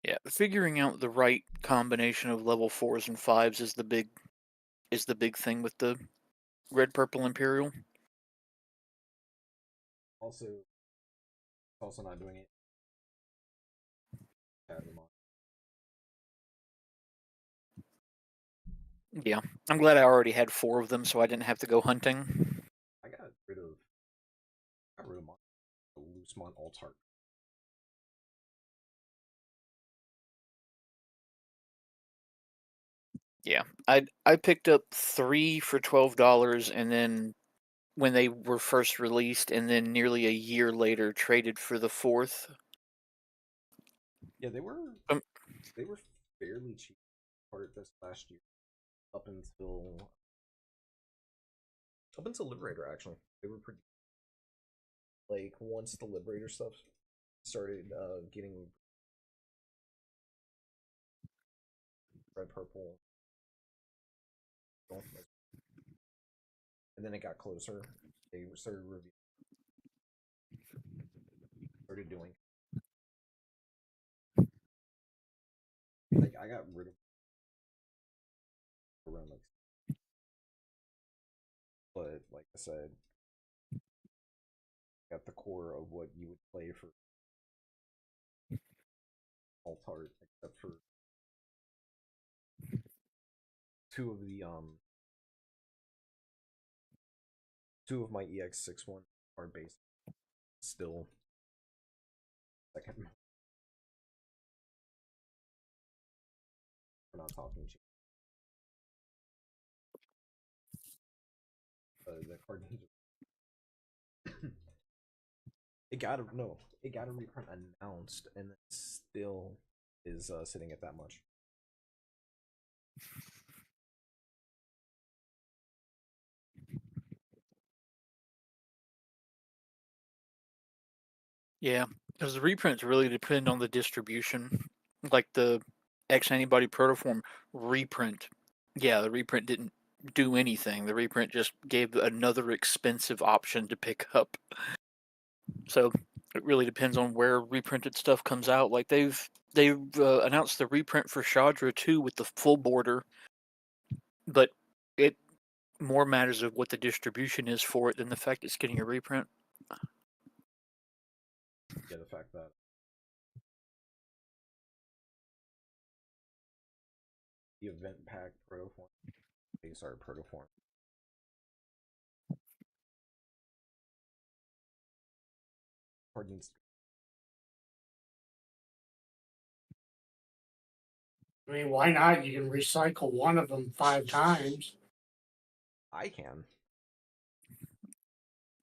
Yeah, figuring out the right combination of level 4s and 5s is the big thing with the red purple imperial. Also not doing it. Yeah, I'm glad I already had 4 of them, so I didn't have to go hunting. I got rid of Loosemont Altart. Yeah, I picked up 3 for $12, and then when they were first released, and then nearly a year later traded for the 4th. Yeah, they were fairly cheap part this last year, up until Liberator. Actually, they were pretty. Like once the Liberator stuff started getting red purple, and then it got closer. They started doing. Like I got rid of around like, but like I said, got the core of what you would play for Altart, except for two of my EX61 are based still second. We're not talking cheap. the card it got a reprint announced, and it still is sitting at that much. Yeah, because the reprints really depend on the distribution. Like the X Antibody Protoform reprint. Yeah, the reprint didn't do anything. The reprint just gave another expensive option to pick up. So it really depends on where reprinted stuff comes out. Like they've announced the reprint for Shadra 2 with the full border, but it more matters of what the distribution is for it than the fact it's getting a reprint. Yeah, the fact that the event pack protoform, protoform. Card needs. I mean, why not? You can recycle one of them 5 times. I can.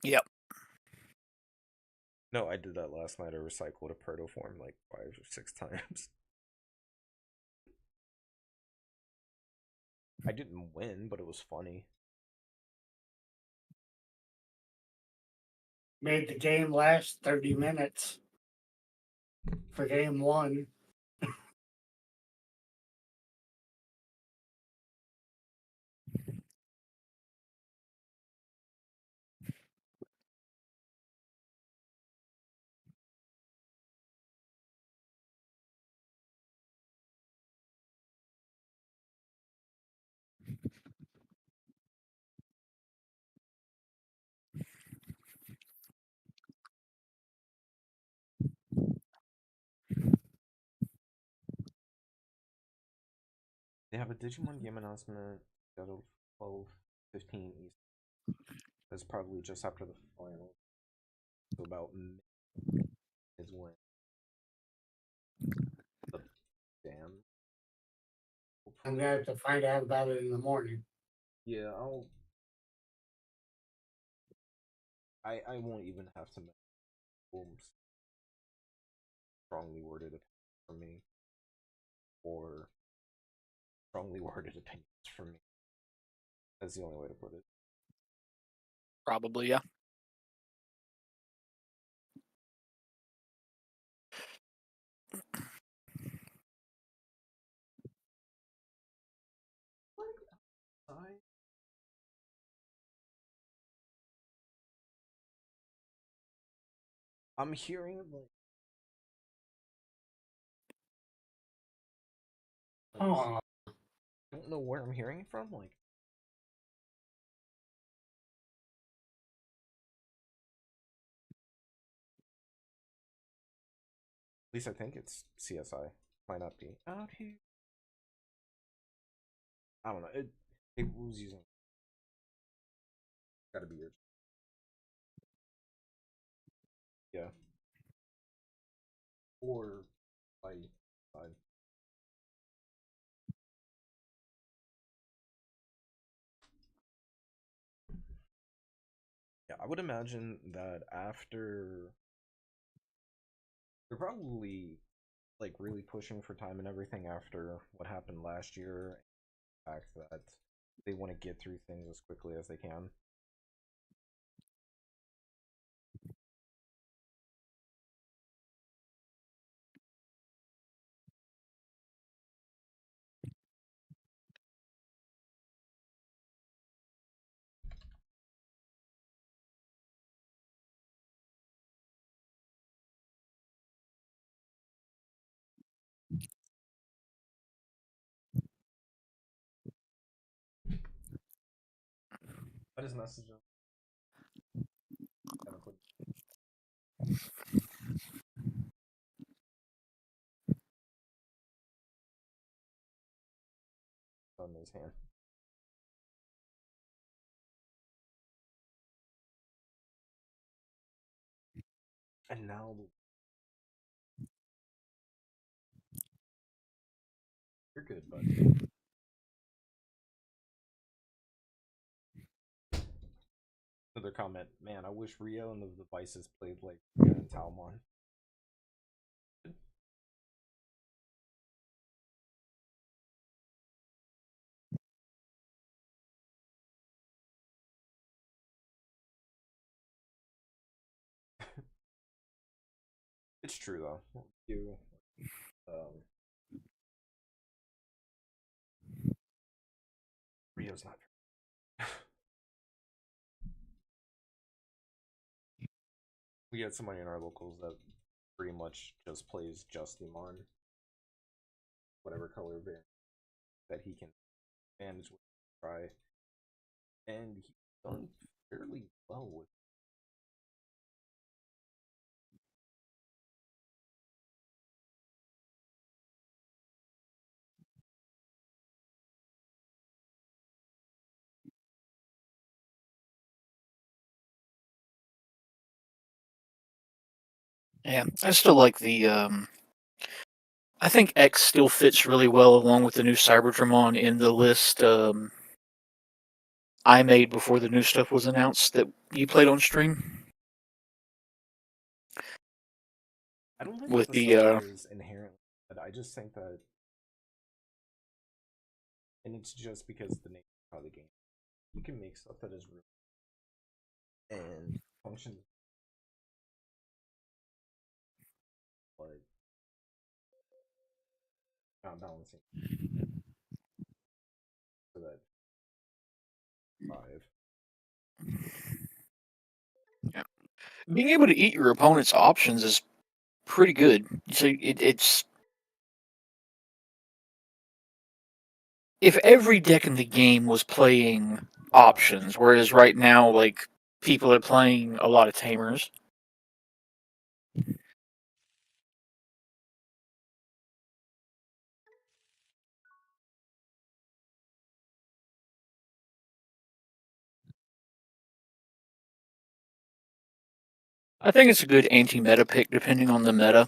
Yep. No, I did that last night. I recycled a protoform like 5 or 6 times. I didn't win, but it was funny. Made the game last 30 minutes for game 1. They have a Digimon game announcement scheduled 12:15 East. That's probably just after the final. So about is when the damn. I'm gonna have to find out about it in the morning. Yeah, I won't even have to make strongly worded opinions for me, or strongly worded opinions for me. That's the only way to put it. Probably, yeah. I'm hearing like. Oh. I don't know where I'm hearing it from. Like, at least I think it's CSI. Might not be out here. I don't know. It was using. Gotta be yours. Yeah. Or by side. Yeah, I would imagine that after they're probably like really pushing for time and everything after what happened last year. The fact that they want to get through things as quickly as they can. I just messaged him. On his hand. And now you're good, bud. Another comment, man, I wish Rio and the Devices played like Rio and Talmon. It's true though. You, Rio's not. We had somebody in our locals that pretty much just plays just Digimon, whatever color variant that he can manage with try, and he's done fairly well with. Yeah, I still like the. I think X still fits really well along with the new Cyberdramon in the list I made before the new stuff was announced that you played on stream. I don't think With that the the stuff is inherent, but I just think that, and it's just because the nature of the game, you can make stuff that is real and functions, but not balancing so that five. Yeah. Being able to eat your opponent's options is pretty good. So it's if every deck in the game was playing options, whereas right now, like people are playing a lot of tamers. I think it's a good anti-meta pick depending on the meta.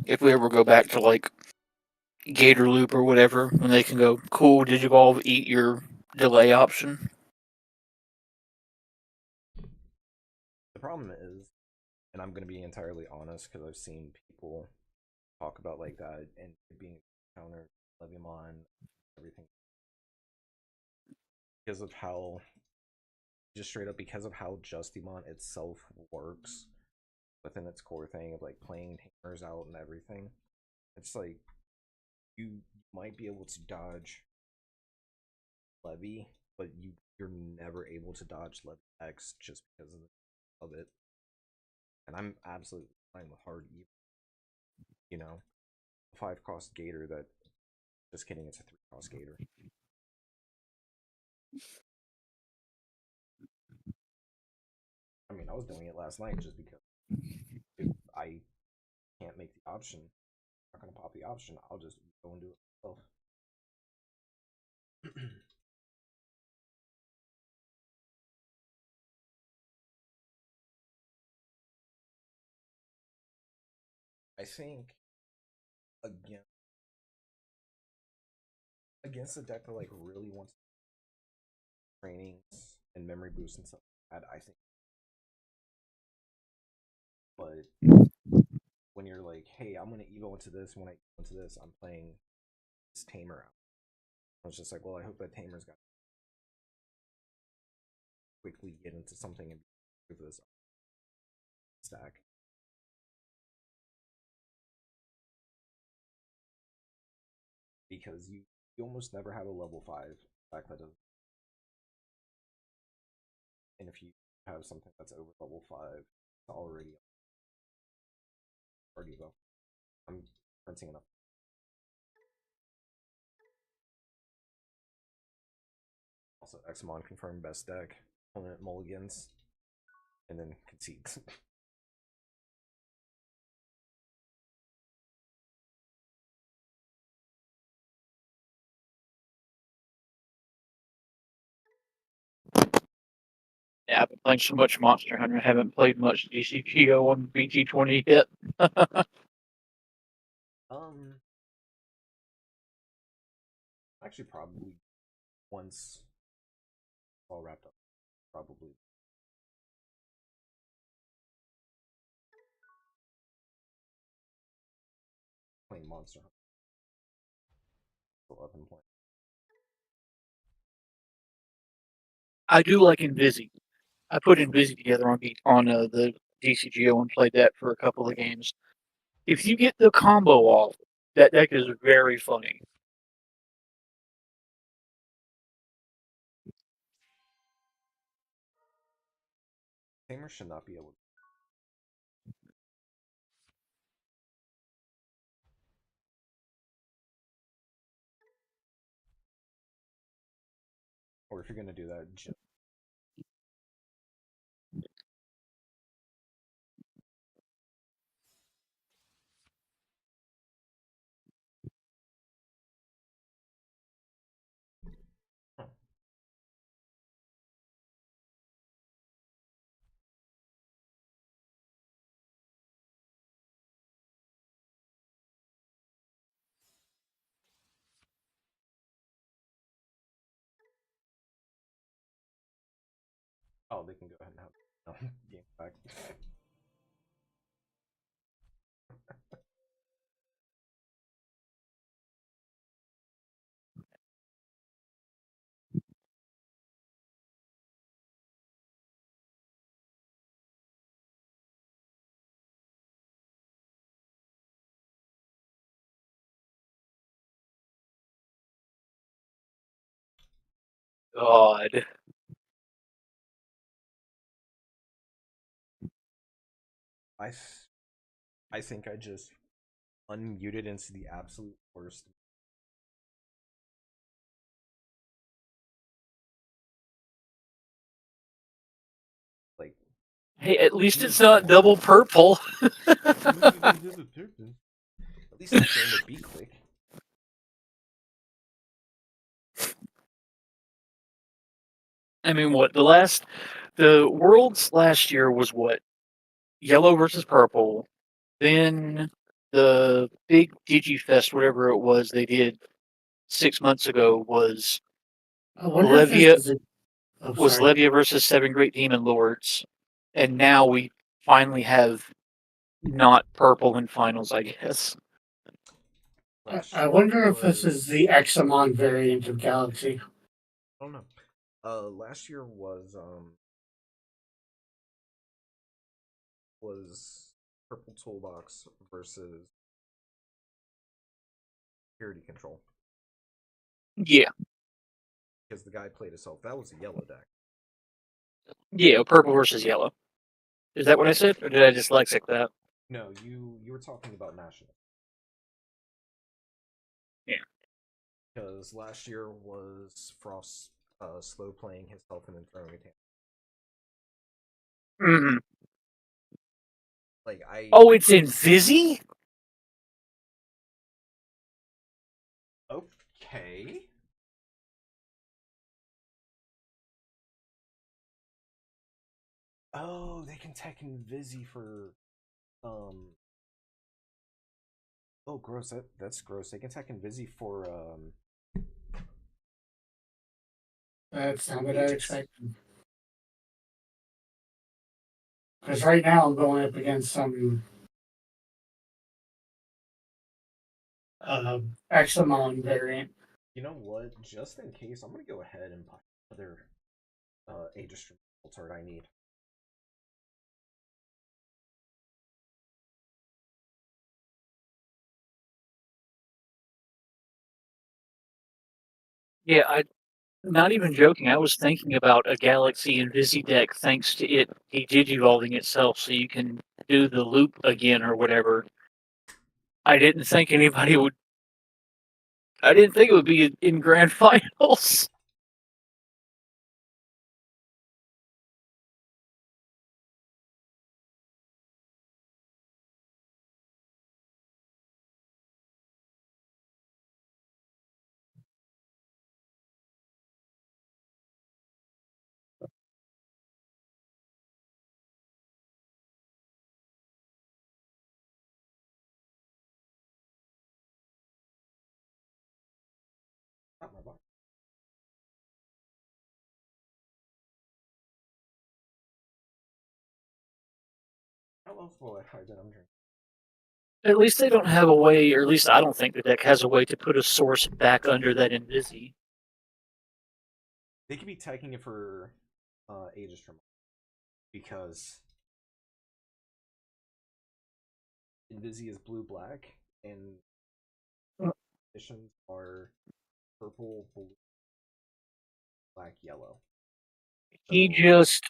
If we ever go back to like Gator Loop or whatever, when they can go, cool, Digivolve, eat your delay option. The problem is, and I'm going to be entirely honest because I've seen people talk about like that and it being counter Levimon, everything, because of how, just straight up because of how Justimon itself works within its core thing of like playing tamers out and everything. It's like you might be able to dodge Levy, but you're never able to dodge Levy X just because of it. And I'm absolutely fine with hard evil. You know, a 5-cost gator that, just kidding, it's a 3-cost gator. I mean, I was doing it last night just because if I can't make the option, I'm not gonna pop the option, I'll just go and do it myself. I think again against a deck that like really wants trainings and memory boosts and stuff like that, I think. But when you're like, hey, I'm gonna evo into this, when I evo into this, I'm playing this tamer out. I was just like, well, I hope that tamer's got quickly get into something and do this stack. Because you almost never have a level 5 stack that does. And if you have something that's over level 5, it's already though. I'm printing enough. Also, Xmon confirmed best deck. Opponent mulligans. And then concedes. Yeah, I've been playing so much Monster Hunter, I haven't played much DCGO on BT20 yet. Actually, probably once all wrapped up. Probably. playing Monster Hunter. Still up and playing. I do like Invisi. I put Invisi together on the DCGO and played that for a couple of games. If you get the combo off, that deck is very funny. Tamer should not be able to. Or if you're gonna do that, just oh, they can go ahead and have game back. God. I think I just unmuted into the absolute worst. Like, Hey, at least it's not double purple. at least I'm saying the B click. I mean, what the Worlds last year was what? Yellow versus purple. Then the big DigiFest, whatever it was, they did 6 months ago was Levia Levia versus Seven Great Demon Lords, and now we finally have not purple in finals, I guess. I wonder if this is the Examon variant of Galaxy. I don't know. Last year was Purple Toolbox versus Security Control. Yeah. Because the guy played himself. That was a yellow deck. Yeah, purple versus yellow. Is that what I said, or did I dyslexic that? No, you were talking about National. Yeah. Because last year was Frost slow playing himself and then throwing a tantrum. Mm-hmm. Like Oh, it's Invisi? Okay. Oh, they can tech Invisi for oh gross, that's gross. They can tech Invisi for That's not what I expected. Because right now I'm going up against some Examon variant. You know what? Just in case, I'm gonna go ahead and buy another Aegis Turret I need. Yeah, I'm not even joking. I was thinking about a Galaxy Invisi deck thanks to it de-digivolving itself so you can do the loop again or whatever. I didn't think anybody would. I didn't think it would be in grand finals. Not my box. How else will I hide that I'm drinking? At least they don't have a way, or at least I don't think the deck has a way to put a source back under that Invisi. They could be tagging it for Aegis from because Invisi is blue black and conditions are purple, blue, black, yellow. He just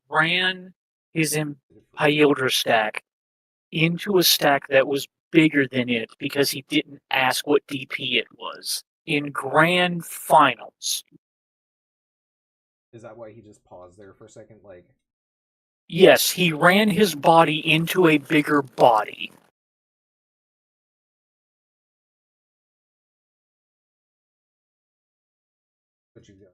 ran his Hyildra stack into a stack that was bigger than it because he didn't ask what DP it was in grand finals. Is that why he just paused there for a second? Like, yes, he ran his body into a bigger body. What you got?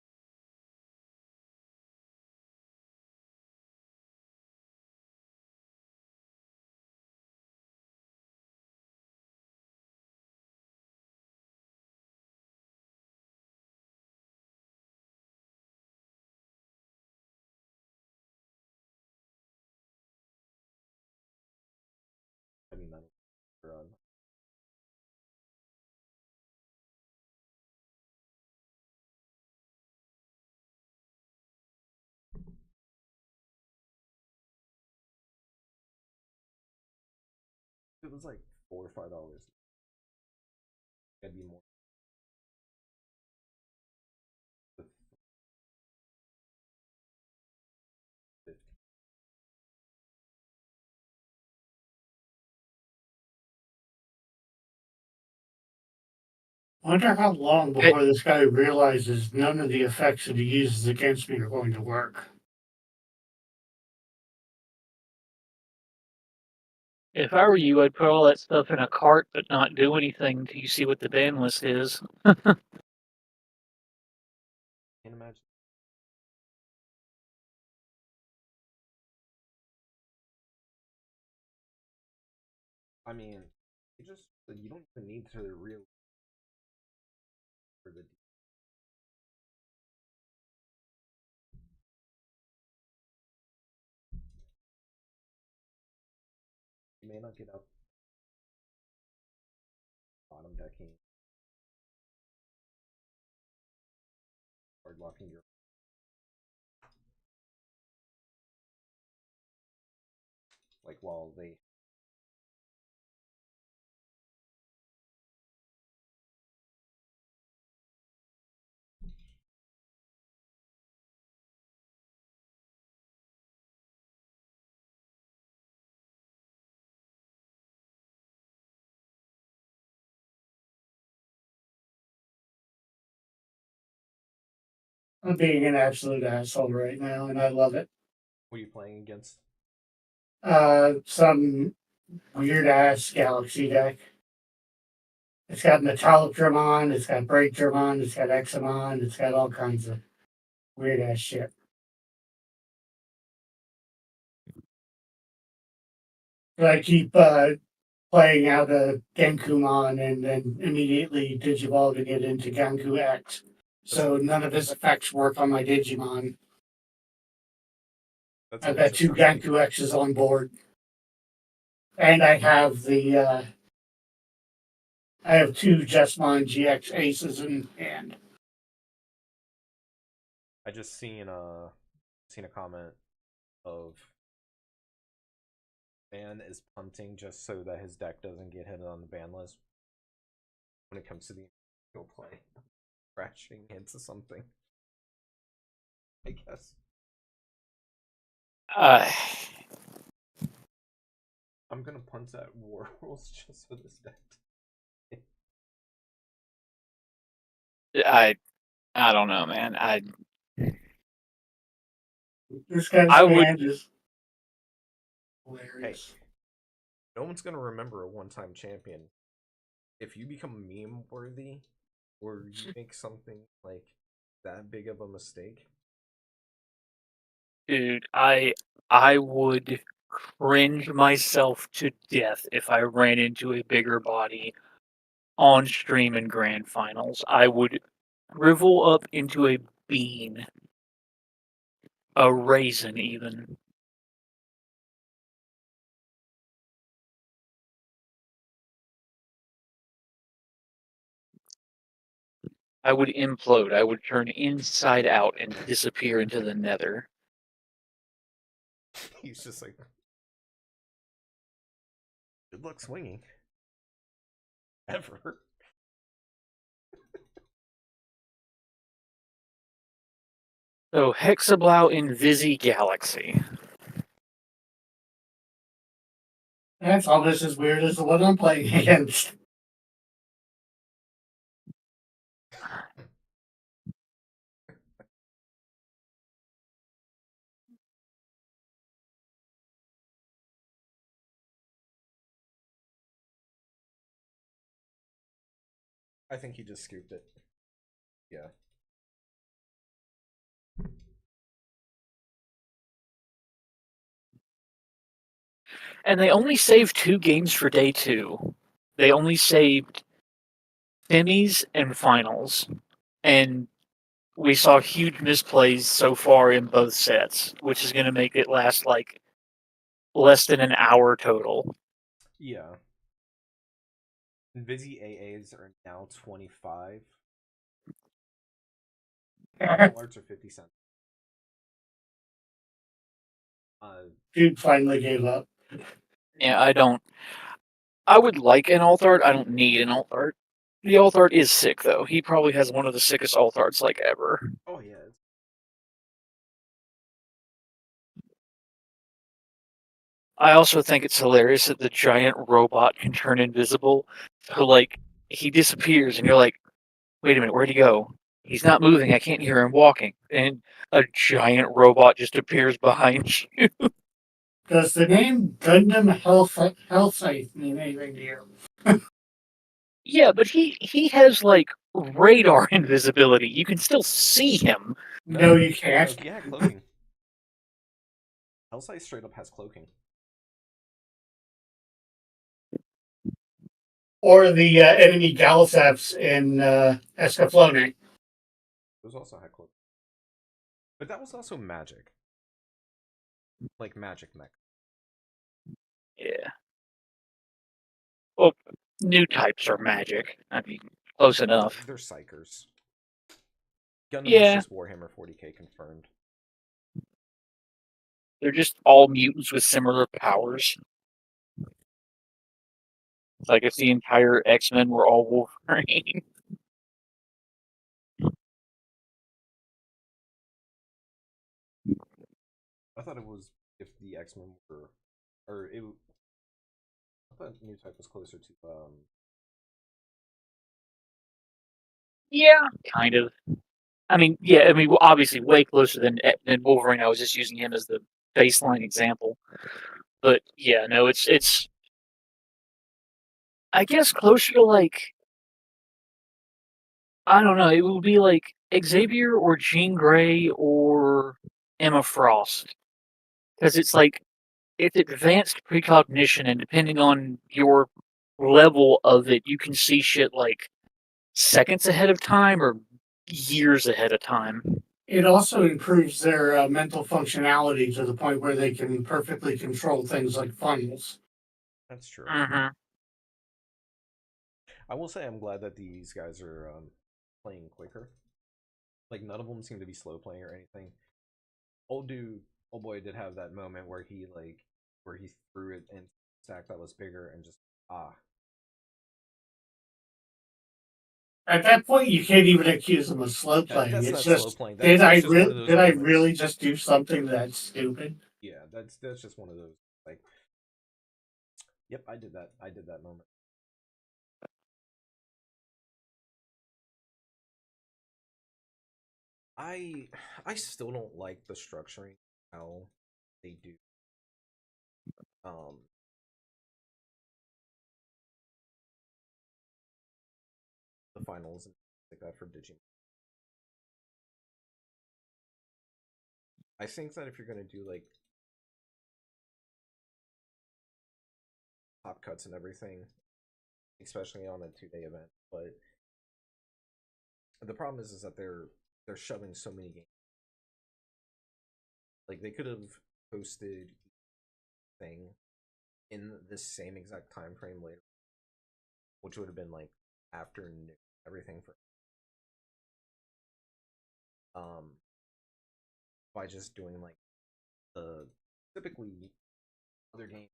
I mean, that run. It was like $4 or $5. It'd be more. I wonder how long before this guy realizes none of the effects that he uses against me are going to work. If I were you, I'd put all that stuff in a cart but not do anything until you see what the ban list is. Can't imagine. I mean, you don't even need to real for the. You may not get up bottom decking, or locking your. Like while they. I'm being an absolute asshole right now, and I love it. What are you playing against? Some weird ass Galaxy deck. It's got Metallic Dramon, it's got Break Dramon, it's got Examon, it's got all kinds of weird ass shit. But I keep playing out a Genkumon and then immediately Digivolving it into Genku X. So none of his effects work on my Digimon. I've got 2 Genku X's on board. And I have I have 2 Jesmon GX Aces in hand. I just seen a comment of ban is punting just so that his deck doesn't get hit on the ban list when it comes to the go play, crashing into something. I guess. I'm gonna punt at War Rules just for this deck. I don't know, man. This guy's hand is hilarious. Hey, no one's gonna remember a one-time champion. If you become meme worthy, or you make something like that big of a mistake, dude, I would cringe myself to death if I ran into a bigger body on stream in grand finals. I would shrivel up into a bean, a raisin even. I would implode. I would turn inside out and disappear into the nether. He's just like, good luck swinging. Ever. So, Hexablau Invisi Galaxy. That's almost as weird as the one I'm playing against. I think he just scooped it. Yeah. And they only saved 2 games for day 2. They only saved semis and finals. And we saw huge misplays so far in both sets, which is going to make it last like less than an hour total. Yeah. Invisi AAs are now 25. Arts are 50 cents. Dude finally gave up. Yeah, I would like an alt art. I don't need an alt art. The alt art is sick though. He probably has one of the sickest alt arts like ever. Oh yeah. I also think it's hilarious that the giant robot can turn invisible. So like he disappears and you're like, wait a minute, where'd he go? He's not moving. I can't hear him walking. And a giant robot just appears behind you. Does the name Gundam Hellscythe mean anything to you? Yeah, but he has like radar invisibility. You can still see him. No, you can't. No, he had cloaking. Hellscythe straight up has cloaking. Or the enemy Galiceps in Escaflowne. Those also had cloaking. But that was also magic. Like magic mech. Yeah. Well, new types are magic. I mean, close enough. They're psychers. Gundam is Yeah. just Warhammer 40k confirmed. They're just all mutants with similar powers. It's like if the entire X-Men were all Wolverine. I thought it was if the X-Men were, or it. I thought new type was closer to Yeah, kind of. I mean, yeah, I mean, obviously way closer than Wolverine. I was just using him as the baseline example. But yeah, no, it's I guess closer to like I don't know. It would be like Xavier or Jean Grey or Emma Frost, because it's like it's advanced precognition, and depending on your level of it, you can see shit like seconds ahead of time or years ahead of time. It also improves their mental functionality to the point where they can perfectly control things like funnels. That's true. Mm-hmm. I will say I'm glad that these guys are playing quicker. Like none of them seem to be slow playing or anything. Old boy did have that moment where he threw it in a stack that was bigger and just At that point, you can't even accuse them of slow playing. That's it's not just slow playing. did That's just one of those I moments. really just do something that's stupid? Yeah, that's just one of those like. Yep, I did that. I did that moment. I still don't like the structuring how they do. The finals and like that for Digimon. I think that if you're gonna do like top cuts and everything, especially on a 2-day event, but the problem is that they're shoving so many games. Like they could have posted thing in this same exact time frame later, which would have been like afternoon everything for by just doing like the typically other games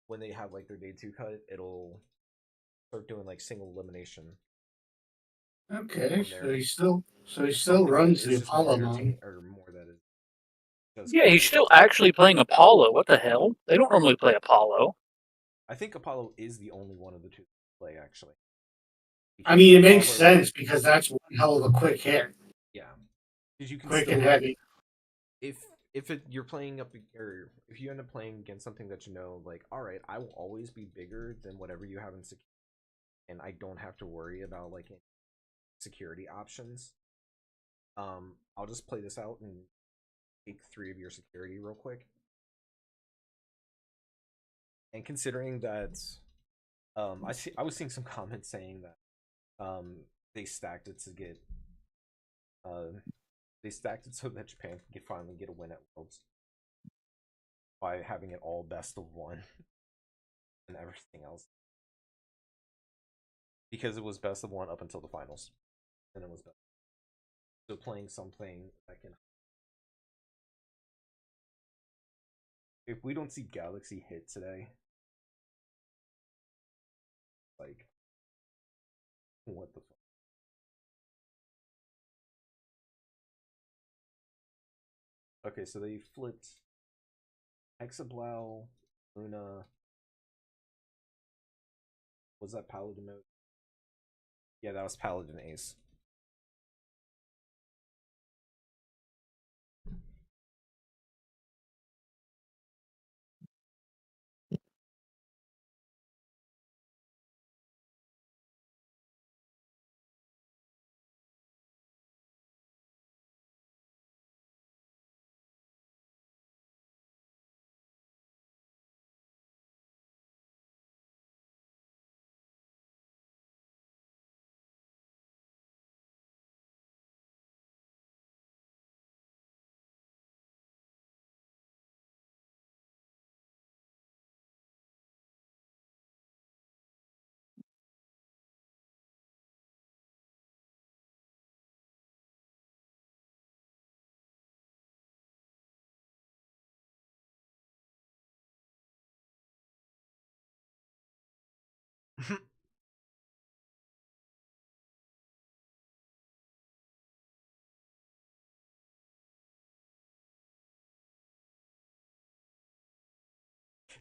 when they have like their day 2 cut, it'll start doing like single elimination. Okay, from so there. he still It's still something that runs is the just more Apollo entertaining, mode. or more that is just Yeah, he's competitive. still actually playing Apollo. What the hell? They don't normally play Apollo. I think Apollo is the only one of the two to play actually. I mean, it Because makes sense because that's one hell of a quick hit. Yeah, because you can Quick still and like heavy. if you're playing up, or if you end up playing against something that you know, like, all right, I will always be bigger than whatever you have in security, and I don't have to worry about like security options. I'll just play this out and take 3 of your security real quick. And considering that, I was seeing some comments saying that they stacked it to get they stacked it so that Japan can finally get a win at Worlds by having it all best of 1 and everything else, because it was best of 1 up until the finals, and it was best. So playing something that can, if we don't see Galaxy hit today, like, what the fuck? Okay, so they flipped Hexablow, Luna. Was that Paladin mode? Yeah, that was Paladin Ace.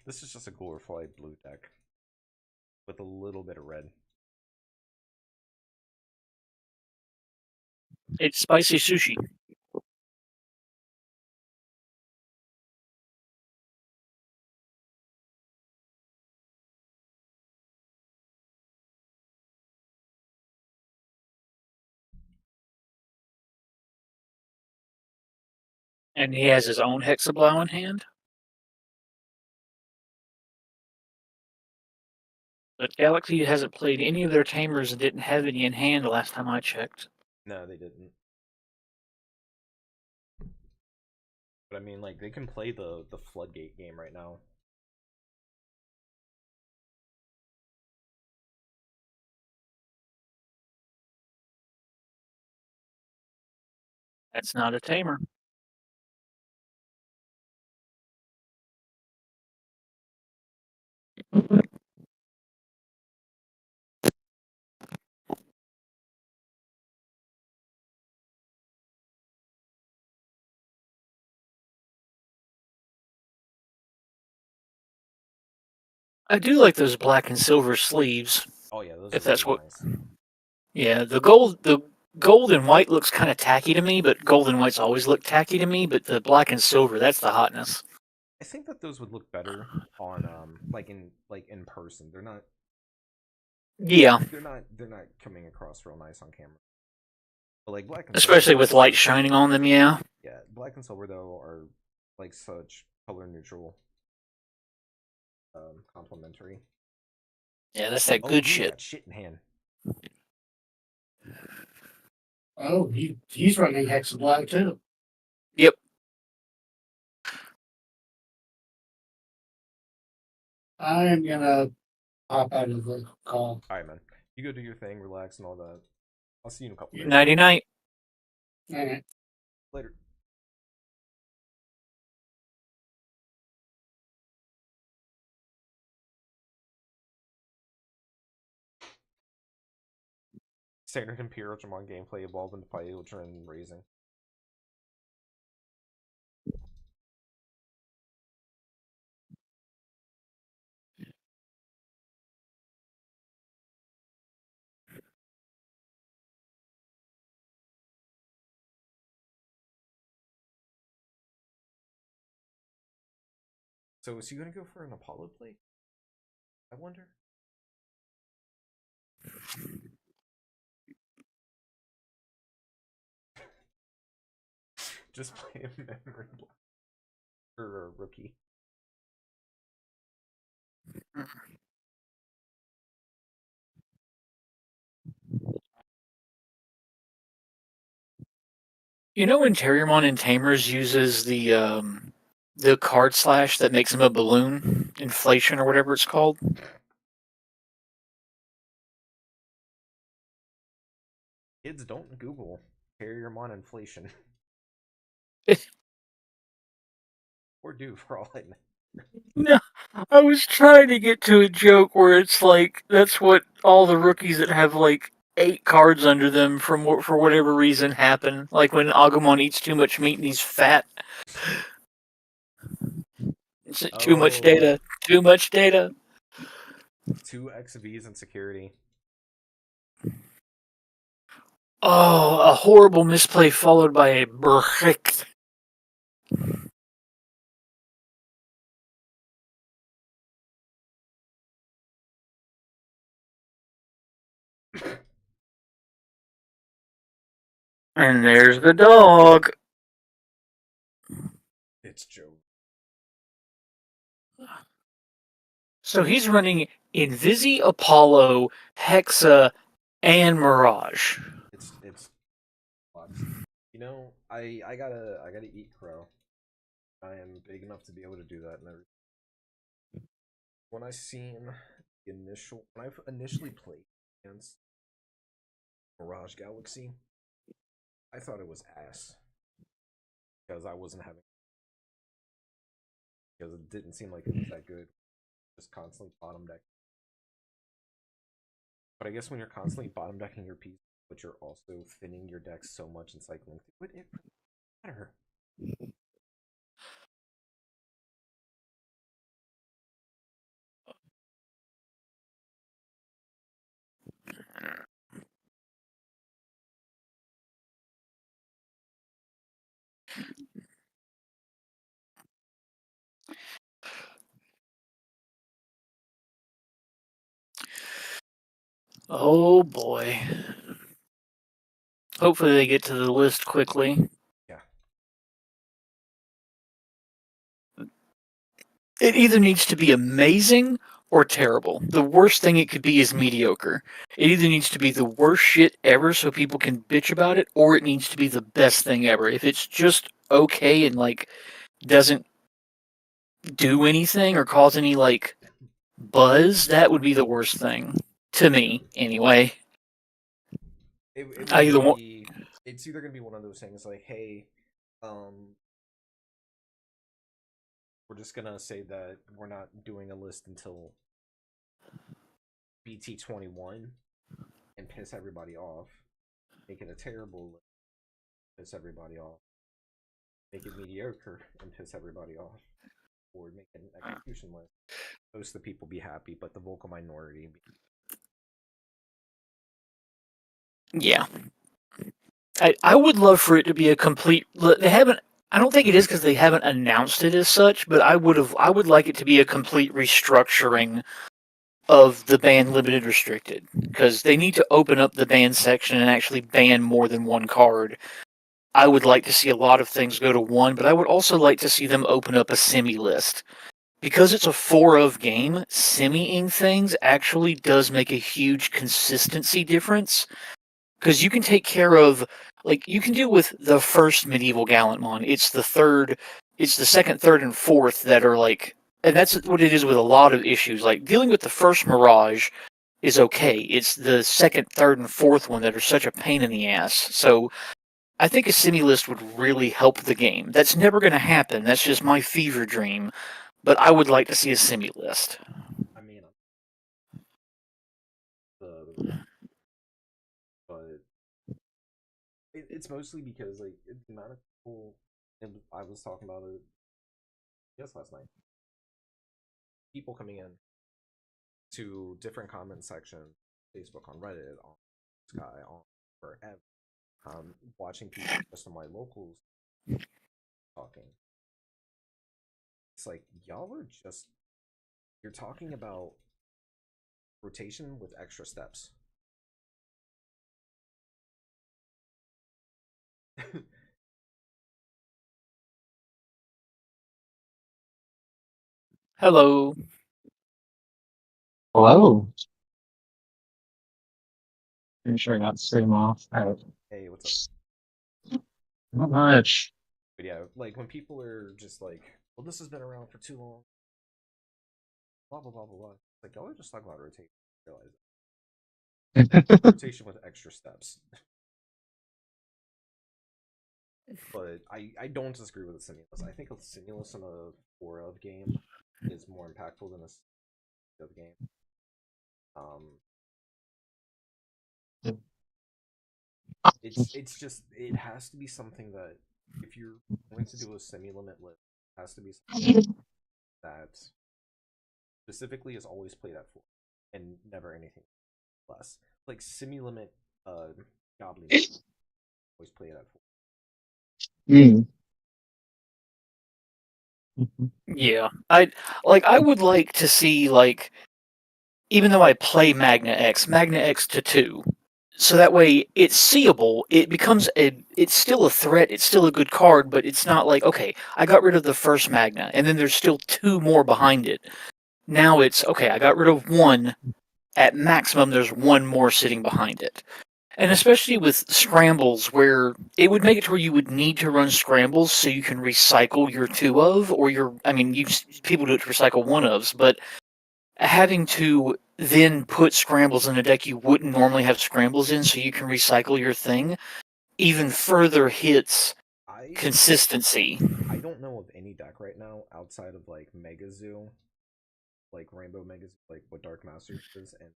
This is just a glorified blue deck with a little bit of red. It's spicy sushi. And he has his own Hexablow in hand? But Galaxy hasn't played any of their tamers and didn't have any in hand the last time I checked. No, they didn't. But I mean, like, they can play the Floodgate game right now. That's not a tamer. I do like those black and silver sleeves. Oh yeah, those if are that's really what. nice. Yeah, the gold and white looks kind of tacky to me, but gold and white's always looked tacky to me. But the black and silver, that's the hotness. I think that those would look better on like in person. They're not. Yeah. They're not coming across real nice on camera. But like black and Especially silver, with light shining on them, yeah. Yeah, black and silver though are like such color neutral, complementary. Yeah, that's that good shit. Got shit in hand. Oh, he's running Hexablow too. Yep. I'm gonna pop out of the call. Alright, man. You go do your thing, relax, and all that. I'll see you in a couple days. Nighty night. All right. Later. Standard Imperial Digimon gameplay evolved into Pyogen Raising. So is he gonna go for an Apollo play? I wonder. Just play a memory block for a rookie. You know when Terriermon in Tamers uses the card slash that makes him a balloon, inflation or whatever it's called? Kids, don't Google Terriermon inflation. Or do, for all I know. No, I was trying to get to a joke where it's like that's what all the rookies that have like 8 cards under them for whatever reason happen. Like when Agumon eats too much meat and he's fat. It's too much data. Too much data. 2 XVs and security. Oh, a horrible misplay followed by a brick. And there's the dog. It's Joe. So he's running Invisi, Apollo, Hexa, and Mirage. It's you know, I gotta eat crow. I am big enough to be able to do that and everything. When I initially played against Mirage Galaxy, I thought it was ass. Because I wasn't having, because it didn't seem like it was that good. Just constantly bottom deck. But I guess when you're constantly bottom decking your piece, but you're also thinning your deck so much and cycling through it matter. Oh boy. Hopefully they get to the list quickly. Yeah. It either needs to be amazing or terrible. The worst thing it could be is mediocre. It either needs to be the worst shit ever so people can bitch about it, or it needs to be the best thing ever. If it's just okay and like doesn't do anything or cause any like buzz, that would be the worst thing. To me, anyway. It's either gonna be one of those things like, hey, we're just gonna say that we're not doing a list until BT21 and piss everybody off. Make it a terrible list, piss everybody off. Make it mediocre and piss everybody off. Or make it an execution list. Most of the people be happy, but the vocal minority. Yeah. I would love for it to be a complete. They haven't. I don't think it is because they haven't announced it as such. But I would like it to be a complete restructuring of the ban limited restricted, because they need to open up the ban section and actually ban more than one card. I would like to see a lot of things go to one, but I would also like to see them open up a semi list. Because it's a 4 of game, semi-ing things actually does make a huge consistency difference. Because you can take care of, like, you can do with the first medieval Gallantmon. It's the second, third, and fourth that are like, and that's what it is with a lot of issues. Like, dealing with the first Mirage is okay. It's the second, third, and fourth one that are such a pain in the ass. So, I think a semi list would really help the game. That's never going to happen. That's just my fever dream. But I would like to see a semi list. I mean, but It's mostly because like the amount of people. And I was talking about it, yes, last night. People coming in to different comment sections, Facebook, on Reddit, on Sky, on wherever, watching people just on my locals talking. It's like y'all are just you're talking about rotation with extra steps. Hello. Hello. Pretty sure I got stream off. Hey, what's up? Not much. But yeah, like when people are just like, well, this has been around for too long, blah blah blah blah blah. Like y'all are just talking about rotation. Realize rotation with extra steps. But I don't disagree with the Simulus. I think a Simulus in a 4 of game is more impactful than a of game. It's just it has to be something that if you're going to do a semi-limit list, it has to be something that specifically is always played at 4 and never anything less. Like semi-limit goblin always played at 4. Mm. Yeah, I would like to see like, even though I play Magna X to 2, so that way it's seeable. It becomes it's still a threat. It's still a good card, but it's not like, okay, I got rid of the first Magna, and then there's still 2 more behind it. Now it's okay. I got rid of 1. At maximum, there's 1 more sitting behind it. And especially with scrambles, where it would make it to where you would need to run scrambles so you can recycle your 2 of, or your, I mean, people do it to recycle 1 ofs, but having to then put scrambles in a deck you wouldn't normally have scrambles in so you can recycle your thing even further hits consistency. I don't know of any deck right now outside of like Mega Zoo, like Rainbow Mega Zoo, like what Dark Masters is, and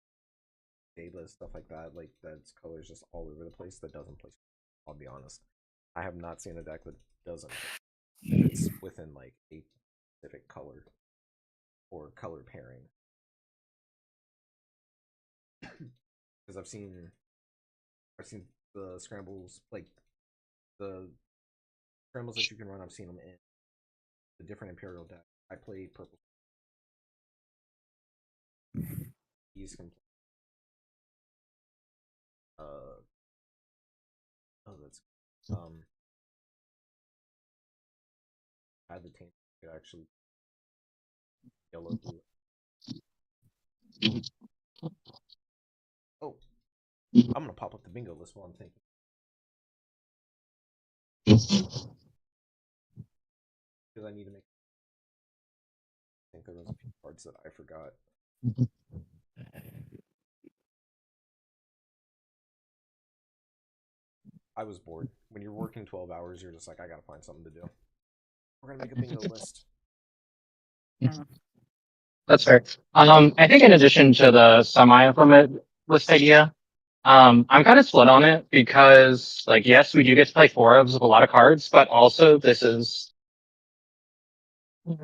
Data, stuff like that, like that's colors just all over the place that doesn't play. I'll be honest. I have not seen a deck that doesn't play. And it's within like a specific color or color pairing. Because I've seen the scrambles, like the scrambles that you can run. I've seen them in the different Imperial deck. I play purple. These can oh, that's had the taint could actually yellow blue. Oh, I'm gonna pop up the bingo list while I'm thinking. Because I need to make. I think there was a few cards that I forgot. I was bored. When you're working 12 hours, you're just like, I gotta find something to do. We're gonna make a bingo list. That's fair. I think in addition to the semi-implement list idea, I'm kind of split on it because, like, yes, we do get to play 4 ofs with a lot of cards, but also this is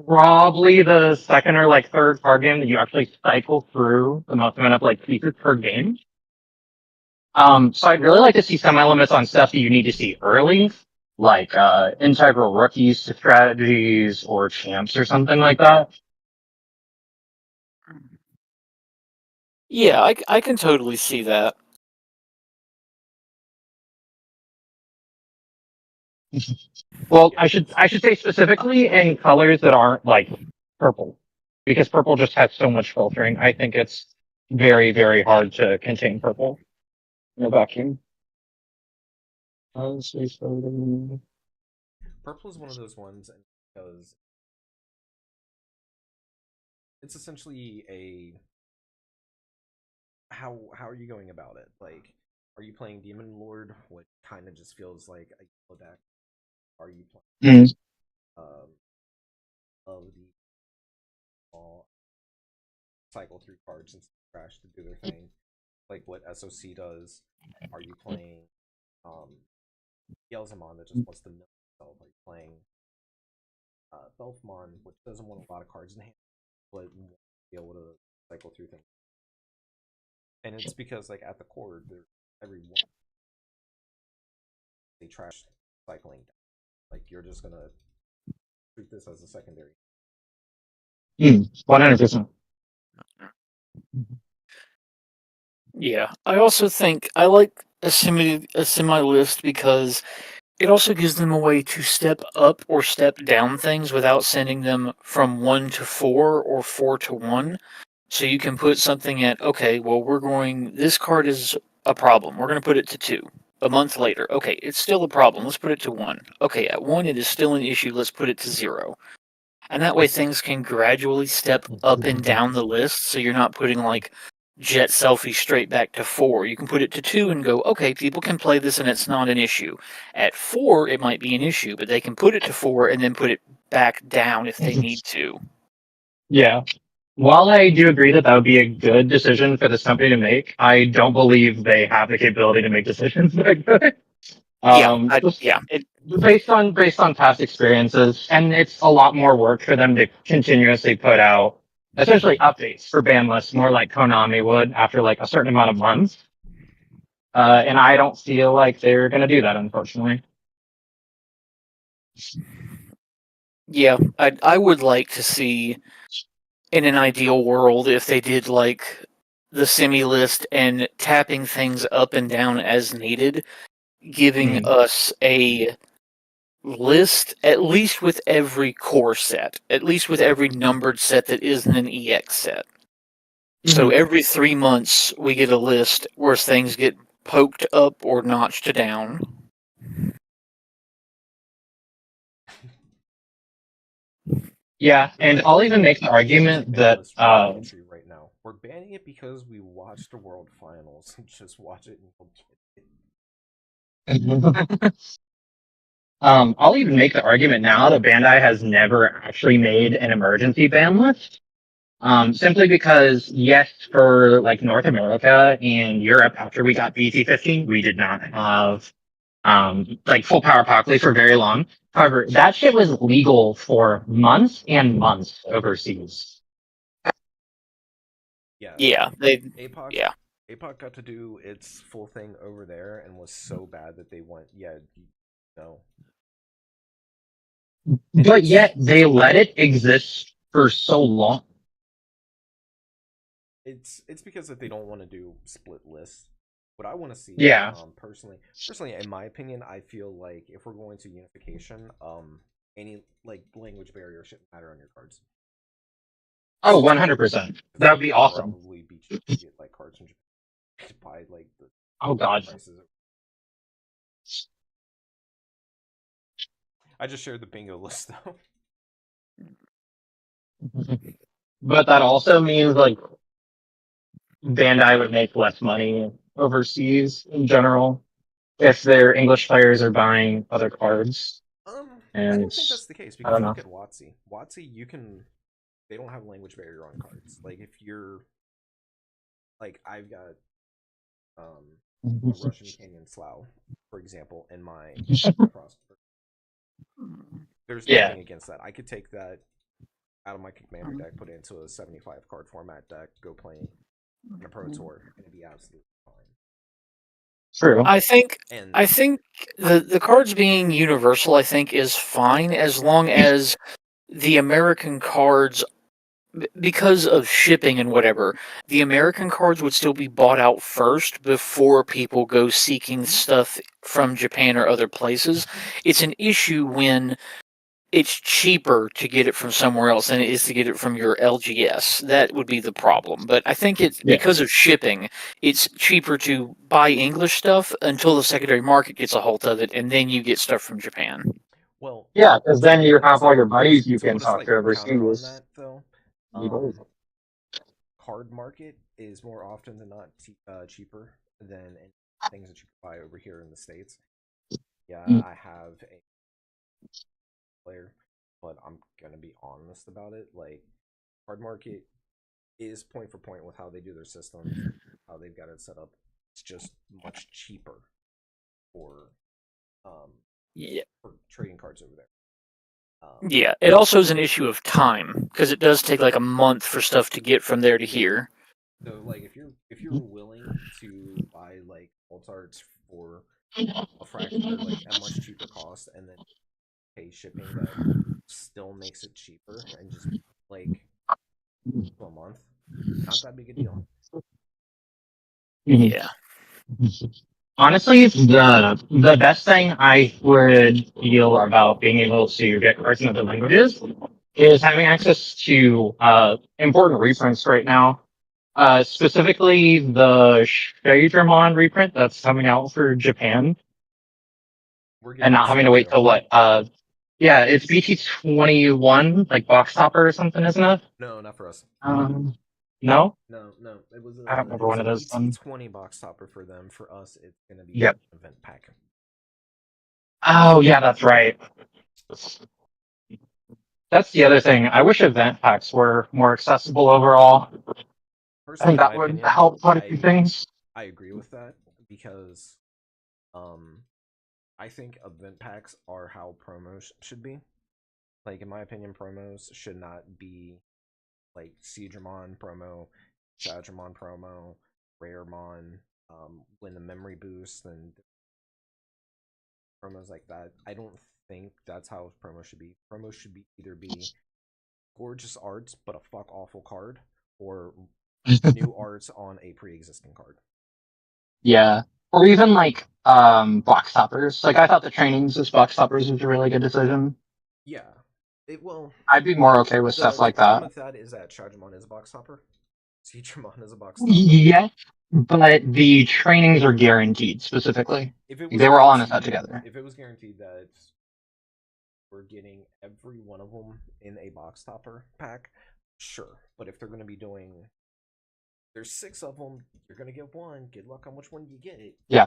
probably the second or like third card game that you actually cycle through the most amount of like pieces per game. So I'd really like to see semi-limits on stuff that you need to see early, like integral rookies to strategies or champs or something like that. Yeah, I can totally see that. Well, I should say specifically in colors that aren't like purple, because purple just has so much filtering. I think it's very, very hard to contain purple in a vacuum. Purple is one of those ones because it's essentially a how are you going about it? Like, are you playing Demon Lord, what kind of just feels like a yellow deck? Are you playing of the all cycle through cards and trash to do their thing, like what SOC does? Are you playing Yelzamon that just wants to mill itself, like playing Belfmon, which doesn't want a lot of cards in hand, but wants to be able to cycle through things. And it's because, like, at the core, every one they trash cycling. Like, you're just gonna treat this as a secondary. 100%. Yeah, I also think I like a semi list because it also gives them a way to step up or step down things without sending them from 1 to 4 or 4 to 1. So you can put something at, okay, well, this card is a problem. We're going to put it to 2. A month later, okay, it's still a problem. Let's put it to 1. Okay, at 1, it is still an issue. Let's put it to 0. And that way things can gradually step up and down the list, so you're not putting, like, Jet Selfie straight back to 4. You can put it to 2 and go, okay, people can play this and it's not an issue. At 4, it might be an issue, but they can put it to 4 and then put it back down if they need to. Yeah. While I do agree that would be a good decision for this company to make, I don't believe they have the capability to make decisions that good. Based on past experiences, and it's a lot more work for them to continuously put out essentially updates for ban lists, more like Konami would after like a certain amount of months. And I don't feel like they're going to do that, unfortunately. Yeah, I would like to see, in an ideal world, if they did like the semi list and tapping things up and down as needed, giving us a list at least with every core set, at least with every numbered set that isn't an EX set. So every 3 months we get a list where things get poked up or notched down. Yeah, and I'll even make the argument that right now we're banning it because we watched the World Finals. Just watch it and we'll get it. I'll even make the argument now that Bandai has never actually made an emergency ban list. Simply because, yes, for like North America and Europe, after we got BT15, we did not have like full power Pockley for very long. However, that shit was legal for months and months overseas. APOC got to do its full thing over there and was so bad that they went, no. But yet they let it exist for so long. It's because that they don't want to do split lists. What I want to see, personally, in my opinion, I feel like if we're going to unification, any like language barrier shouldn't matter on your cards. Oh, 100%. That would be awesome. Probably be cheap to get like cards from Japan to buy like the prices. I just shared the bingo list though. But that also means like Bandai would make less money overseas in general if their English players are buying other cards. I don't think that's the case because look at WotC. WotC, they don't have language barrier on cards. Like if you're, like I've got, a Russian Canyon Slough, for example, in my prospect. There's nothing against that. I could take that out of my commander deck, put it into a 75 card format deck, go play in a pro tour, and it'd be absolutely fine. True. I think the cards being universal, I think, is fine as long as the American cards, because of shipping and whatever, the American cards would still be bought out first before people go seeking stuff from Japan or other places. It's an issue when it's cheaper to get it from somewhere else than it is to get it from your LGS. That would be the problem. But I think it's because of shipping, it's cheaper to buy English stuff until the secondary market gets a hold of it, and then you get stuff from Japan. Well, yeah, because then you have all your buddies you can talk to overseas. That, though, card market is more often than not cheaper than things that you can buy over here in the States. Yeah, I have a player, but I'm gonna be honest about it. Like, card market is point for point with how they do their systems, how they've got it set up. It's just much cheaper for Yeah. for trading cards over there. Yeah, it also is an issue of time because it does take like a month for stuff to get from there to here. So like if you're willing to buy like alt arts for a fraction or like a much cheaper cost and then pay shipping that still makes it cheaper and just like a month, not that big a deal. Yeah. Honestly, the best thing I would feel about being able to get cards in other languages is having access to important reprints right now. Specifically the Shadramon reprint that's coming out for Japan. And not having to wait till what? Yeah, it's BT21, like box topper or something, isn't it? No, not for us. No? No. It was I don't remember when it is. BT20 box topper for them. For us, it's gonna be Yep. an event pack. Oh yeah, that's right. That's the other thing. I wish event packs were more accessible overall. I think that would help quite a few things. I agree with that because, I think event packs are how promos should be. Like in my opinion, promos should not be like Seadramon promo, Shadramon promo, Raremon, when the memory boost and promos like that. I don't think that's how promo should be. Promo should be either be gorgeous arts but a fuck awful card, or new arts on a pre-existing card. Yeah. Or even like box toppers. Like I thought the trainings as box toppers was a really good decision. Yeah. I'd be more okay with stuff like The problem that. with that is that Shadramon is a box topper. Seadramon is a box topper. Yes, but the trainings are guaranteed specifically. They were all in a set together. If it was guaranteed that we're getting every one of them in a box topper pack, sure. But if they're going to be doing, there's 6 of them, you're going to get one. Good luck on which one you get. Yeah.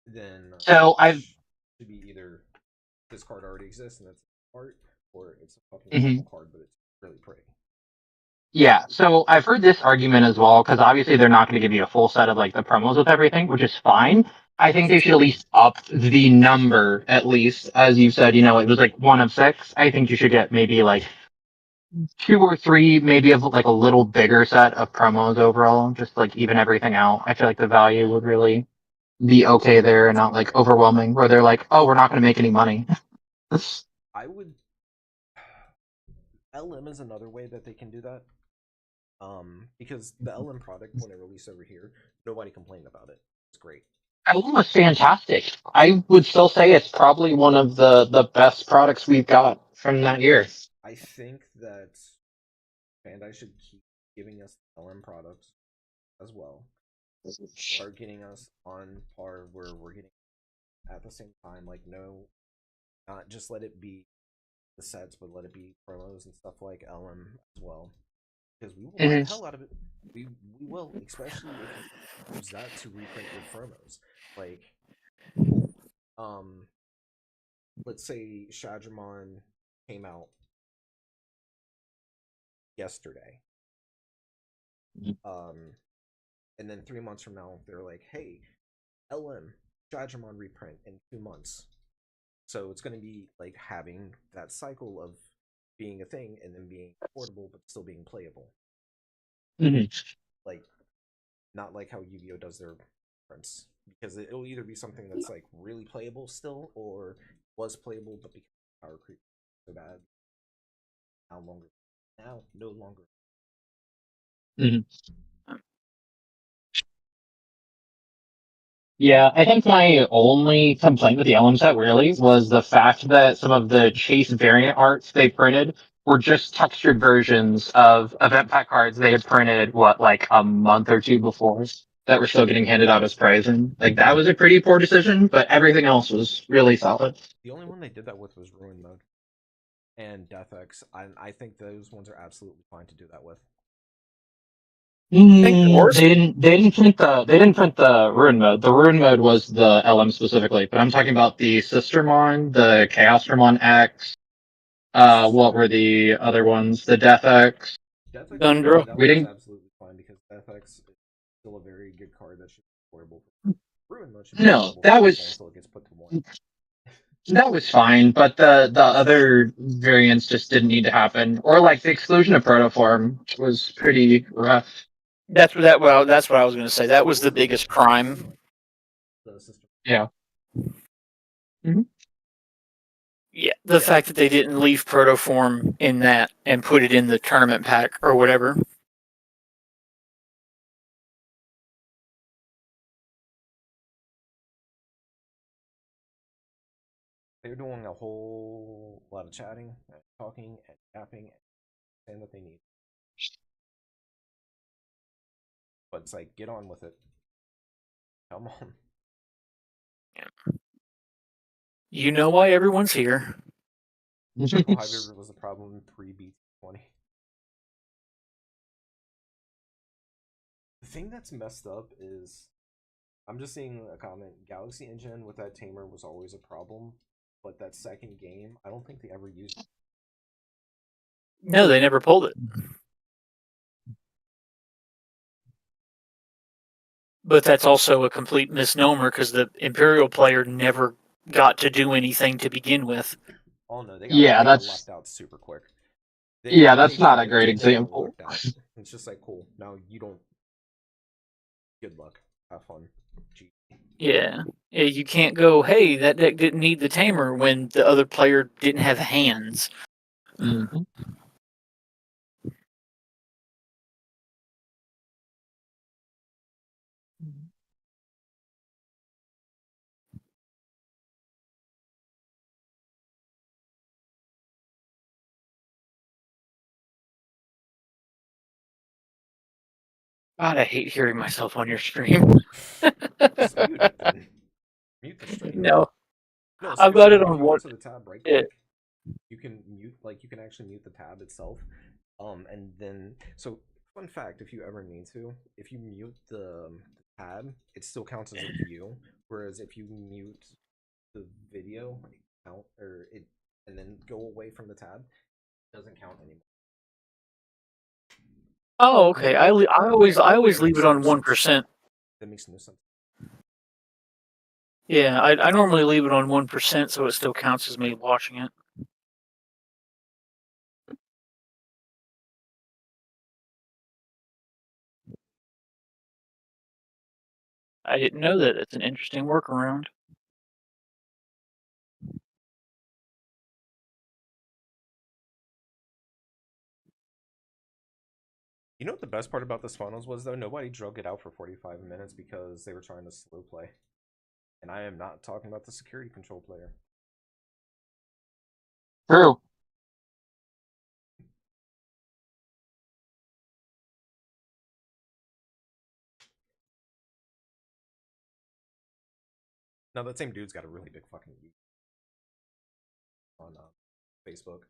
Then so I've should be either this card already exists and it's art, or it's a fucking Mhm. awful card, but it's really pretty. Yeah, so I've heard this argument as well, because obviously they're not going to give you a full set of like the promos with everything, which is fine. I think they should at least up the number, at least, as you said, it was like 1 of 6. I think you should get maybe like 2 or 3, maybe of like a little bigger set of promos overall, just like even everything out. I feel like the value would really be okay there and not like overwhelming, where they're like, oh, we're not going to make any money. I would. LM is another way that they can do that. Because the LM product, when it released over here, nobody complained about it. It's great. LM was fantastic. I would still say it's probably one of the best products we've got from that year. I think that Bandai should keep giving us LM products as well. Start getting us on par where we're getting at the same time. Like, no, not just let it be the sets, but let it be promos and stuff like LM as well. Because we will buy the hell out of it. We will, especially if you use that to reprint your promos. Like, let's say Shadramon came out yesterday. And then 3 months from now, they're like, hey, LM, Shadramon reprint in 2 months. So it's going to be like having that cycle of being a thing and then being affordable but still being playable. Like, not like how Yu-Gi-Oh does their prints, because it'll either be something that's like really playable still, or was playable but because power creep so bad, no longer. Yeah, I think my only complaint with the LM set really was the fact that some of the Chase variant arts they printed were just textured versions of event pack cards they had printed, like a month or 2 before, that were still getting handed out as pricing. Like, that was a pretty poor decision, but everything else was really solid. The only one they did that with was Ruin Mode and Death X. I think those ones are absolutely fine to do that with. They didn't print the Ruin Mode. The Ruin Mode was the LM specifically, but I'm talking about the Sistermon, the Chaosdramon X. What were the other ones? The Death X. Gundra. That was absolutely fine because Death X is still a very good card that should be affordable. Ruin Mode should be No, affordable that was until it gets put to 1. That was fine, but the other variants just didn't need to happen. Or like the exclusion of protoform was pretty rough. That's what I was going to say. That was the biggest crime. The system. Yeah. Yeah, the fact that they didn't leave protoform in that and put it in the tournament pack or whatever. They were doing a whole lot of chatting, and talking, and yapping, and saying what they need. But it's like, get on with it. Come on. You know why everyone's here. Triple High River was a problem in pre-BT20. The thing that's messed up is, I'm just seeing a comment, Galaxy Engine with that tamer was always a problem, but that second game, I don't think they ever used it. No, they never pulled it. But that's also a complete misnomer because the Imperial player never got to do anything to begin with. Oh no, they Yeah, got that's locked out super quick. Yeah, that's not a great example. It's just like, cool, now you don't. Good luck. Have fun. Gee. Yeah. You can't go, hey, that deck didn't need the tamer when the other player didn't have hands. Mhm. God, I hate hearing myself on your stream. Just mute it then. Mute the stream. No. No, I've got seriously, it if on you go one. to the tab right Yeah. click, you can mute, like, you can actually mute the tab itself. And then, so, fun fact, if you ever need to, if you mute the tab, it still counts as a view, whereas if you mute the video, and then go away from the tab, it doesn't count anymore. Oh, okay. I always leave it on 1%. That makes no sense. Yeah, I normally leave it on 1% so it still counts as me watching it. I didn't know that. It's an interesting workaround. You know what the best part about this finals was, though? Nobody drug it out for 45 minutes because they were trying to slow play. And I am not talking about the security control player. True. Now, that same dude's got a really big fucking on Facebook.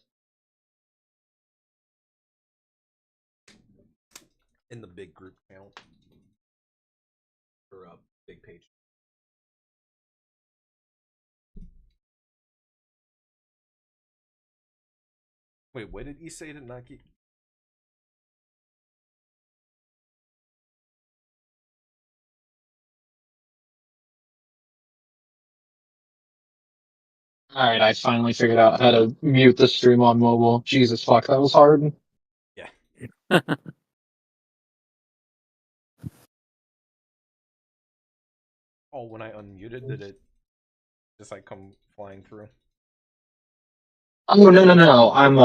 In the big group account. Or a big page. Wait, what did he say to Naki? Alright, I finally figured out how to mute the stream on mobile. Jesus fuck, that was hard. Yeah. Oh, when I unmuted, did it just like come flying through? Oh no. I'm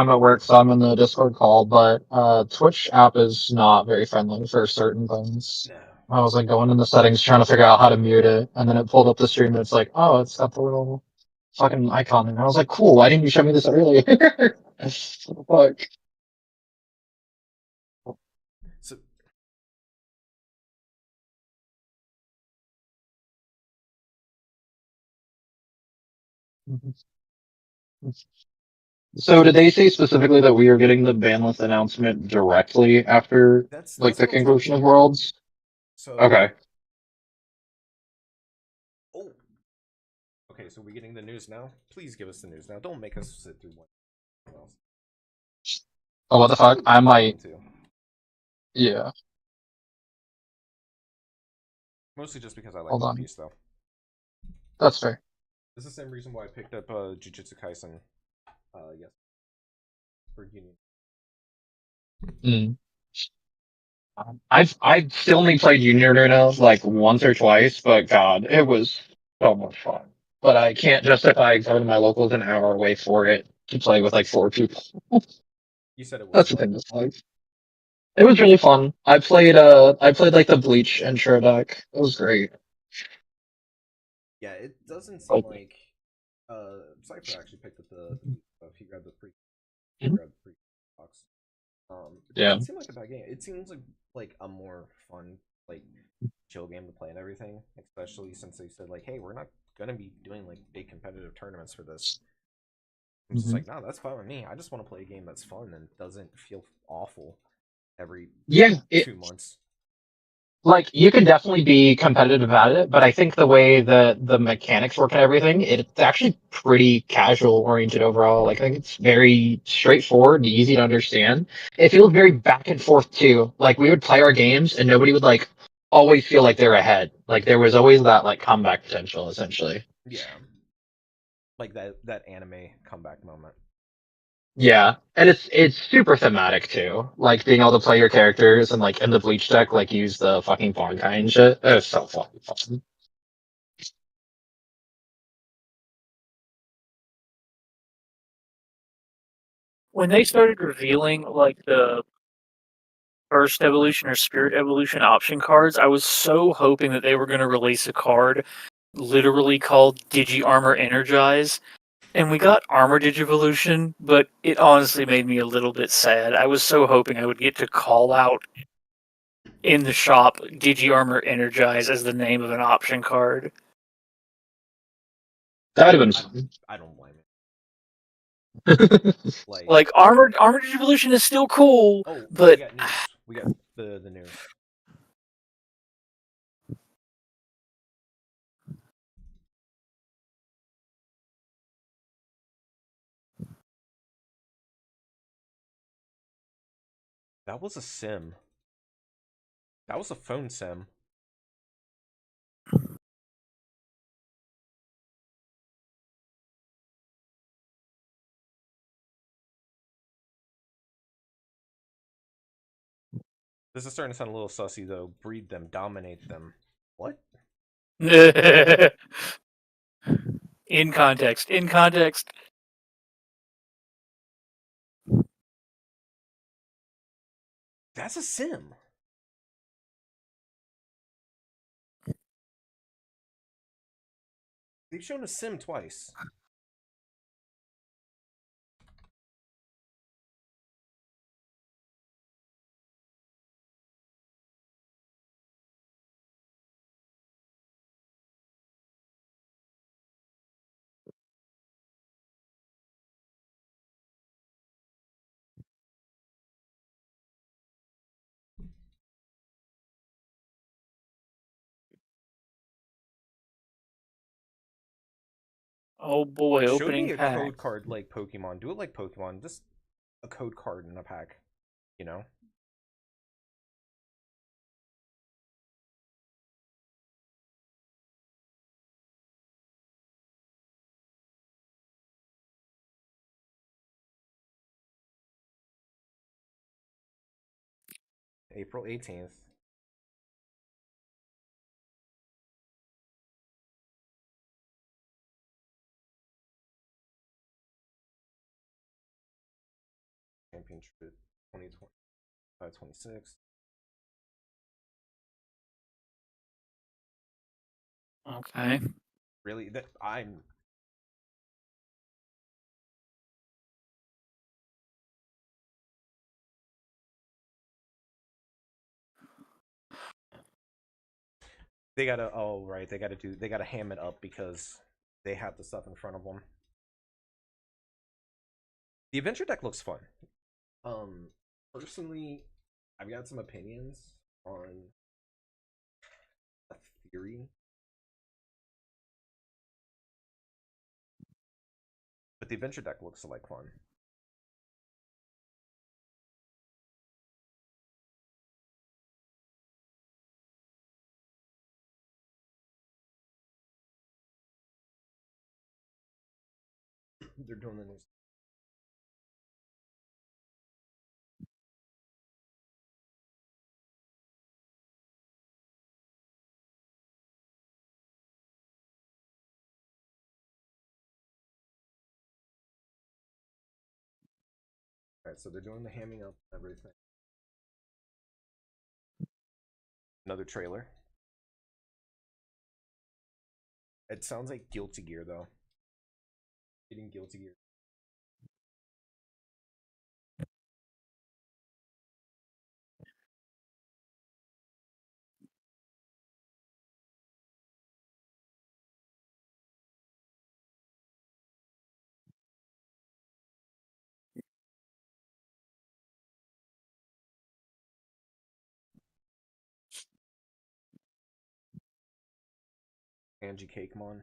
at work, so I'm in the Discord call, but Twitch app is not very friendly for certain things. No. I was like going in the settings trying to figure out how to mute it, and then it pulled up the stream and it's like, oh, it's got the little fucking icon, and I was like, cool, why didn't you show me this earlier? Fuck. So So did they say specifically that we are getting the ban list announcement directly after that's like the what I'm conclusion trying of to Worlds? So Okay. Oh. Okay, so we're getting the news now. Please give us the news now. Don't make us sit through one else. Oh, what the fuck? I might. Too. Yeah. Mostly just because I like Hold One on. Piece, though. That's fair. This is the same reason why I picked up Jujutsu Kaisen. Yes, for Union. Mm. I've still only played Junior now like once or twice, but God, it was so much fun. But I can't justify going to my locals an hour away for it to play with like 4 people. You said it was That's the what? thing that's like. It was really fun. I played like the Bleach intro deck. It was great. Yeah, it doesn't seem Like, like Cypher actually picked up the stuff. He grabbed the Mhm. box. It Yeah. doesn't seem like a bad game. It seems like a more fun, like chill game to play and everything. Especially since they said like, hey, we're not gonna be doing like big competitive tournaments for this. I'm just Mhm. like, no, that's fine with me. I just want to play a game that's fun and doesn't feel awful every Yeah, 2 months. like you can definitely be competitive at it, but I think the way that the mechanics work and everything, it's actually pretty casual oriented overall. Like I think it's very straightforward and easy to understand. It feels very back and forth too. Like we would play our games and nobody would like always feel like they're ahead. Like there was always that like comeback potential essentially. Yeah, like that anime comeback moment. Yeah, and it's super thematic too. Like being able to play your characters and like in the Bleach deck, like use the fucking Bonkai and shit. It's so fucking fun. When they started revealing like the Burst Evolution or Spirit Evolution option cards, I was so hoping that they were going to release a card literally called Digi Armor Energize. And we got Armor Digivolution, but it honestly made me a little bit sad. I was so hoping I would get to call out in the shop Digi Armor Energize as the name of an option card. That would have been fun. I don't blame it. Like Armor Digivolution is still cool, Oh, but we got news. We got the news. That was a sim. That was a phone sim. This is starting to sound a little sussy though. Breed them, dominate them. What? in context, in context. That's a sim. They've shown a sim twice. Oh boy, Showed opening me a pack. code card like Pokemon. Do it like Pokemon. Just a code card in a pack. You know? April 18th. Championship 2020, 26. Okay. Really? That I'm they gotta right, they gotta ham it up because they have the stuff in front of them. The adventure deck looks fun. Um Personally, I've got some opinions on a theory. But the adventure deck looks like fun. They're doing the new. Alright, so they're doing the hamming up and everything. Another trailer. It sounds like Guilty Gear though. Getting Guilty Gear. Angie Cakemon.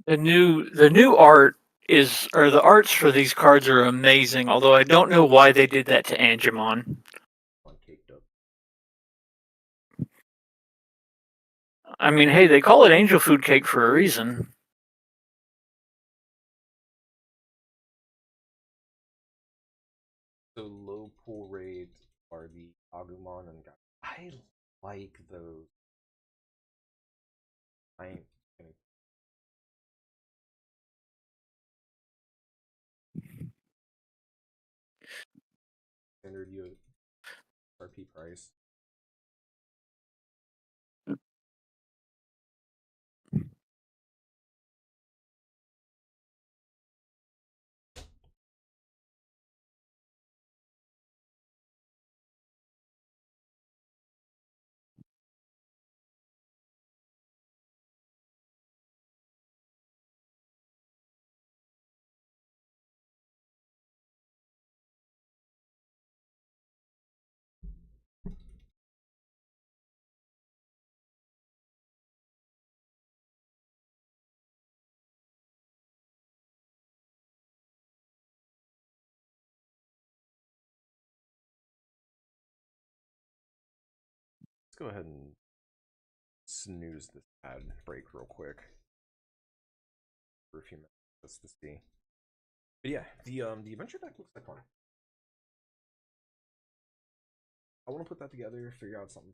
The new art is, or the arts for these cards are amazing. Although I don't know why they did that to Angemon. I mean, hey, they call it angel food cake for a reason. So low pull rate are the Agumon and I like those. I ain't gonna. Standard URP price. Let's go ahead and snooze this ad break real quick for a few minutes just to see. But yeah, the adventure deck looks like fun. I want to put that together, figure out something.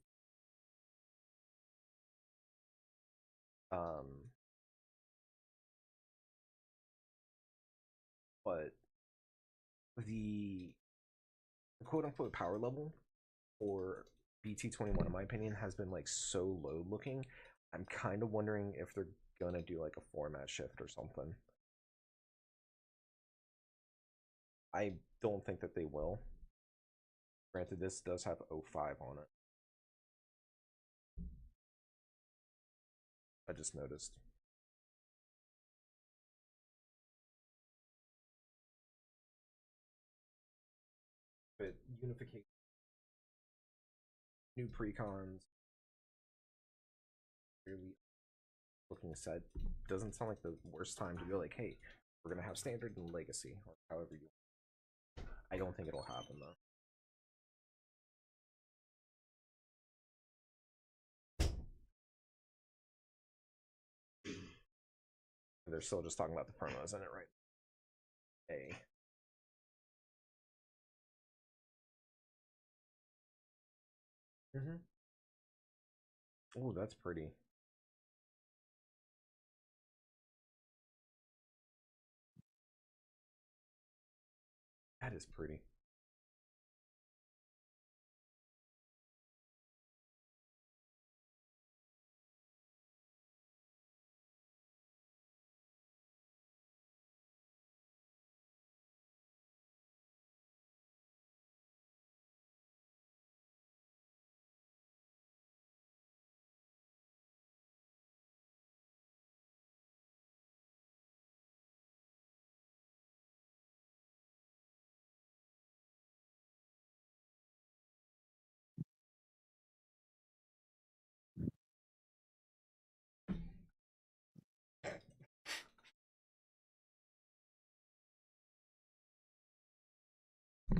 But the quote unquote power level for BT21, in my opinion, has been like so low looking. I'm kind of wondering if they're gonna do like a format shift or something. I don't think that they will. Granted, this does have 05 on it. I just noticed. But unification, new precons, really looking set, doesn't sound like the worst time to go like, hey, we're gonna have standard and legacy, or however you want. I don't think it'll happen though. They're still just talking about the promos in it right now. Hey. Oh, that's pretty. That is pretty.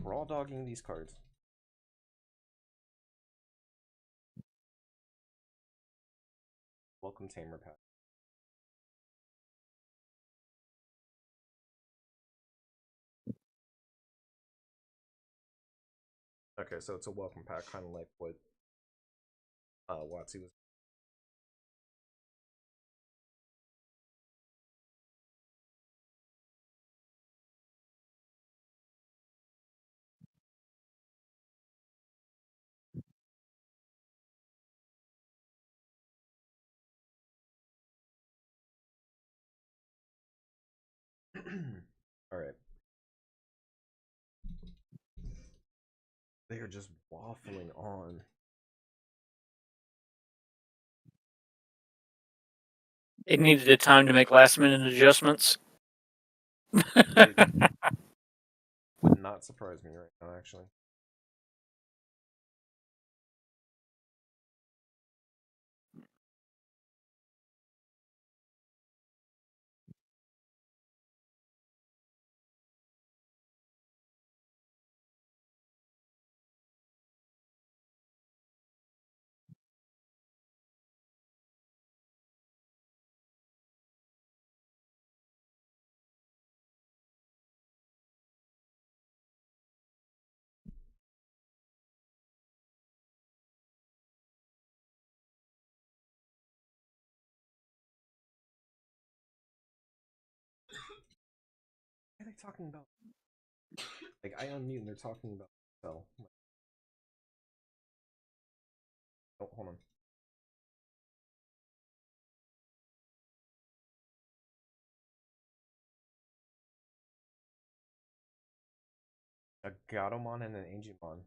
Raw dogging these cards. Welcome Tamer Pack. Okay, so it's a welcome pack, kind of like what Watsy was. All right. They are just waffling on. It needed a time to make last minute adjustments. Would not surprise me right now, actually. What are they talking about? Like, I unmute and they're talking about cell. Oh, hold on. A Gatomon and an Angemon.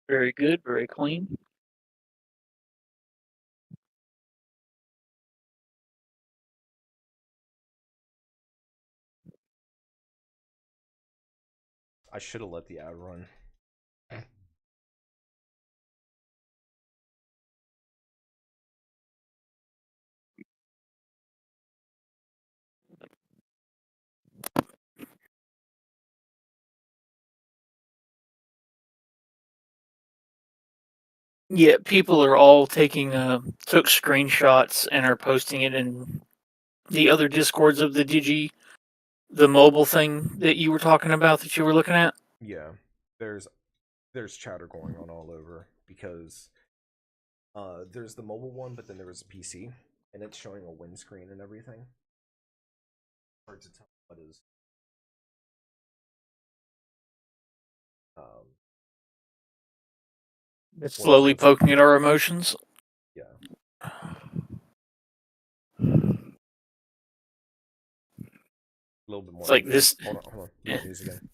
Very good, very clean. I should have let the ad run. Yeah, people are all took screenshots and are posting it in the other discords of the mobile thing that you were talking about that you were looking at. Yeah, there's chatter going on all over because there's the mobile one, but then there was a PC, and it's showing a windscreen and everything. Hard to tell what is. It's slowly poking at our emotions. Yeah. A little bit more. It's like this. Hold on. Mute news again.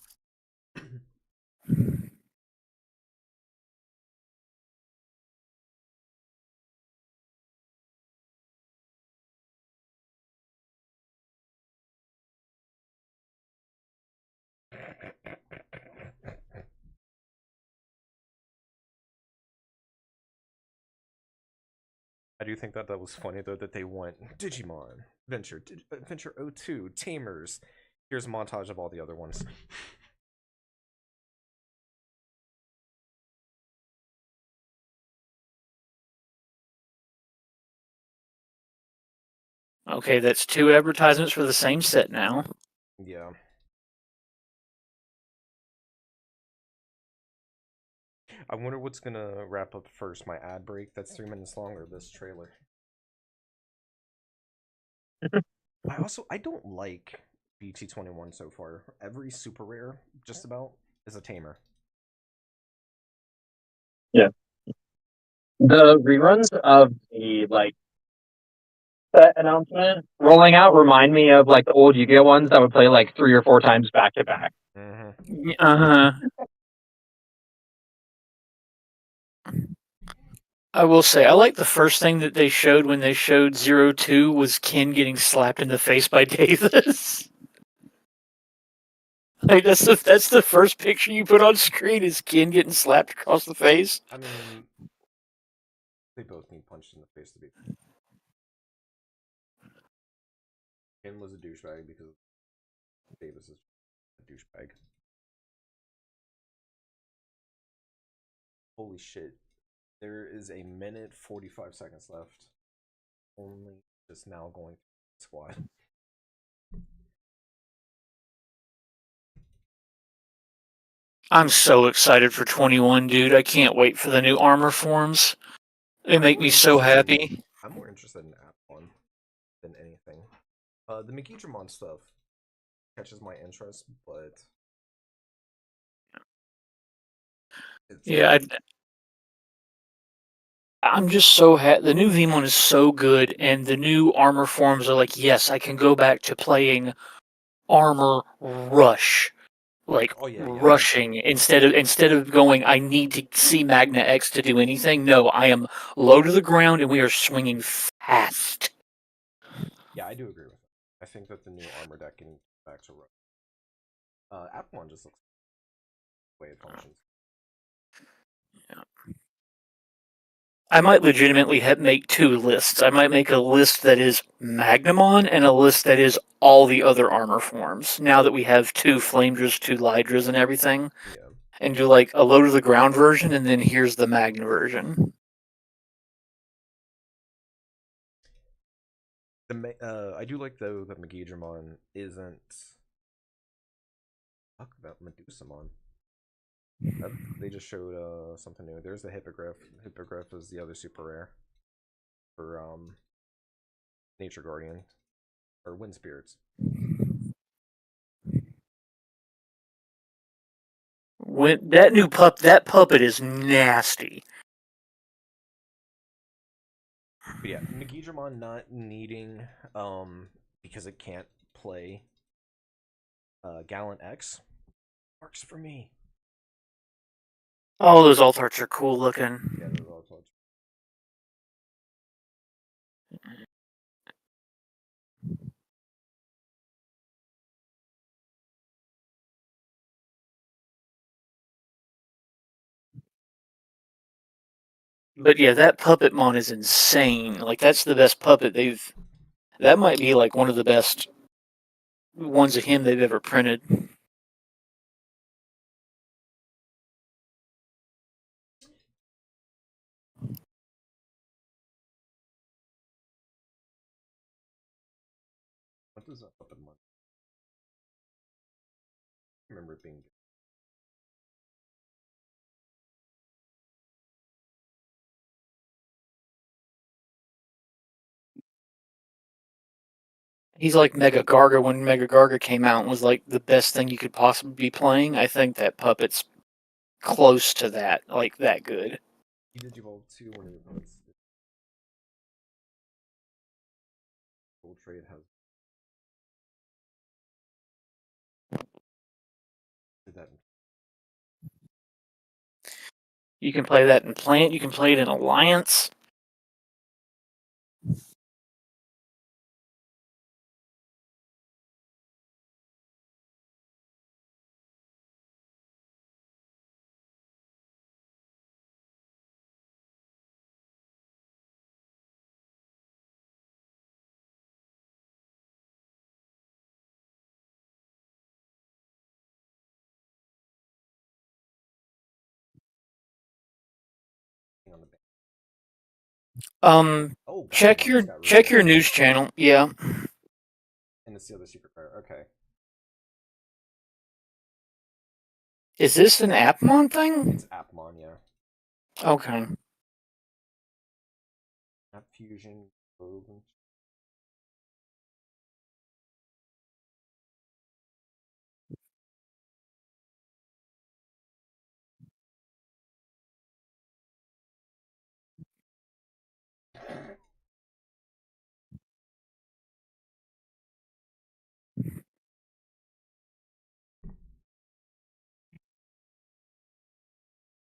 I do think that was funny though that they went Digimon, Adventure 02, Tamers. Here's a montage of all the other ones. Okay, that's 2 advertisements for the same set now. Yeah. I wonder what's gonna wrap up first, my ad break that's 3 minutes long or this trailer. I don't like BT21 so far. Every super rare, just about, is a tamer. Yeah. The reruns of the set announcement rolling out remind me of the old Yu-Gi-Oh ones that would play 3 or 4 times back to back. Uh-huh. I will say, I like the first thing that they showed when they showed 02 was Ken getting slapped in the face by Davis. Like that's the first picture you put on screen is Ken getting slapped across the face. I mean, they both need punched in the face to be. Ken was a douchebag because Davis is a douchebag. Holy shit. There is a minute 45 seconds left. Only just now going squad. I'm so excited for 21, dude. I can't wait for the new armor forms. They make me so happy. I'm more interested in App 1 than anything. The Digimon stuff catches my interest, but yeah, I'm just so happy. The new Vmon is so good, and the new armor forms are like, yes, I can go back to playing Armor Rush, like rushing instead of going. I need to see Magna X to do anything. No, I am low to the ground, and we are swinging fast. Yeah, I do agree with that. I think that the new armor deck can back to Rush. App 1 just looks the way it functions. Yeah. I might legitimately make two lists. I might make a list that is Magnamon and a list that is all the other armor forms. Now that we have two Flamedras, two Lydras, and everything, and do like a low to the ground version, and then here's the Magna version. I do like though that Digimon isn't. Talk about Medusamon. They just showed something new. There's the Hippogriff. Hippogriff is the other super rare for Nature Guardian or Wind Spirits. When that new puppet is nasty. But yeah, Digimon not needing because it can't play Gallant X works for me. All those alt arts are cool looking. Yeah, those alt arts. But yeah, that Puppetmon is insane. Like that's the best puppet they've. That might be like one of the best ones of him they've ever printed. What does that Puppetmon? I remember it being. He's like Mega Garga when Mega Garga came out and was like the best thing you could possibly be playing. I think that puppet's close to that, like that good. He did evolve to one of your opponents. Gold trade has. Did that. You can play that in Plant. You can play it in Alliance. Check your news channel. Yeah. And it's the other secret rare. Okay. Is this an Appmon thing? It's Appmon, yeah. Okay. App Fusion.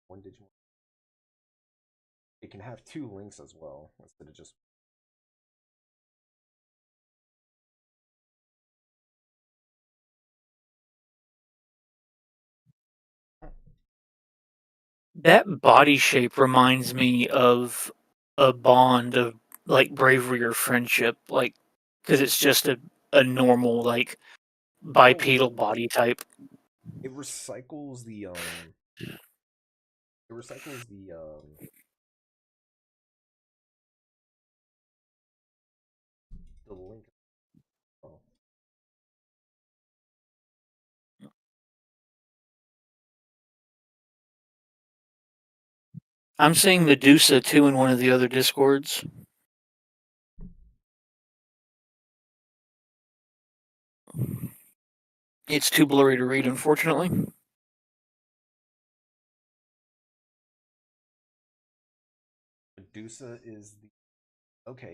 One Digimon. it can have 2 links as well instead of just. That body shape reminds me of a bond of like bravery or friendship, like because it's just a normal like bipedal body type. It recycles the It recycles the link. Oh. I'm seeing Medusa too in one of the other discords. It's too blurry to read, unfortunately. Medusa is the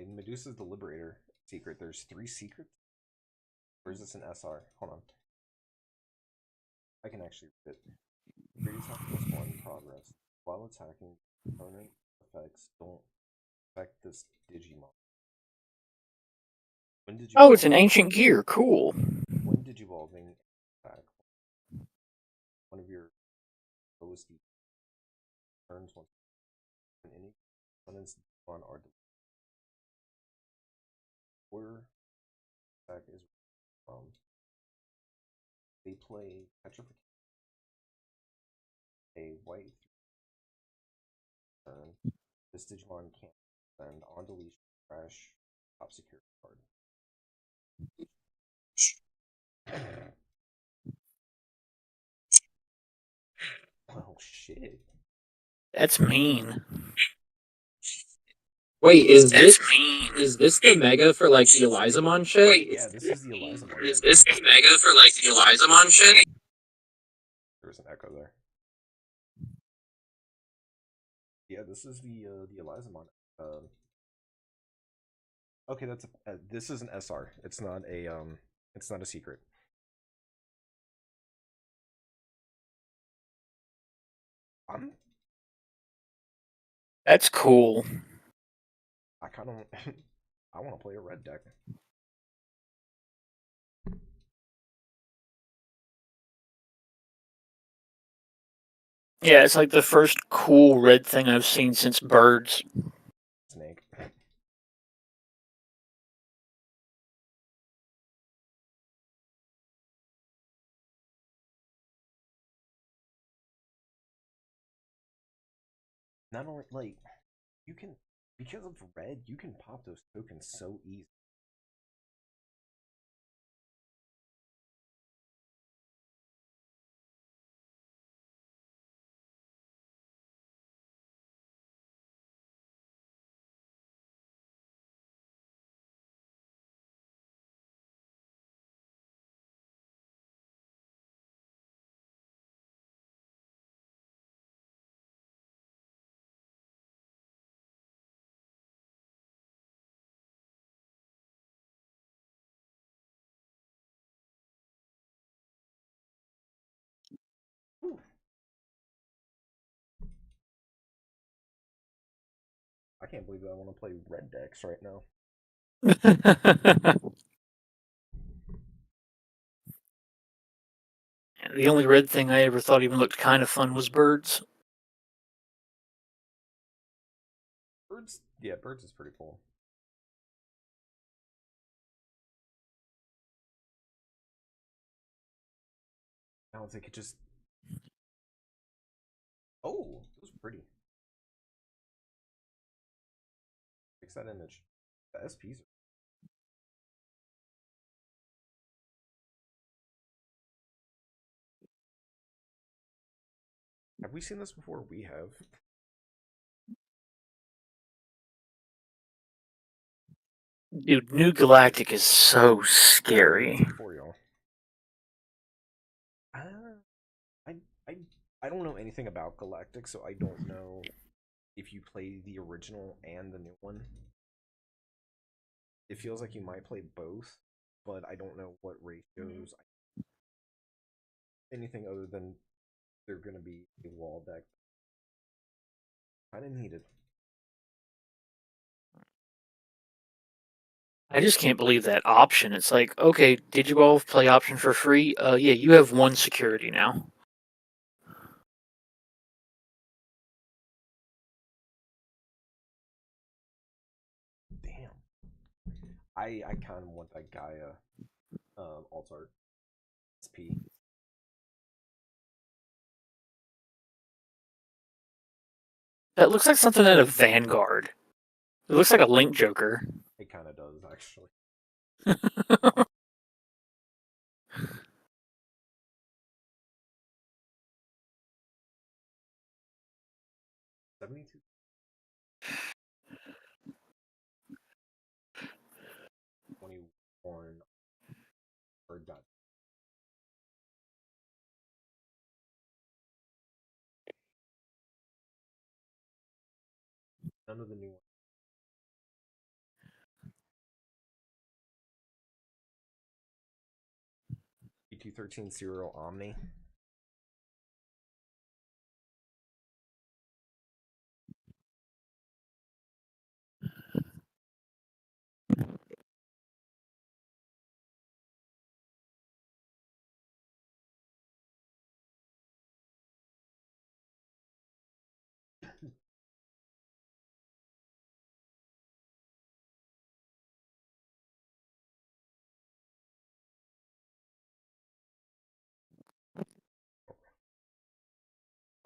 Medusa is the Liberator secret. There's 3 secrets. Or is this an SR? Hold on. I can actually read it. Free attack +1 progress. While attacking, opponent effects don't affect this Digimon. When did you Oh, it's an ancient gear. Cool. When digivolving attack, one of your lowest turns once when any opponent's Digimon are deleted. Or attack is they play petrification. A white turn. This Digimon can't send on deletion crash top secure card. Oh shit. That's mean. Wait, is this the mega for like the Elizamon shit? Wait, yeah, this is the Elizamon. Is this the mega for like the Elizamon shit? There was an echo there. Yeah, this is the Elizamon. Okay, that's this is an SR. It's not a secret. That's cool. I kind of I want to play a red deck. Yeah, it's like the first cool red thing I've seen since birds. Snake. Not only like you can because of red, you can pop those tokens so easy. Whew. I can't believe that I want to play red decks right now. The only red thing I ever thought even looked kind of fun was birds. Birds, yeah, birds is pretty cool. Now if they could just. Oh, it was pretty. Fix that image. The SPs. Have we seen this before? We have. Dude, New Galactic is so scary. For y'all. I I don't know anything about Galactic, so I don't know if you play the original and the new one. It feels like you might play both, but I don't know what ratios. Anything other than they're gonna be a wall deck. Kind of needed. I just can't believe that option. It's like, okay, Digivolve play option for free. Yeah, you have one security now. Damn. I kind of want that Gaia alt art SP. That looks like something out of Vanguard. It looks like a Link Joker. It kind of does, actually. $72. 21 or done. None of the new ones. E213 Serial Omni.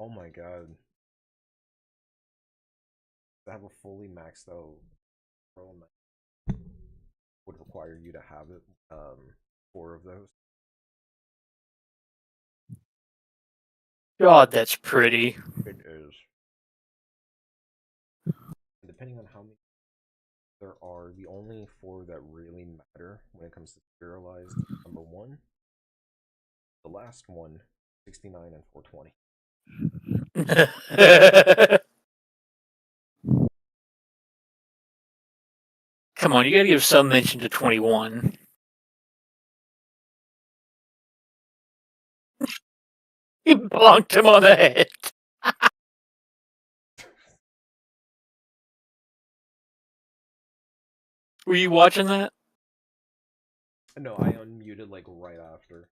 Oh my god. To have a fully maxed out Pro would require you to have it, 4 of those. God, that's pretty. It is. And depending on how many there are, the only 4 that really matter when it comes to serialized, number 1, the last one, 69 and 420. Come on, you gotta give some mention to 21. He bonked him on the head. Were you watching that? No, I unmuted like right after.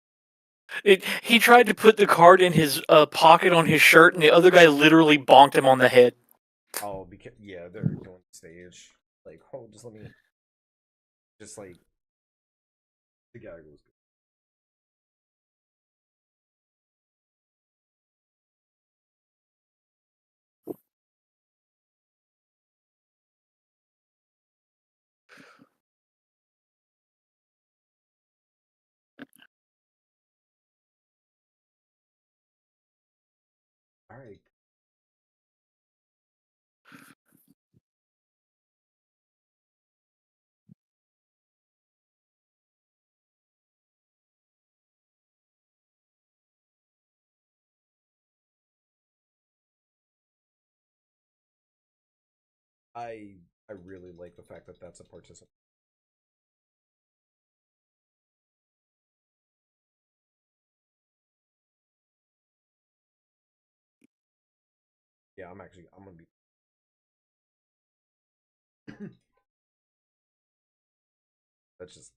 He tried to put the card in his pocket on his shirt, and the other guy literally bonked him on the head. Oh, because yeah, they're doing stage. Like, oh, just let me, just like the gag was good. All right. I really like the fact that that's a participant. Yeah, I'm gonna be. That's just.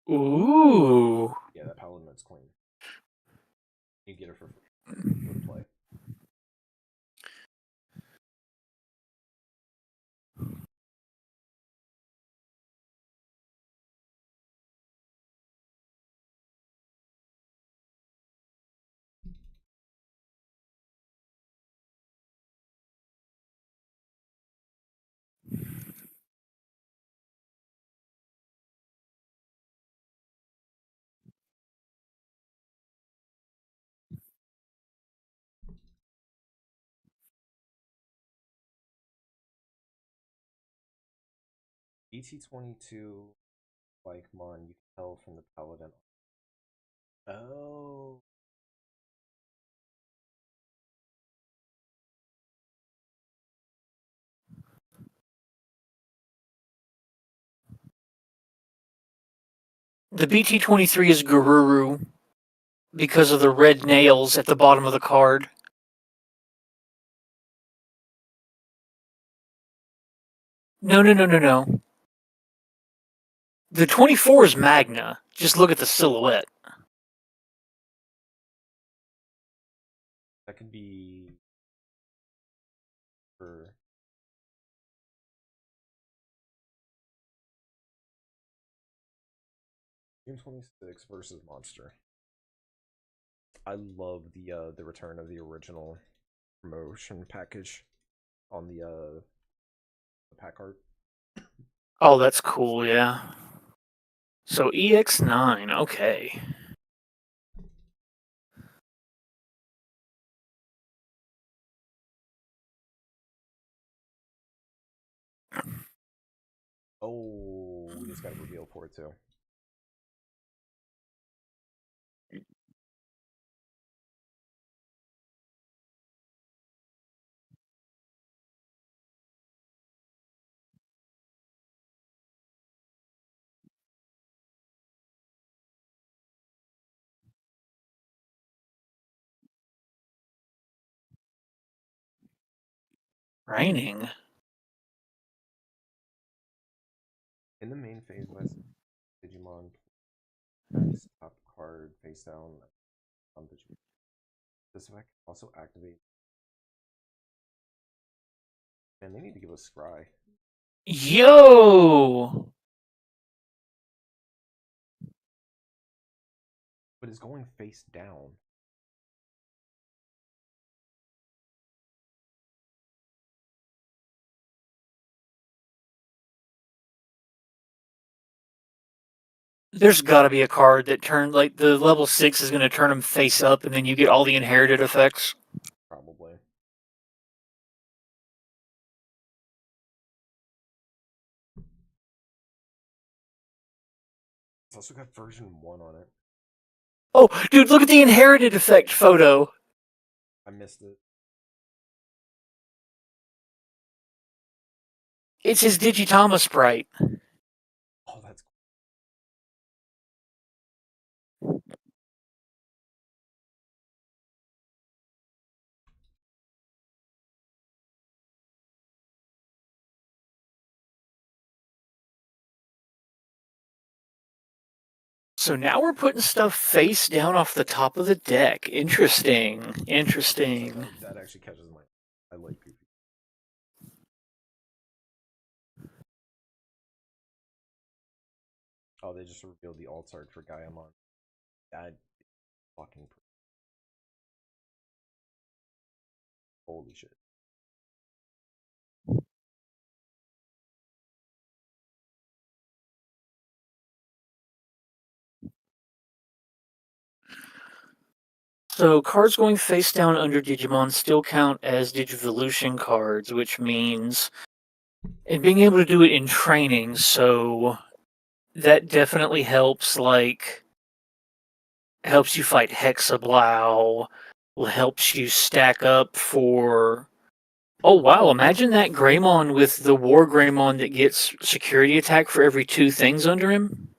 Ooh. Yeah, that Paladin's clean. You get it for free. Go to play. ET22, like Mon, you can tell from the Paladin. Oh. The BT-23 is Garuru because of the red nails at the bottom of the card. No. The 24 is Magna. Just look at the silhouette. That could be for June 26 versus Monster. I love the return of the original promotion package on the pack art. Oh, that's cool, yeah. So EX9, okay. Oh, we just got a reveal for it too. Raining. In the main phase of Digimon, Max top card face down on Digimon. This effect also activate. And they need to give us Scry. Yo! But it's going face down. There's gotta be a card that turns, like, the level 6 is gonna turn him face up, and then you get all the inherited effects. Probably. It's also got version 1 on it. Oh, dude, look at the inherited effect photo. I missed it. It's his Digitama sprite. Oh, that's cool. So now we're putting stuff face down off the top of the deck. Interesting. Interesting. That actually catches my. I like Goofy. Oh, they just revealed the alt art for Gaiamon. That fucking. Holy shit. So cards going face down under Digimon still count as Digivolution cards, which means and being able to do it in training, so that definitely helps, like, helps you fight Hexablow, helps you stack up for... Oh wow, imagine that Greymon with the War Greymon that gets security attack for every 2 things under him.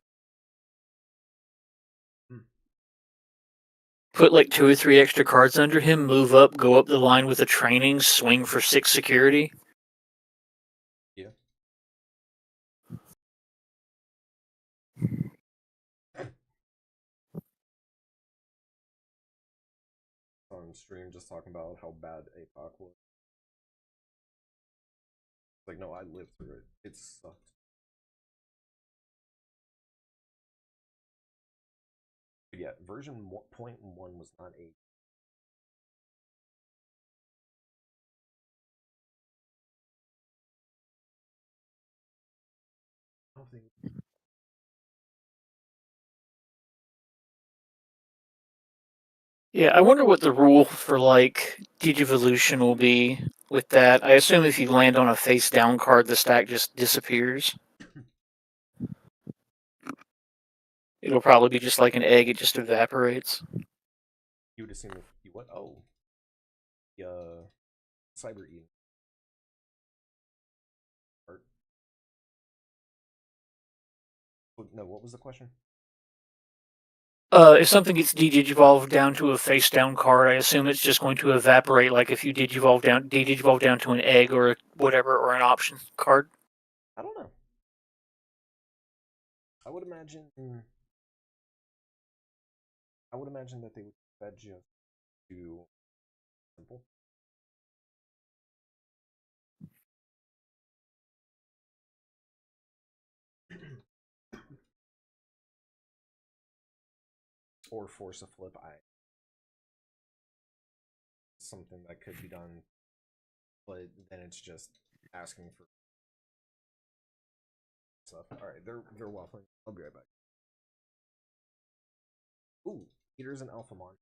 Put like 2 or 3 extra cards under him, move up, go up the line with the training, swing for 6 security. Yeah. On stream, just talking about how bad APOC was. Like, no, I lived through it. It sucked. But yeah, version 1.1 was not a. I don't think. Yeah, I wonder what the rule for, like, Digivolution will be with that. I assume if you land on a face down card, the stack just disappears. It'll probably be just like an egg, it just evaporates. You would have seen the what? Oh, the Cyber Eden. Art. No, what was the question? If something gets de-digivolved down to a face-down card, I assume it's just going to evaporate, like if you de-digivolve down to an egg or whatever, or an option card. I don't know. I would imagine. I would imagine that they would fed just too simple. Or force a flip. Something that could be done, but then it's just asking for stuff. All right, they're waffling. I'll be right back. Ooh, Peter's an Alphamon.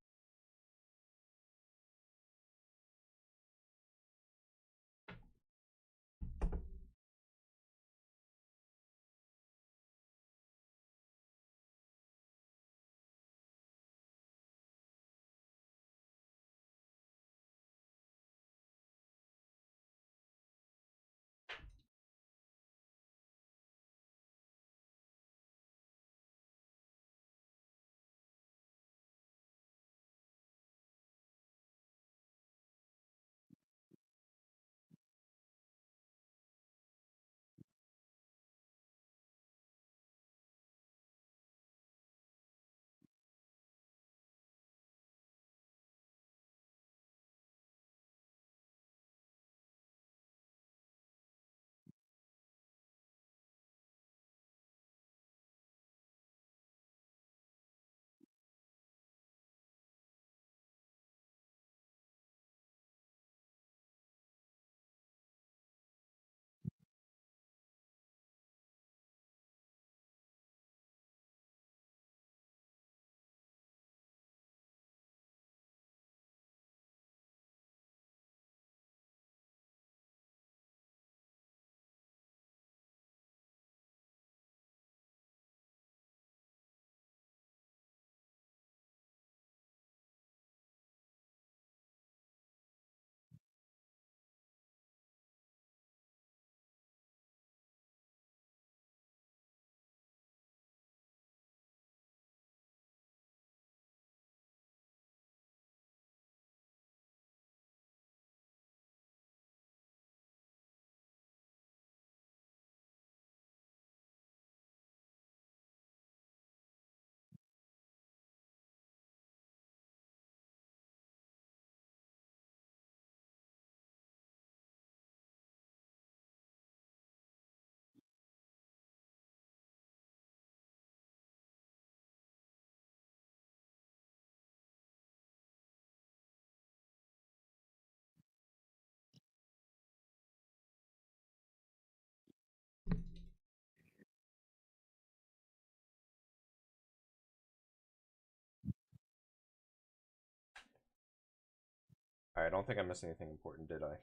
I don't think I missed anything important, did I?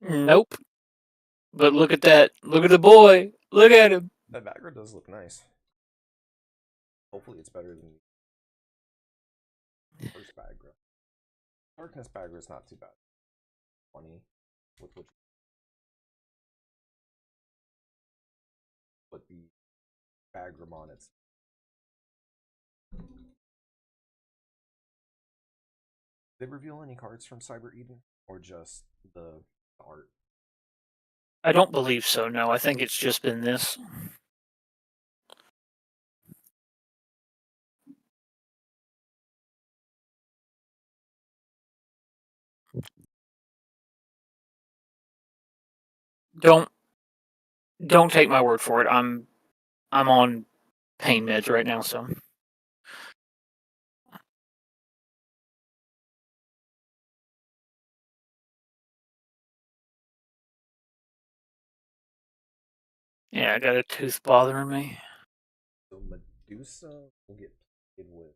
Nope. But look at that. Look at the boy. Look at him. That background does look nice. Hopefully it's better than the first background. Darkness background is not too bad. Funny with which, but the background on it. Did they reveal any cards from Cyber Eden or just the art? I don't believe so, no. I think it's just been this. Don't take my word for it. I'm on pain meds right now, so. Yeah, I got a tooth bothering me. So Medusa will get played with.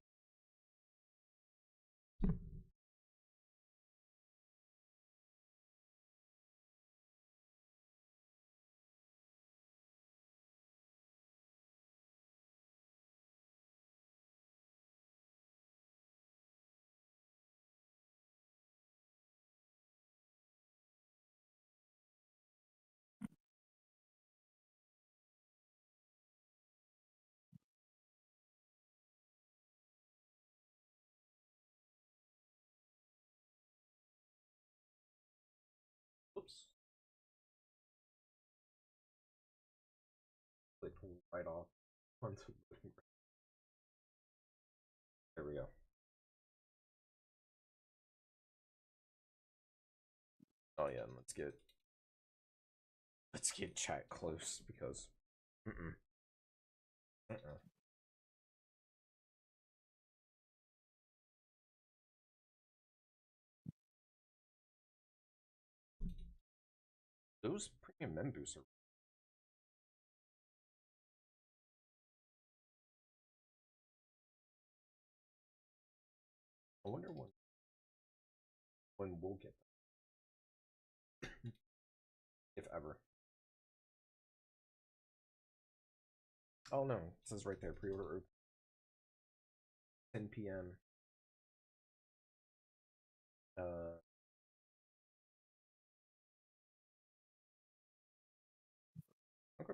right off. There we go. Oh yeah, and let's get chat close because those premium members are. I wonder when we'll get them. If ever. Oh no, it says right there, pre-order 10 p.m. Okay.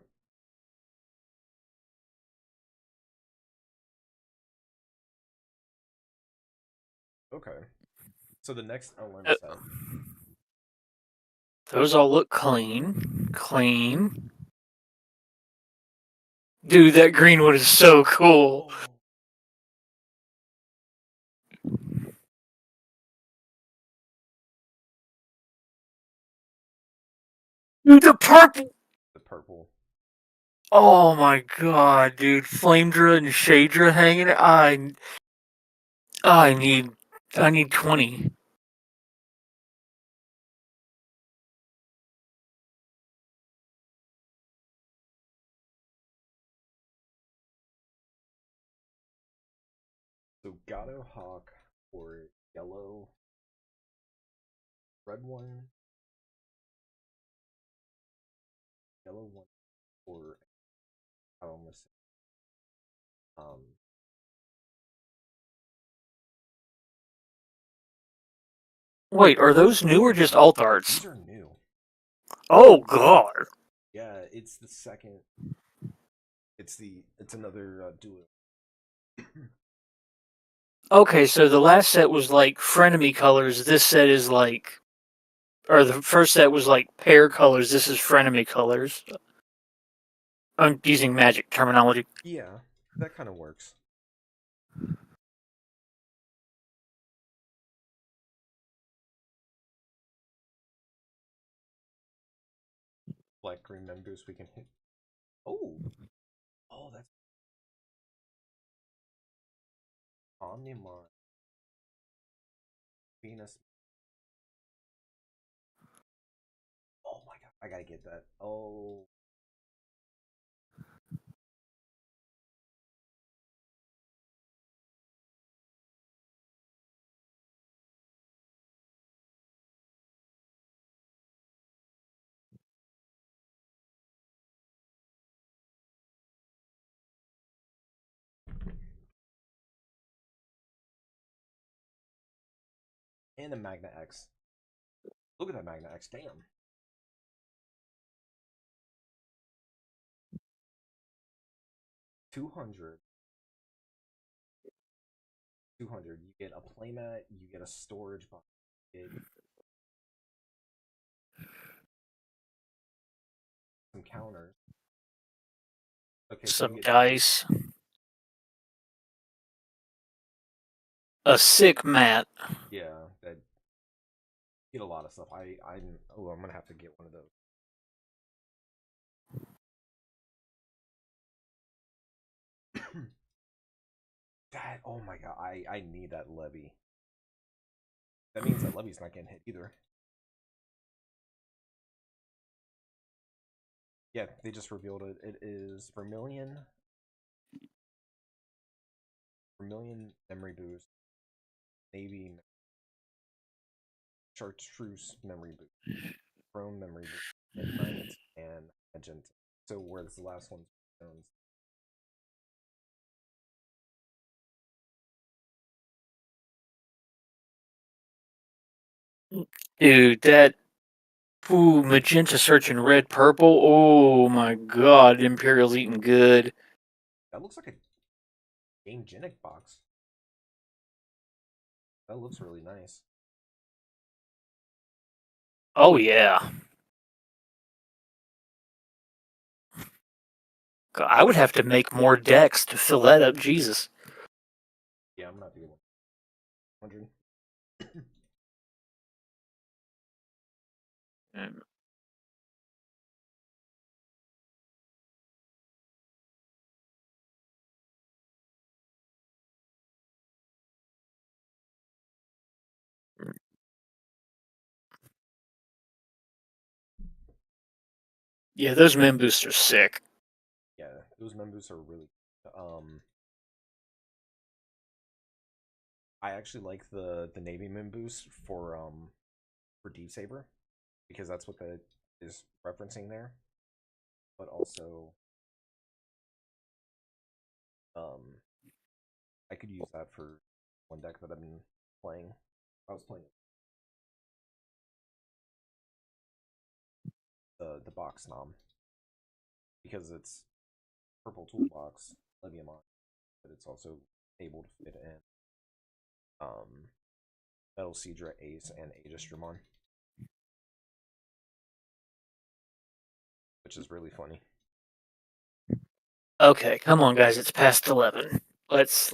Okay. So the next LM set. Those all look clean. Clean. Dude, that green one is so cool. Dude, the purple. The purple. Oh my god, dude. Flamedra and Shadra hanging. I need 20. So Gato Hawk for yellow. Red one. Yellow one for I almost Wait, are those new or just alt arts? These are new. Oh god. Yeah, it's the second. It's another duo. Okay, so the last set was like frenemy colors. This set is like, or the first set was like pair colors. This is frenemy colors. I'm using magic terminology. Yeah, that kind of works. Black green members we can hit. Oh, that's Omnimon. Venus. Oh my god, I gotta get that. Oh. And a Magna X. Look at that Magna X, damn. $200. You get a playmat, you get a storage box, you get some counters. Okay, some dice. A sick mat. Yeah, that get a lot of stuff. I'm gonna have to get one of those. That oh my god, I need that levy. That means that levy's not getting hit either. Yeah, they just revealed it. It is Vermilion memory boost, Navy Chartreuse memory boost, Chrome memory boost, Midnight, and Magenta. So where's the last one? Dude, that magenta search and red purple. Oh my god, Imperial's eating good. That looks like a Game Genic box. That looks really nice. Oh yeah. I would have to make more decks to fill that up. Jesus. Yeah, I'm not doing 100. Yeah, those men boosts are sick. Yeah, those members are really. I actually like the Navy Moon boost for Deep Saber because that's what that is referencing there. But also, I could use that for one deck that I've been playing. I was playing the box nom because it's purple toolbox Leviamon, but it's also able to fit in Metal Seadra Ace and Aegis Dramon, which is really funny. Okay, come on, guys. It's past 11. Let's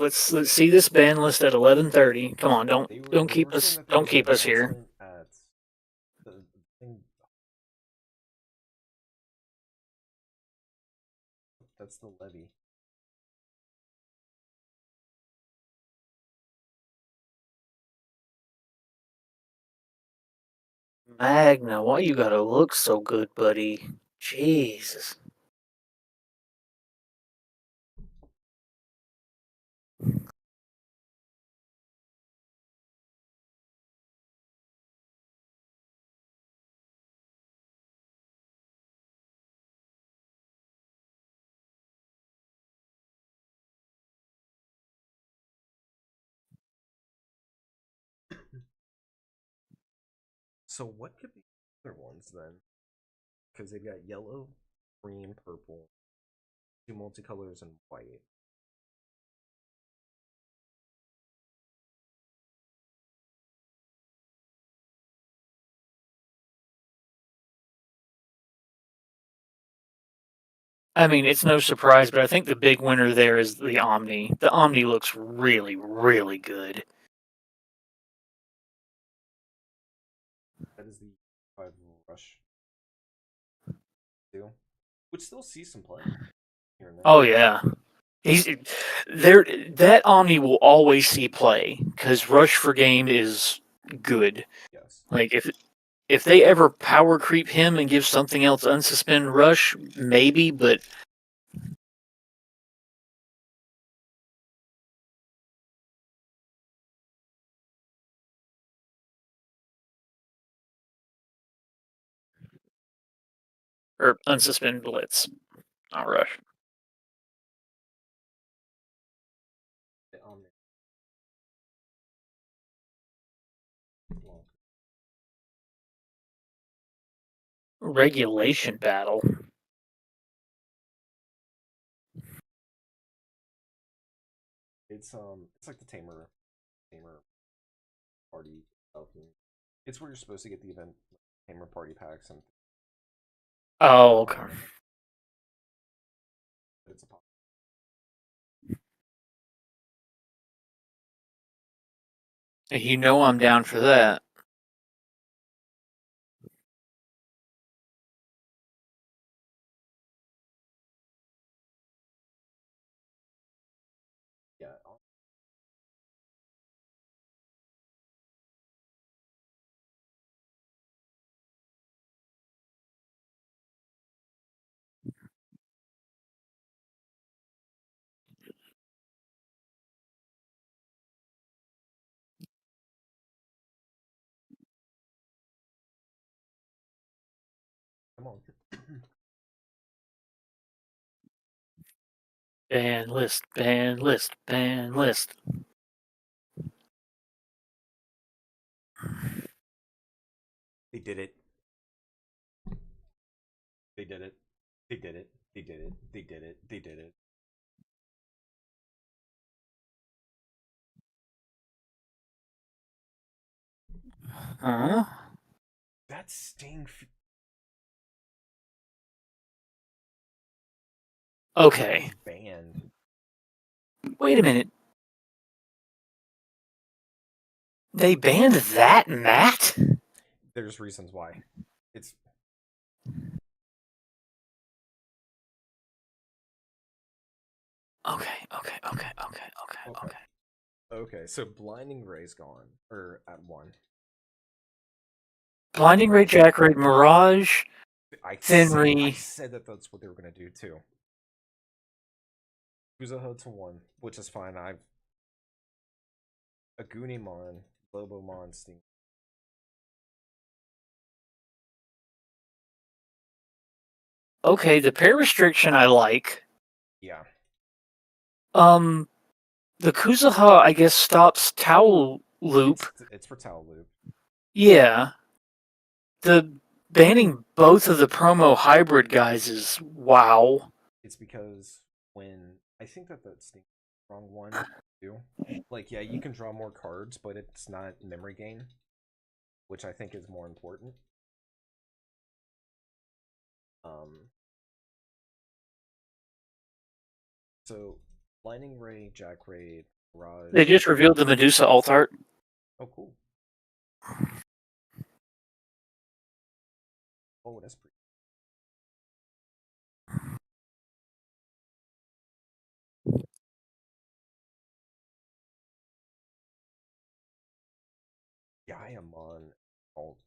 see this ban list at 11:30. Come on, don't keep us here. At the thing, that's the levy. Magna, why you gotta look so good, buddy? Jesus. So what could be other ones then? Because they've got yellow, green, purple, two multicolors, and white. I mean, it's no surprise, but I think the big winner there is the Omni. The Omni looks really, really good. That is the 5 rush. Too. Which still sees some play. Here and there. Oh yeah. He's there. That Omni will always see play because Rush for Game is good. Yes. Like if they ever power creep him and give something else unsuspend Rush, maybe, but or unsuspend Blitz, not Rush. Regulation battle. It's like the tamer party stuff. It's where you're supposed to get the event tamer party packs and. Oh, okay. It's a pop. You know I'm down for that. Yeah. Come on. Ban list, ban list, ban list. They did it. They did it. They did it. They did it. They did it. They did it. Huh? That Sting. Okay. Banned. Wait a minute. They banned that mat? There's reasons why. It's Okay. Okay, so Blinding Ray's gone. Or at 1. Blinding Ray, Jack Raid, Mirage, I Fenry. said that that's what they were going to do, too. Kuzaha to 1, which is fine. I've... Agunimon, Lobomon, Steam. Okay, the pair restriction I like. Yeah. The Kuzaha, I guess, stops Towel Loop. It's for Towel Loop. Yeah. The banning both of the promo hybrid guys is wow. It's because when... I think that that's the wrong one, too. Like, yeah, you can draw more cards, but it's not memory gain, which I think is more important. So, Lightning Ray, Jack Raid, Mirage... They just revealed the Medusa alt art. Oh, cool. Oh, that's pretty... Diamond alt.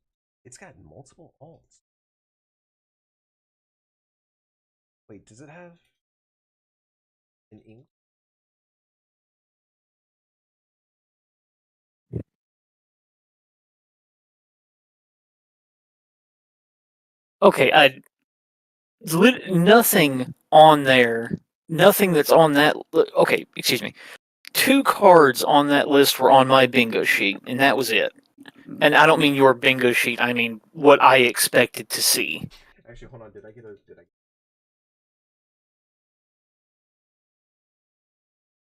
It's got multiple alts. Wait, does it have an ink? Okay, nothing on there. Nothing that's on that. Okay, excuse me. 2 cards on that list were on my bingo sheet, and that was it. And I don't mean your bingo sheet. I mean what I expected to see. Actually, hold on. Did I get a...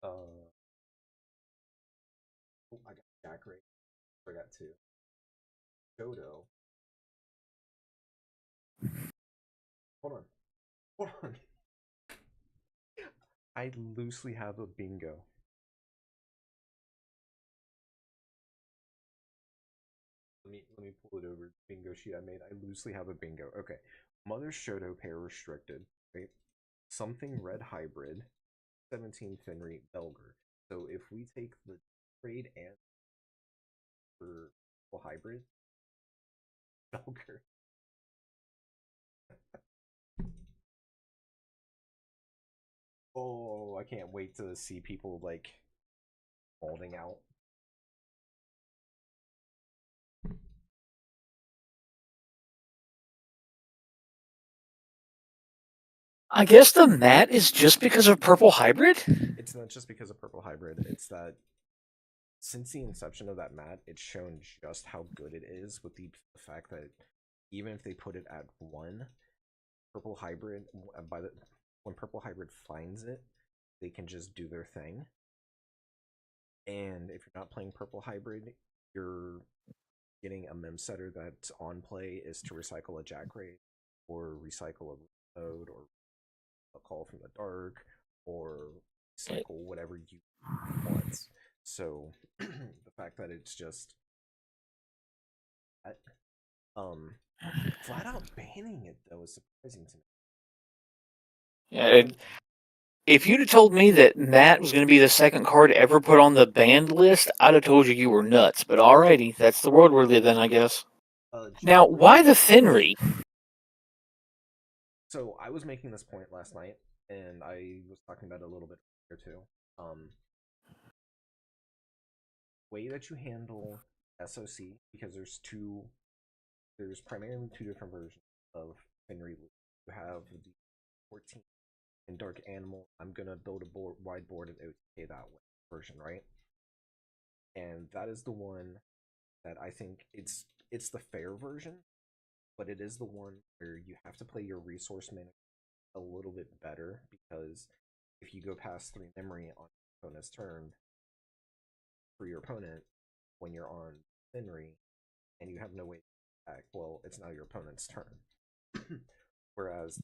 Oh, I got Jack Raid. I got 2. Dodo. Hold on. Hold on. I loosely have a bingo. Let me pull it over. Bingo sheet I made. I loosely have a bingo. Okay. Mother Shoto pair restricted. Right? Something red hybrid. 17 Fenry Belger. So if we take the trade and for hybrid Belger. Oh, I can't wait to see people like holding out. I guess the mat is just because of purple hybrid? It's not just because of purple hybrid, it's that since the inception of that mat, it's shown just how good it is with the fact that even if they put it at 1, purple hybrid when purple hybrid finds it, they can just do their thing. And if you're not playing purple hybrid, you're getting a mem setter that's on play is to recycle a Jack Raid or recycle a mode or a Call from the Dark or recycle whatever you want. So the fact that it's just flat out banning it though is surprising to me. Yeah, if you'd have told me that Matt was going to be the second card ever put on the banned list, I'd have told you were nuts. But alrighty, that's the world we're living in, I guess. Now, why the Fenry? So I was making this point last night, and I was talking about it a little bit here too. Way that you handle SOC, because there's primarily 2 different versions of Fenry. You have the 14 and Dark Animal. I'm gonna build a wide board and OTK that way version, right? And that is the one that I think it's the fair version, but it is the one where you have to play your resource management a little bit better, because if you go past 3 memory on your opponent's turn for your opponent when you're on Fenry and you have no way to attack, well, it's now your opponent's turn. Whereas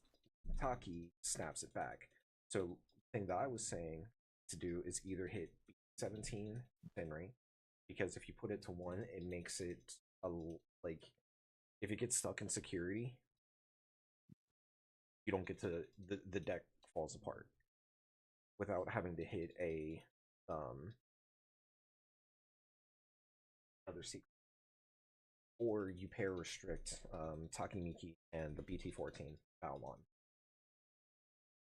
Taki snaps it back. So the thing that I was saying to do is either hit 17 Fenry, because if you put it to 1, it makes it like if it gets stuck in security, you don't get to the deck falls apart without having to hit a other secret. Or you pair restrict Takemiki and the BT14 Balmon.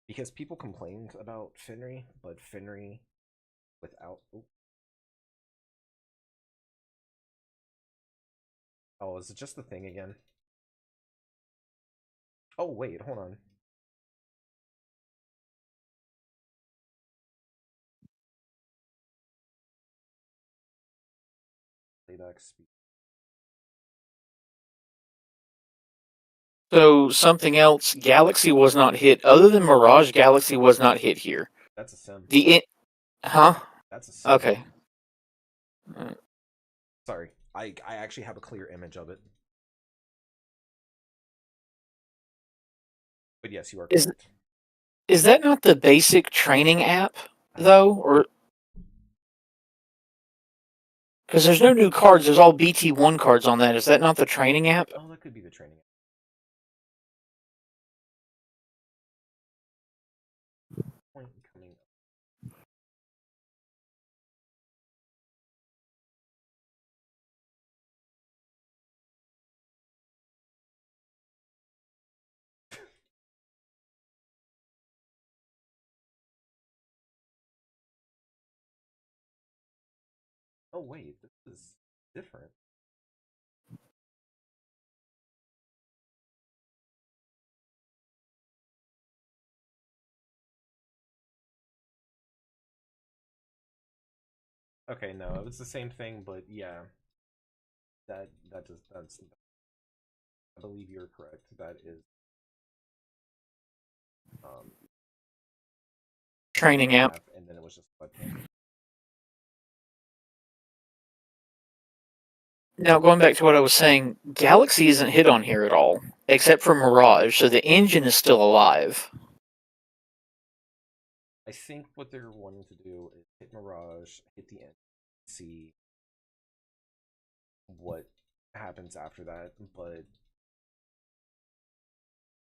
Because people complained about Fenry, but Fenry without... Oh, is it just the thing again? Oh, wait, hold on. Playback speed. So something else, Galaxy was not hit. Other than Mirage, Galaxy was not hit here. That's a sim. Huh? That's a sim. Okay. Sorry, I actually have a clear image of it. But yes, you are correct. Is that not the basic training app, though? Or because there's no new cards, there's all BT1 cards on that. Is that not the training app? Oh, that could be the training app. Point coming up. Oh wait, this is different. Okay, no, it's the same thing, but yeah, that's. I believe you're correct. That is Training app. And then it was just webcam. Now, going back to what I was saying, Galaxy isn't hit on here at all, except for Mirage, so the engine is still alive. I think what they're wanting to do is hit Mirage, hit the end, see what happens after that, but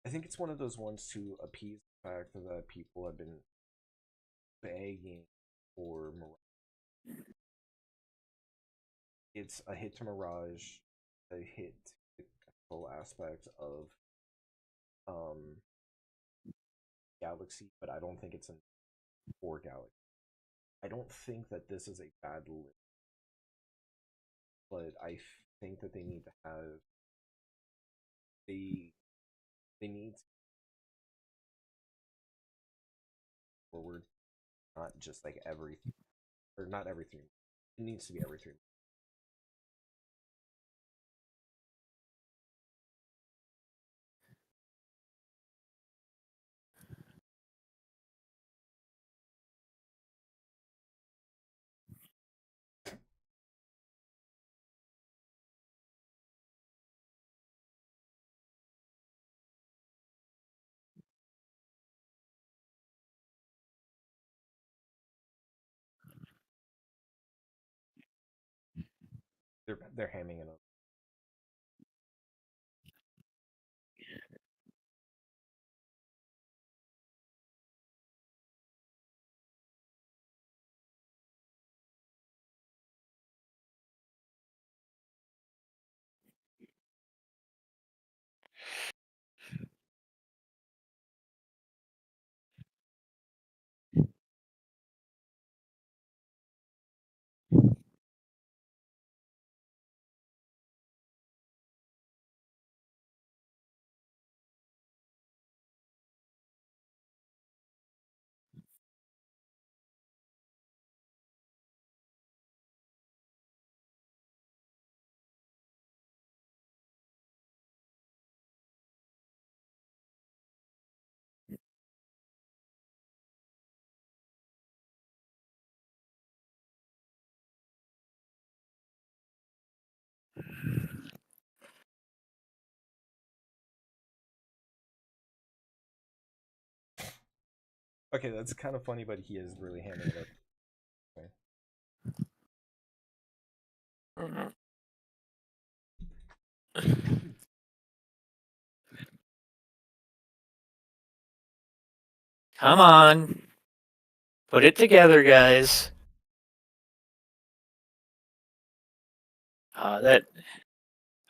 I think it's one of those ones to appease the fact that people have been begging for Mirage. It's a hit to Mirage, a hit to the control aspect of Galaxy, but I don't think it's for Galaxy. I don't think that this is a bad list, but I think that they need to have they need forward, not just like everything, or not everything. It needs to be everything. They're hamming it up. Okay, that's kind of funny, but he is really hamming it up. Okay. Come on. Put it together, guys. That.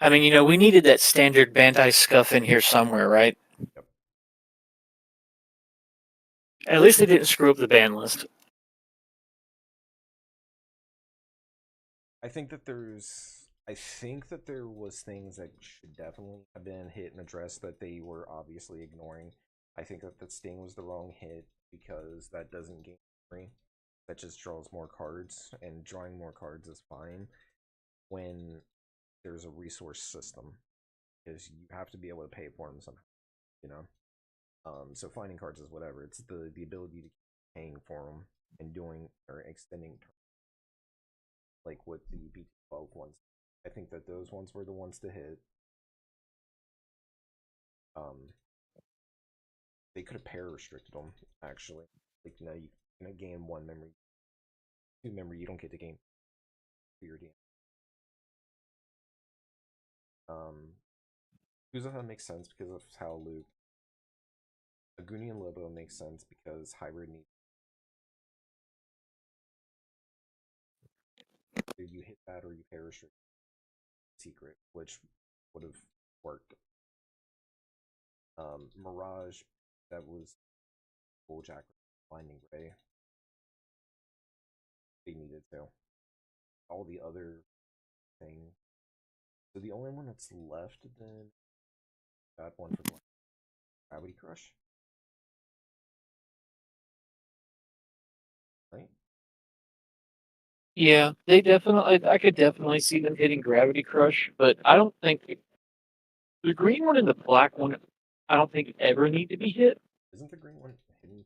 I mean, we needed that standard Bandai scuff in here somewhere, right? Yep. At least they didn't screw up the ban list. I think that there was things that should definitely have been hit and addressed that they were obviously ignoring. I think that the Sting was the wrong hit because that doesn't gain memory. That just draws more cards, and drawing more cards is fine when there's a resource system, because you have to be able to pay for them somehow, you know. So finding cards is whatever. It's the ability to keep paying for them and doing or extending, like with the BT12 ones. I think that those ones were the ones to hit. They could have pair restricted them actually. Like now you can gain 1 memory, 2 memory. You don't get to gain for your DM. Kuzaha makes sense because of how Luke. Aguni and Lobo makes sense because hybrid needs. Either you hit that or you pair restrict secret, which would have worked. Mirage, that was Jack finding Ray. They needed to. All the other things. So the only one that's left then that one for Gravity Crush. Right? Yeah, they definitely. I could definitely see them hitting Gravity Crush, but I don't think the green one and the black one. I don't think ever need to be hit. Isn't the green one hidden?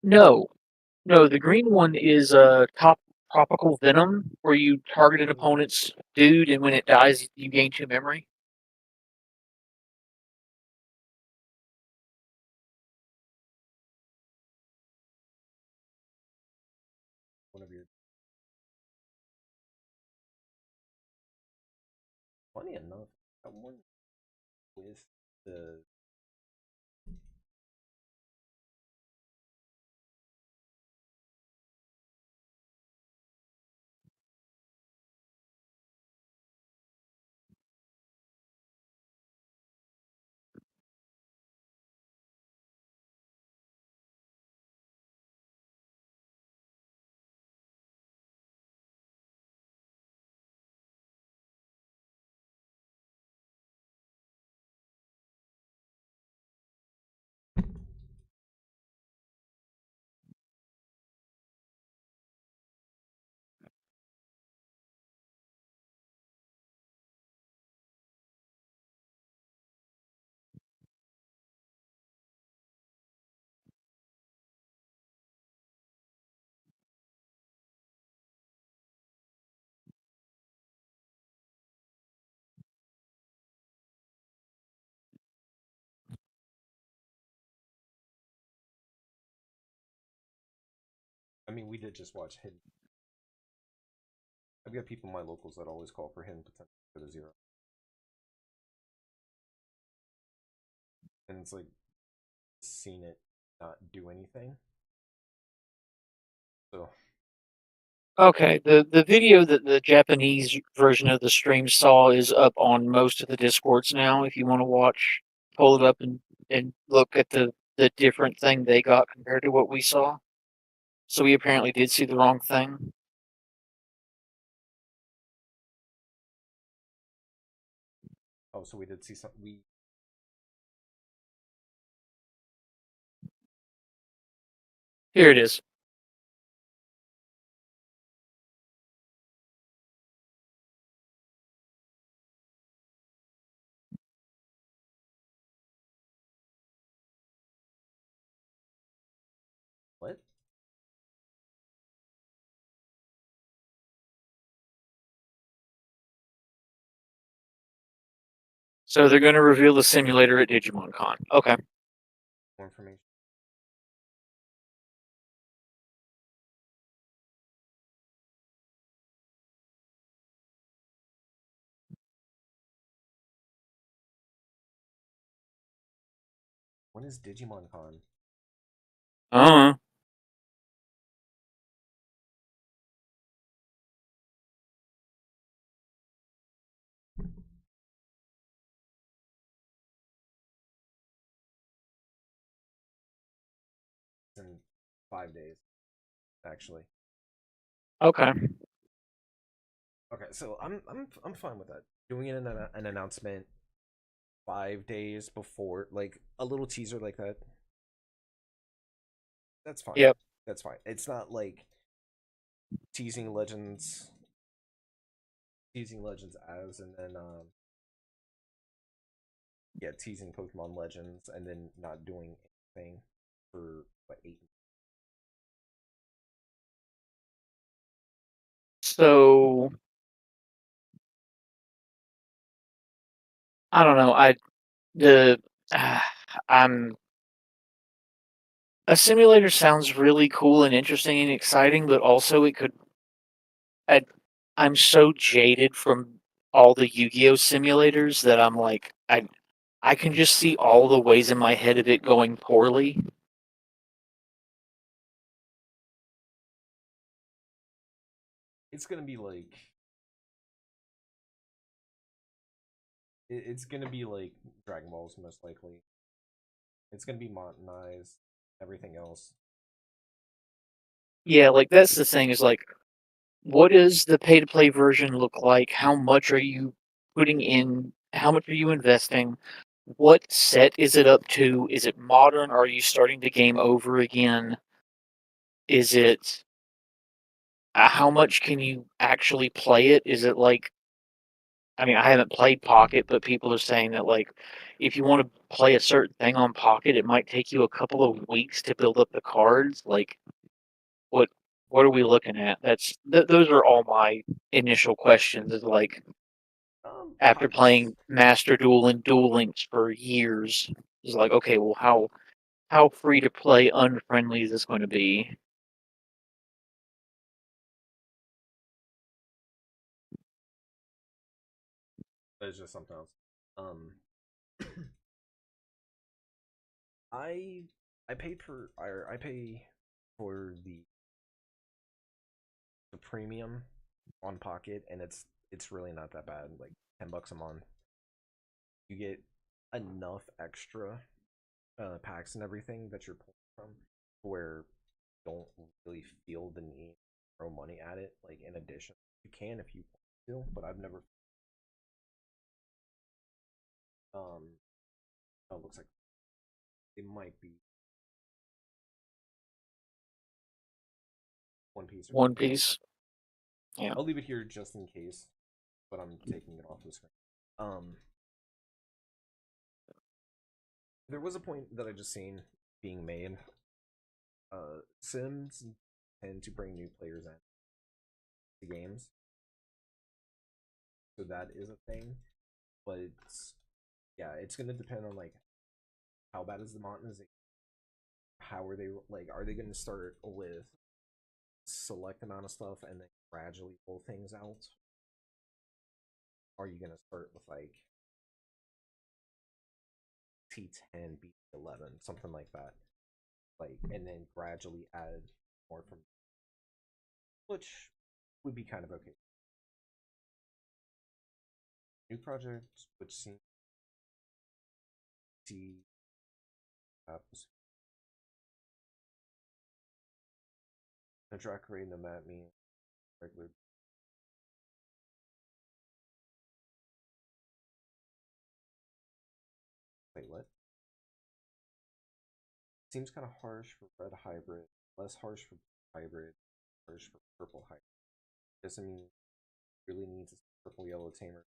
No, the green one is tropical venom, where you target an opponent's dude, and when it dies, you gain 2 memory. One of your. Funny enough, that one with the. I mean, we did just watch Hidden. I've got people in my locals that always call for Hidden Potential for the 0. And it's like, seen it not do anything. So. Okay, the video that the Japanese version of the stream saw is up on most of the Discords now. If you want to watch, pull it up and look at the different thing they got compared to what we saw. So we apparently did see the wrong thing. Oh, so we did see something. Here it is. What? So they're going to reveal the simulator at Digimon Con. Okay. More information. When is Digimon Con? Uh-huh. In 5 days, actually. Okay. Okay, so I'm fine with that. Doing an announcement 5 days before, like a little teaser like that. That's fine. Yep. That's fine. It's not like teasing Legends as, and then yeah, teasing Pokemon Legends, and then not doing anything for what 8. So I don't know. The I'm a simulator sounds really cool and interesting and exciting, but also it could. I, I'm so jaded from all the Yu-Gi-Oh simulators that I'm like I can just see all the ways in my head of it going poorly. It's gonna be like it's gonna be like Dragon Balls most likely. It's gonna be modernized, everything else. Yeah, like that's the thing is like, what does the pay-to-play version look like? How much are you putting in? How much are you investing? What set is it up to? Is it modern? Are you starting the game over again? Is it how much can you actually play it? Is it like I mean, I haven't played Pocket, but people are saying that like if you want to play a certain thing on Pocket, it might take you a couple of weeks to build up the cards. Like what what are we looking at? Those are all my initial questions. Is like after Pockets. playing Master Duel and Duel Links for years, is like okay, well how free to play unfriendly is this going to be? That's just something else. Um, I I paid for I pay for the premium on Pocket, and it's really not that bad. Like $10 a month, you get enough extra packs and everything that you're pulling from, where you don't really feel the need to throw money at it. Like in addition, you can if you want to, but I've never. Oh, it looks like it might be One Piece. One Piece. Yeah. I'll leave it here just in case, but I'm taking it off the screen. There was a point that I just seen being made. Sims tend to bring new players in to games, so that is a thing. But yeah, it's gonna depend on like how bad is the monetization. How are they like? Are they gonna start with select amount of stuff and then gradually pull things out? Are you gonna start with like T10, B11, something like that? Like, and then gradually add more from, which would be kind of okay. New project, which seems to no track rate, no map me regular. Wait, what? Seems kind of harsh for red hybrid, less harsh for hybrid, harsh for purple hybrid. Doesn't mean really needs a purple yellow tamer.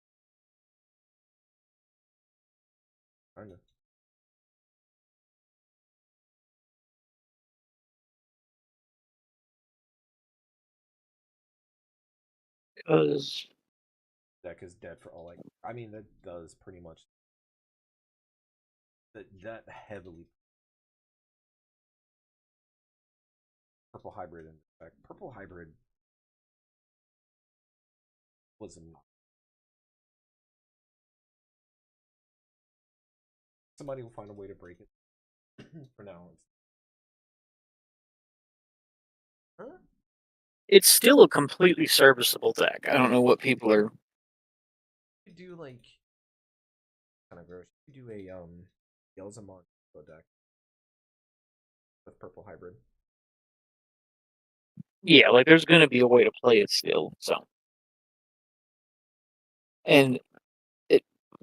Kinda. Because Deck is dead for all I mean that does pretty much that heavily Purple Hybrid in fact. Purple Hybrid was not. Somebody will find a way to break it. For now, it's. Huh? It's still a completely serviceable deck. I don't know what people are. You do like kind of gross. You do a Yelzamon deck with Purple Hybrid. Yeah, like there's going to be a way to play it still. So, and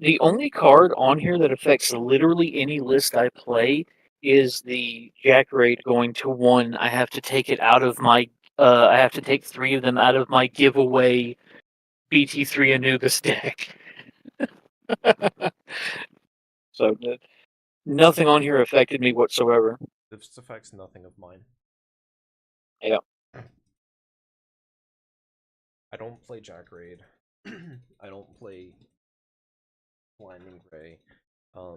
the only card on here that affects literally any list I play is the Jack Raid going to 1. I have to take it out of my. I have to take 3 of them out of my giveaway BT3 Anubis deck. So nothing on here affected me whatsoever. This affects nothing of mine. Yeah. I don't play Jack Raid. I don't play Blinding Gray. I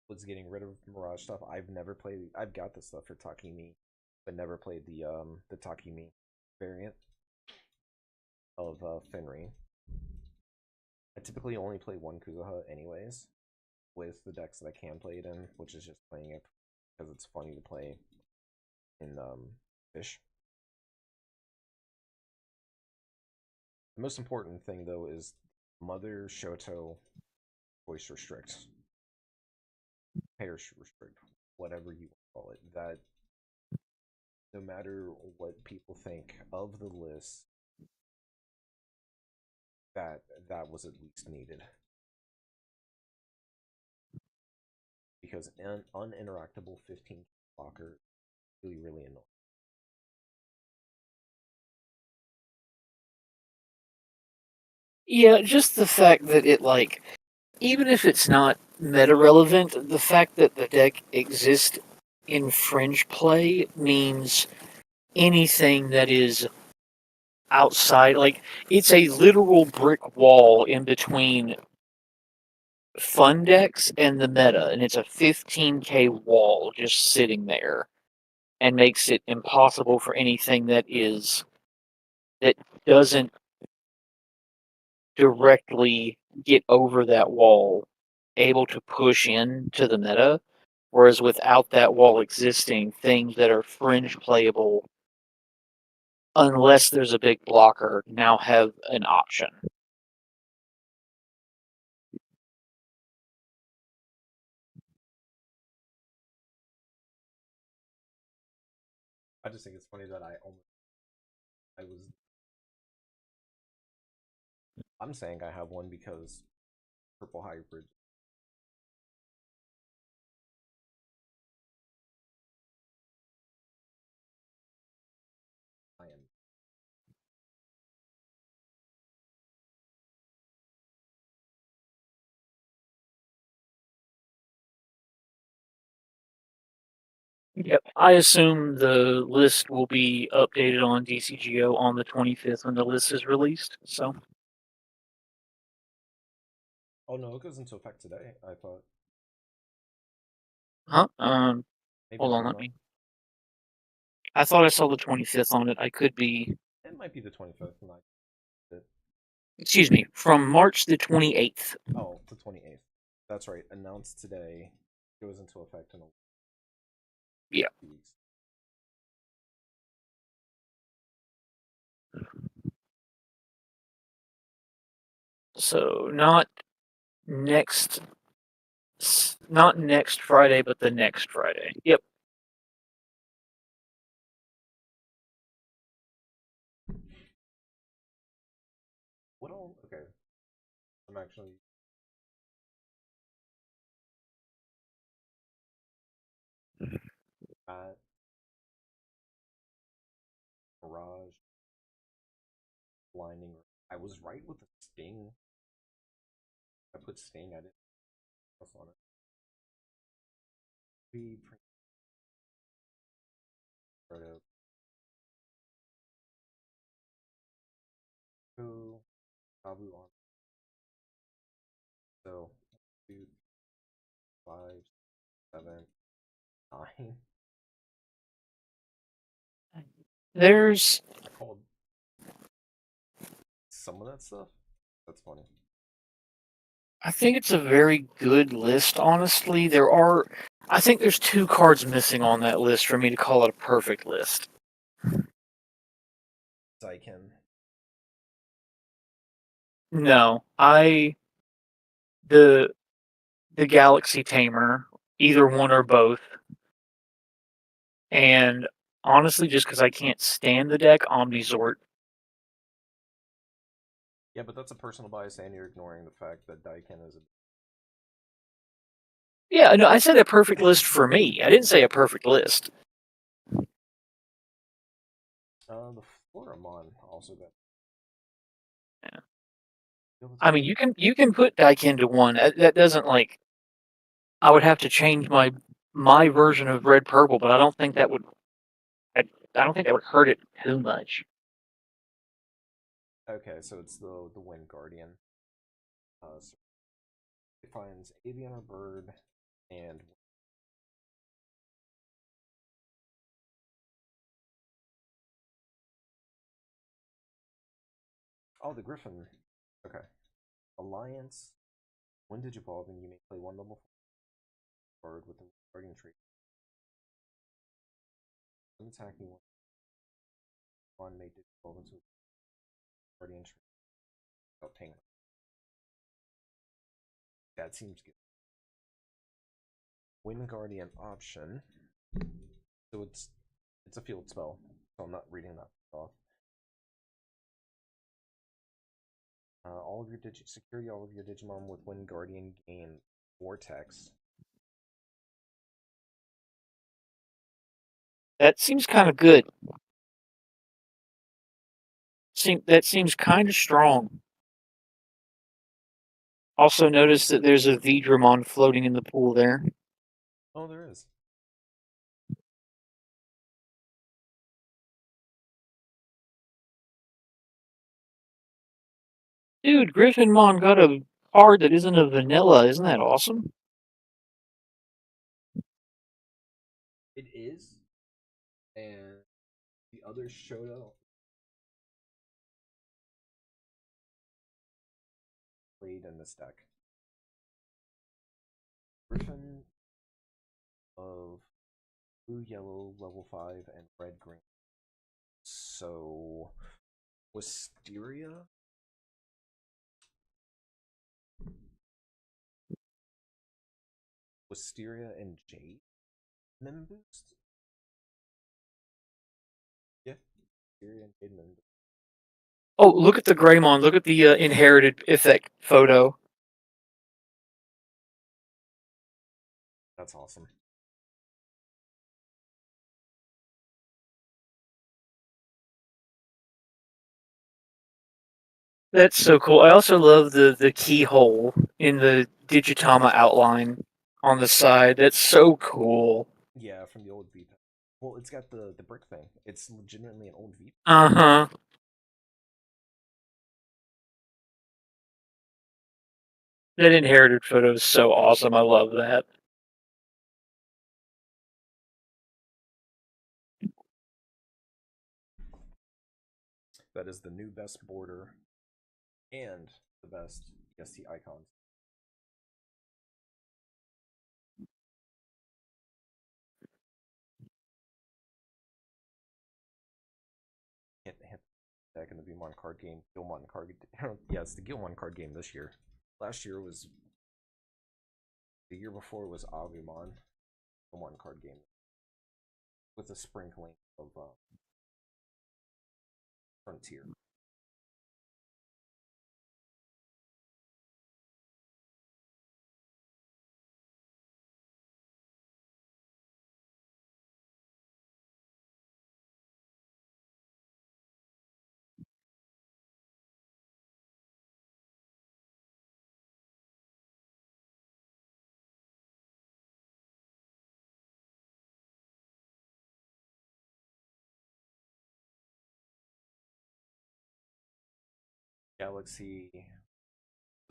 was getting rid of Mirage stuff. I've never played. I've got the stuff for Takimi, but never played the Takimi variant of Fenrir. I typically only play one Kuzuha anyways, with the decks that I can play it in, which is just playing it because it's funny to play in Fish. The most important thing though is Mother Shoto voice restrict, pair restrict, whatever you call it. That no matter what people think of the list, that was at least needed. Because an uninteractable 15 blocker really annoying. Yeah, just the fact that it, like, even if it's not meta relevant, the fact that the deck exists in fringe play means anything that is outside, like, it's a literal brick wall in between fun decks and the meta, and it's a 15k wall just sitting there and makes it impossible for anything that doesn't directly get over that wall able to push in to the meta, whereas without that wall existing, things that are fringe playable, unless there's a big blocker, now have an option. I just think it's funny that I'm saying I have one because Purple Hybrid. I am. Yep. I assume the list will be updated on DCGO on the 25th when the list is released. So. Oh no, it goes into effect today. I thought. Huh? Maybe Hold on, tomorrow. let me. I thought I saw the 25th on it. I could be. It might be the 25th. Excuse me, from March the 28th. Oh, the 28th. That's right. Announced today. Goes into effect in a Yeah. few weeks. So not next Friday, but the next Friday. Yep. What all? Okay. I'm actually. At Mirage. Blinding. I was right with the Sting. I put Sting at it. What's on it? Proto. Go. Kabu on. So, 2, 5, 7, 9. 9. There's Called some of that stuff. That's funny. I think it's a very good list, honestly. I think there's 2 cards missing on that list for me to call it a perfect list. Daiken. No, the Galaxy Tamer, either one or both. And honestly, just because I can't stand the deck, Omnizort. Yeah, but that's a personal bias, and you're ignoring the fact that Daiken is a. Yeah, no, I said a perfect list for me. I didn't say a perfect list. The Floramon also got. Yeah. I mean, you can put Daiken to 1. That doesn't like. I would have to change my version of red purple, but I don't think that would. I don't think that would hurt it too much. Okay, so it's the Wind Guardian. So it finds avian or bird, and oh, the Griffin. Okay, Alliance. When Digivolving, you may play 1 level 4 bird with the Guardian trait. When attacking one may Digivolve into a Guardian trait without paying. That seems good. Wind Guardian option. So it's a field spell, so I'm not reading that off. All of your security, all of your Digimon with Wind Guardian gain Vortex. That seems kind of good. That seems kind of strong. Also, notice that there's a Veedramon floating in the pool there. Oh, there is. Dude, Griffinmon got a card that isn't a vanilla. Isn't that awesome? It is. And the others showed up. Played in this deck. Griffin of blue, yellow, level 5, and red, green. So, Wisteria? Wisteria and Jade? Min boost? Yeah, Wisteria and Jade min boost. Oh, look at the Greymon. Look at the inherited effect photo. That's awesome. That's so cool. I also love the keyhole in the Digitama outline on the side. That's so cool. Yeah, from the old V. Well, it's got the brick thing. It's legitimately an old V. Uh-huh. That inherited photo is so awesome. I love that. That is the new best border and the best EST icons. Hit deck in the Gilmon card game. Gilmon card. Yeah, it's the Gilmon card game this year. Last year was. The year before was Agumon. Gilmon card game. With a sprinkling of Frontier. Galaxy.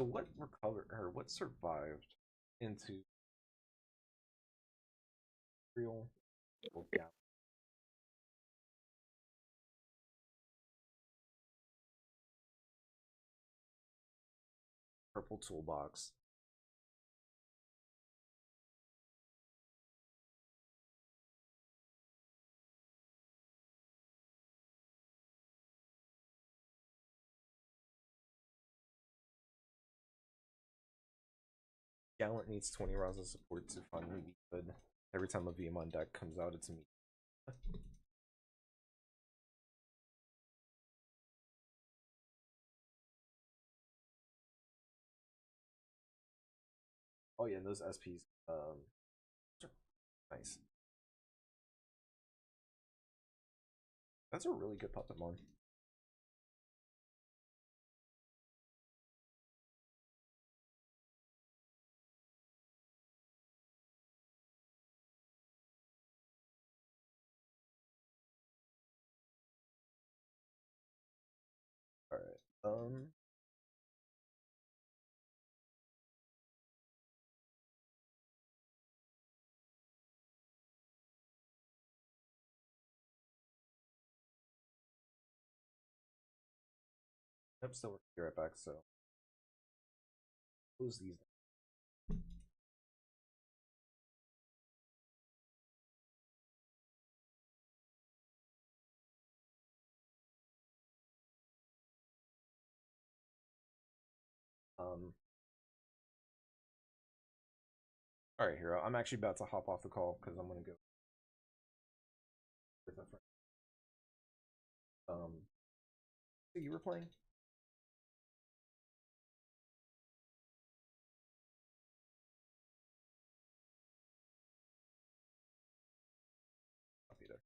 So what recovered or what survived into Real. Well, yeah. Purple toolbox. Gallant needs 20 rounds of support to finally be good. Every time a Veemon deck comes out, it's me. Oh yeah, and those SPs, nice. That's a really good Puppetmon. Alright, Yep, still working. Be right back, so close these. Alright, Hero. I'm actually about to hop off the call because I'm gonna go with a friend. So you were playing? I'll be there.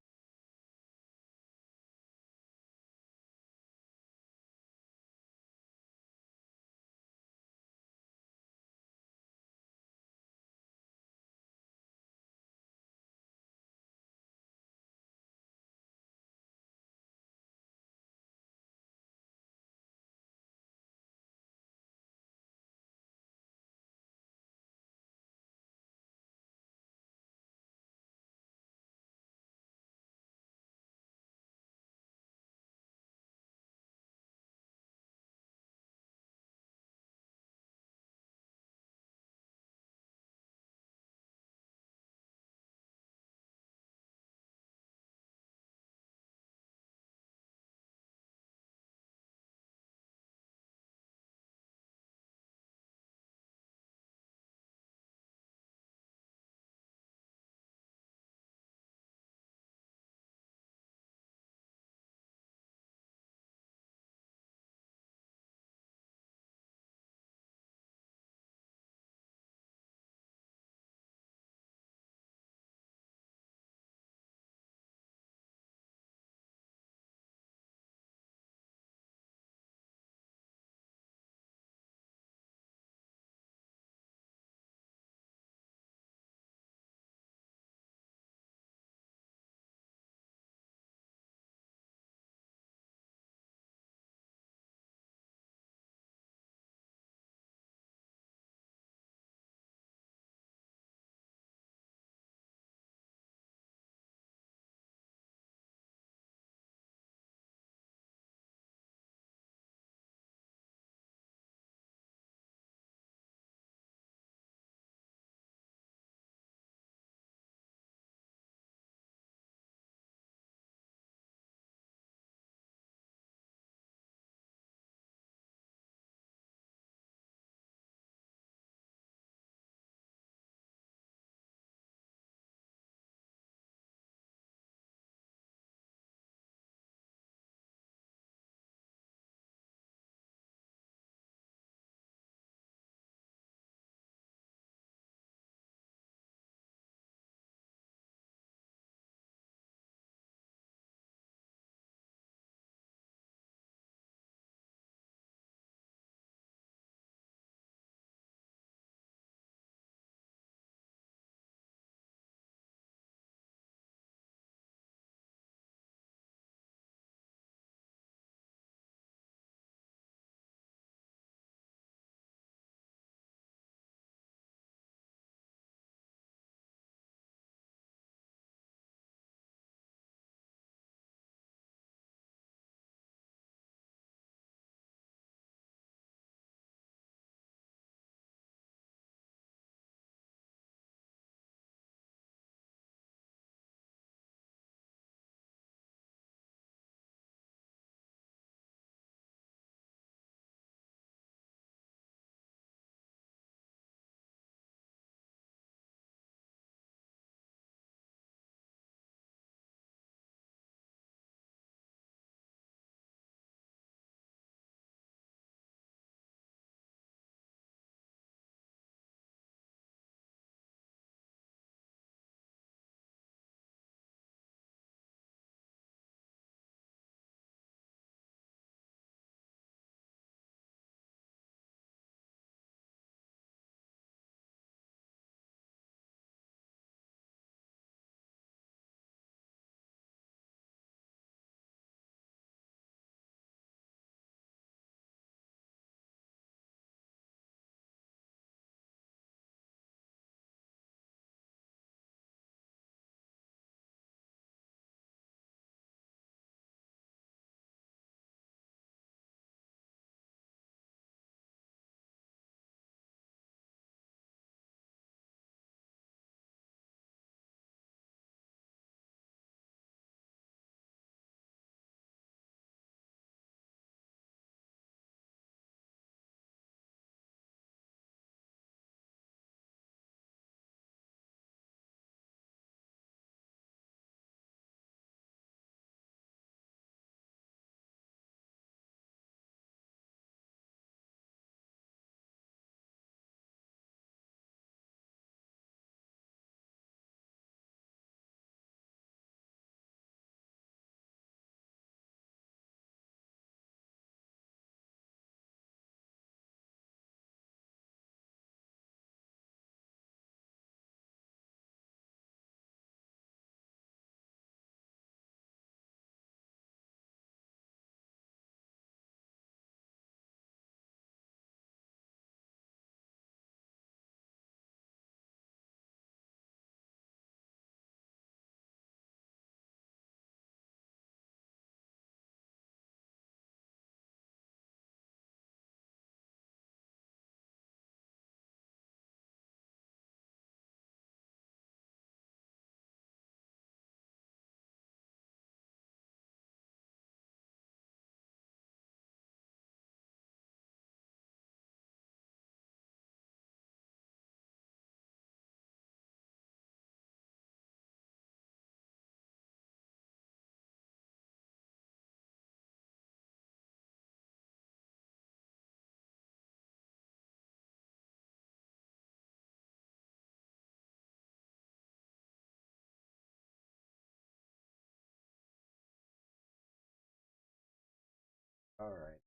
Alright.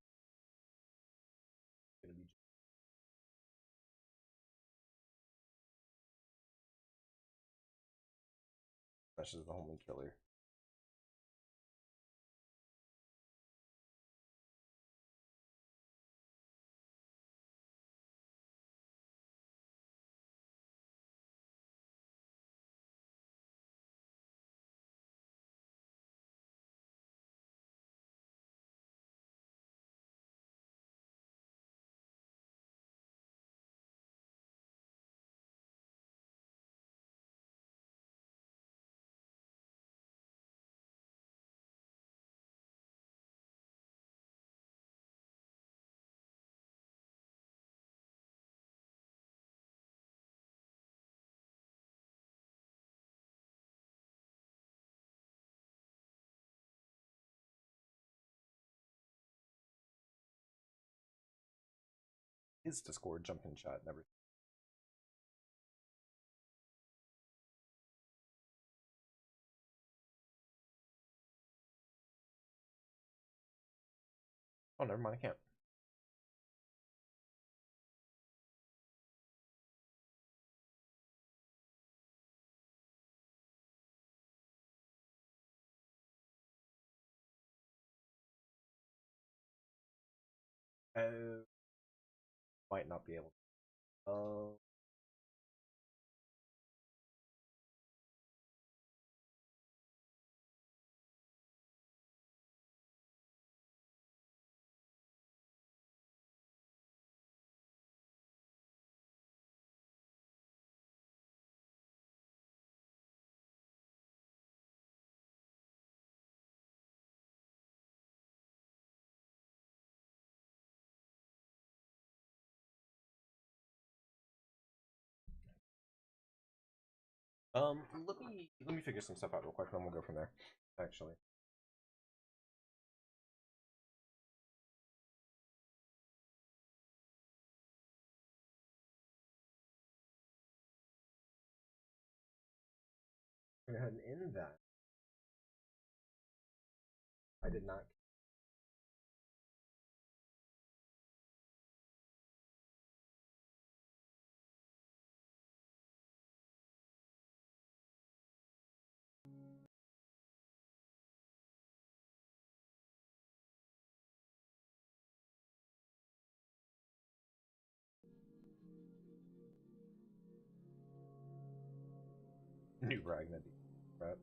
Gonna be Smashes the homing killer. His Discord jumped in chat, never. Oh, never mind, I can't. Might not be able to. Let me figure some stuff out real quick, and then we'll go from there. Actually. Go ahead and end that. I did not. New Ragnar. Right.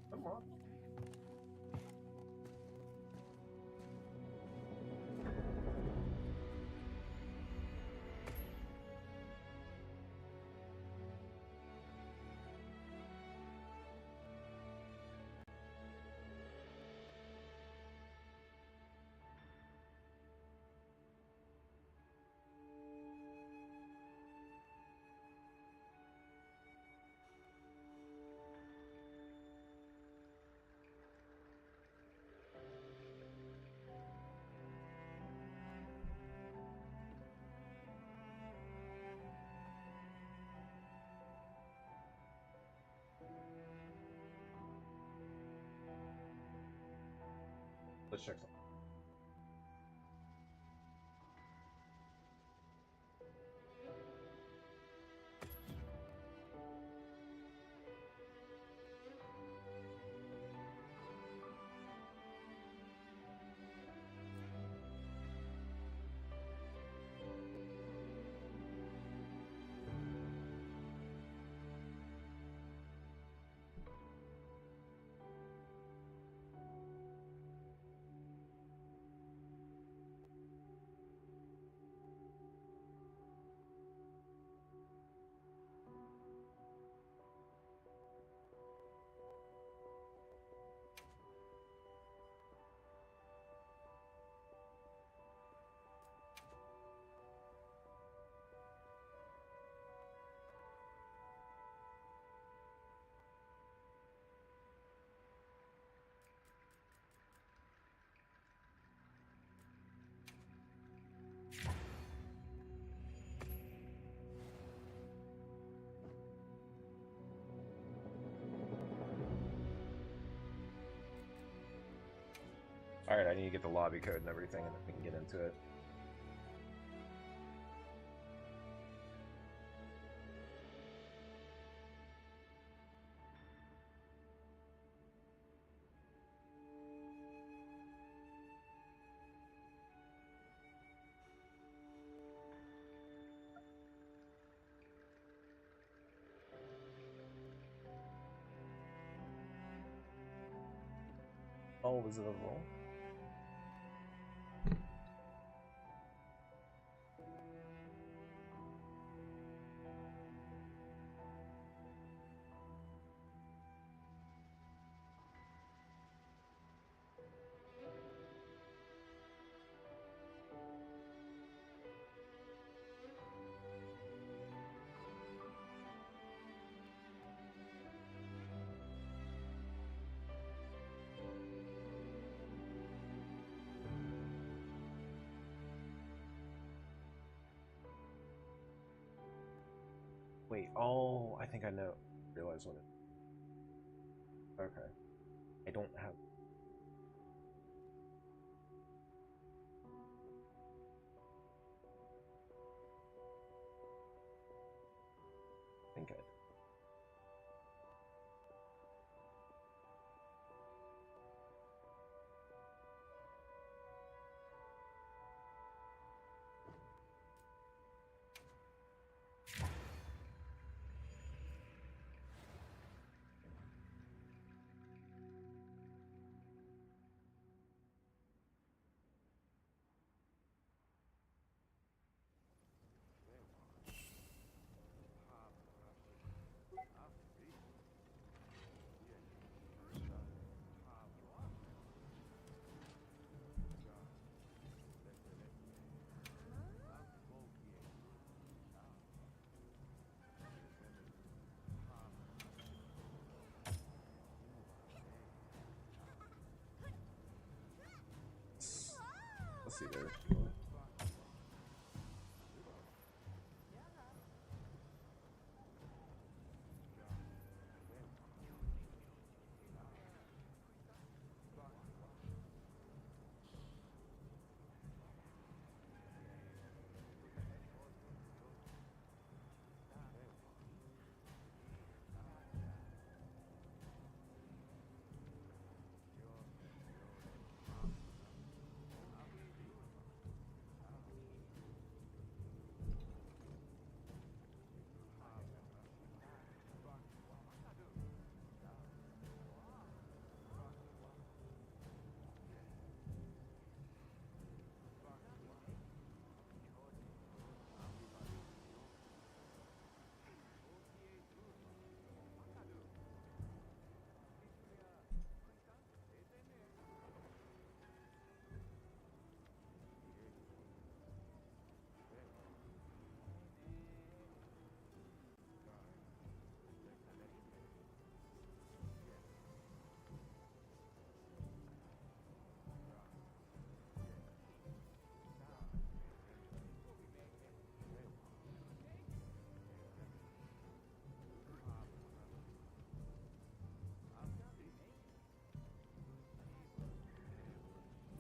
Come on. Let's check something. Alright, I need to get the lobby code and everything, and then we can get into it. Oh, was it a roll? Wait, oh, I think I know. Realize what it. Okay. I don't have. I think I. Let's see there.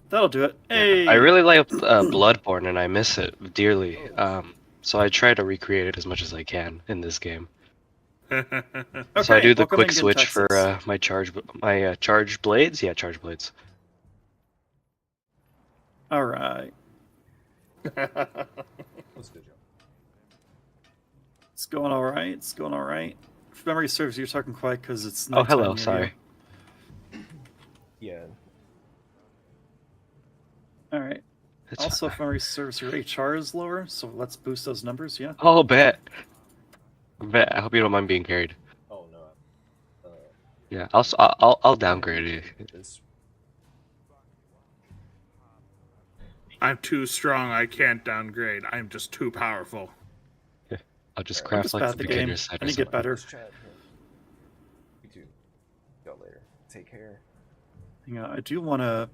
That'll do it. Hey! I really like Bloodborne, and I miss it dearly. So I try to recreate it as much as I can in this game. So I do the quick switch for my charge blades. Yeah, charge blades. All right. Let's go, Joe. It's going all right. It's going all right. If memory serves, you're talking quiet because it's. Oh, hello. Sorry. Yeah. All right. Also, if memory serves, your HR is lower, so let's boost those numbers. Yeah. Oh, bet. I hope you don't mind being carried. Oh no. Yeah, I'll downgrade it. I'm too strong. I can't downgrade. I'm just too powerful. Yeah, I'll just craft like the beginner's side. I need to get better. You too. Go later. Take care. Yeah, I do want to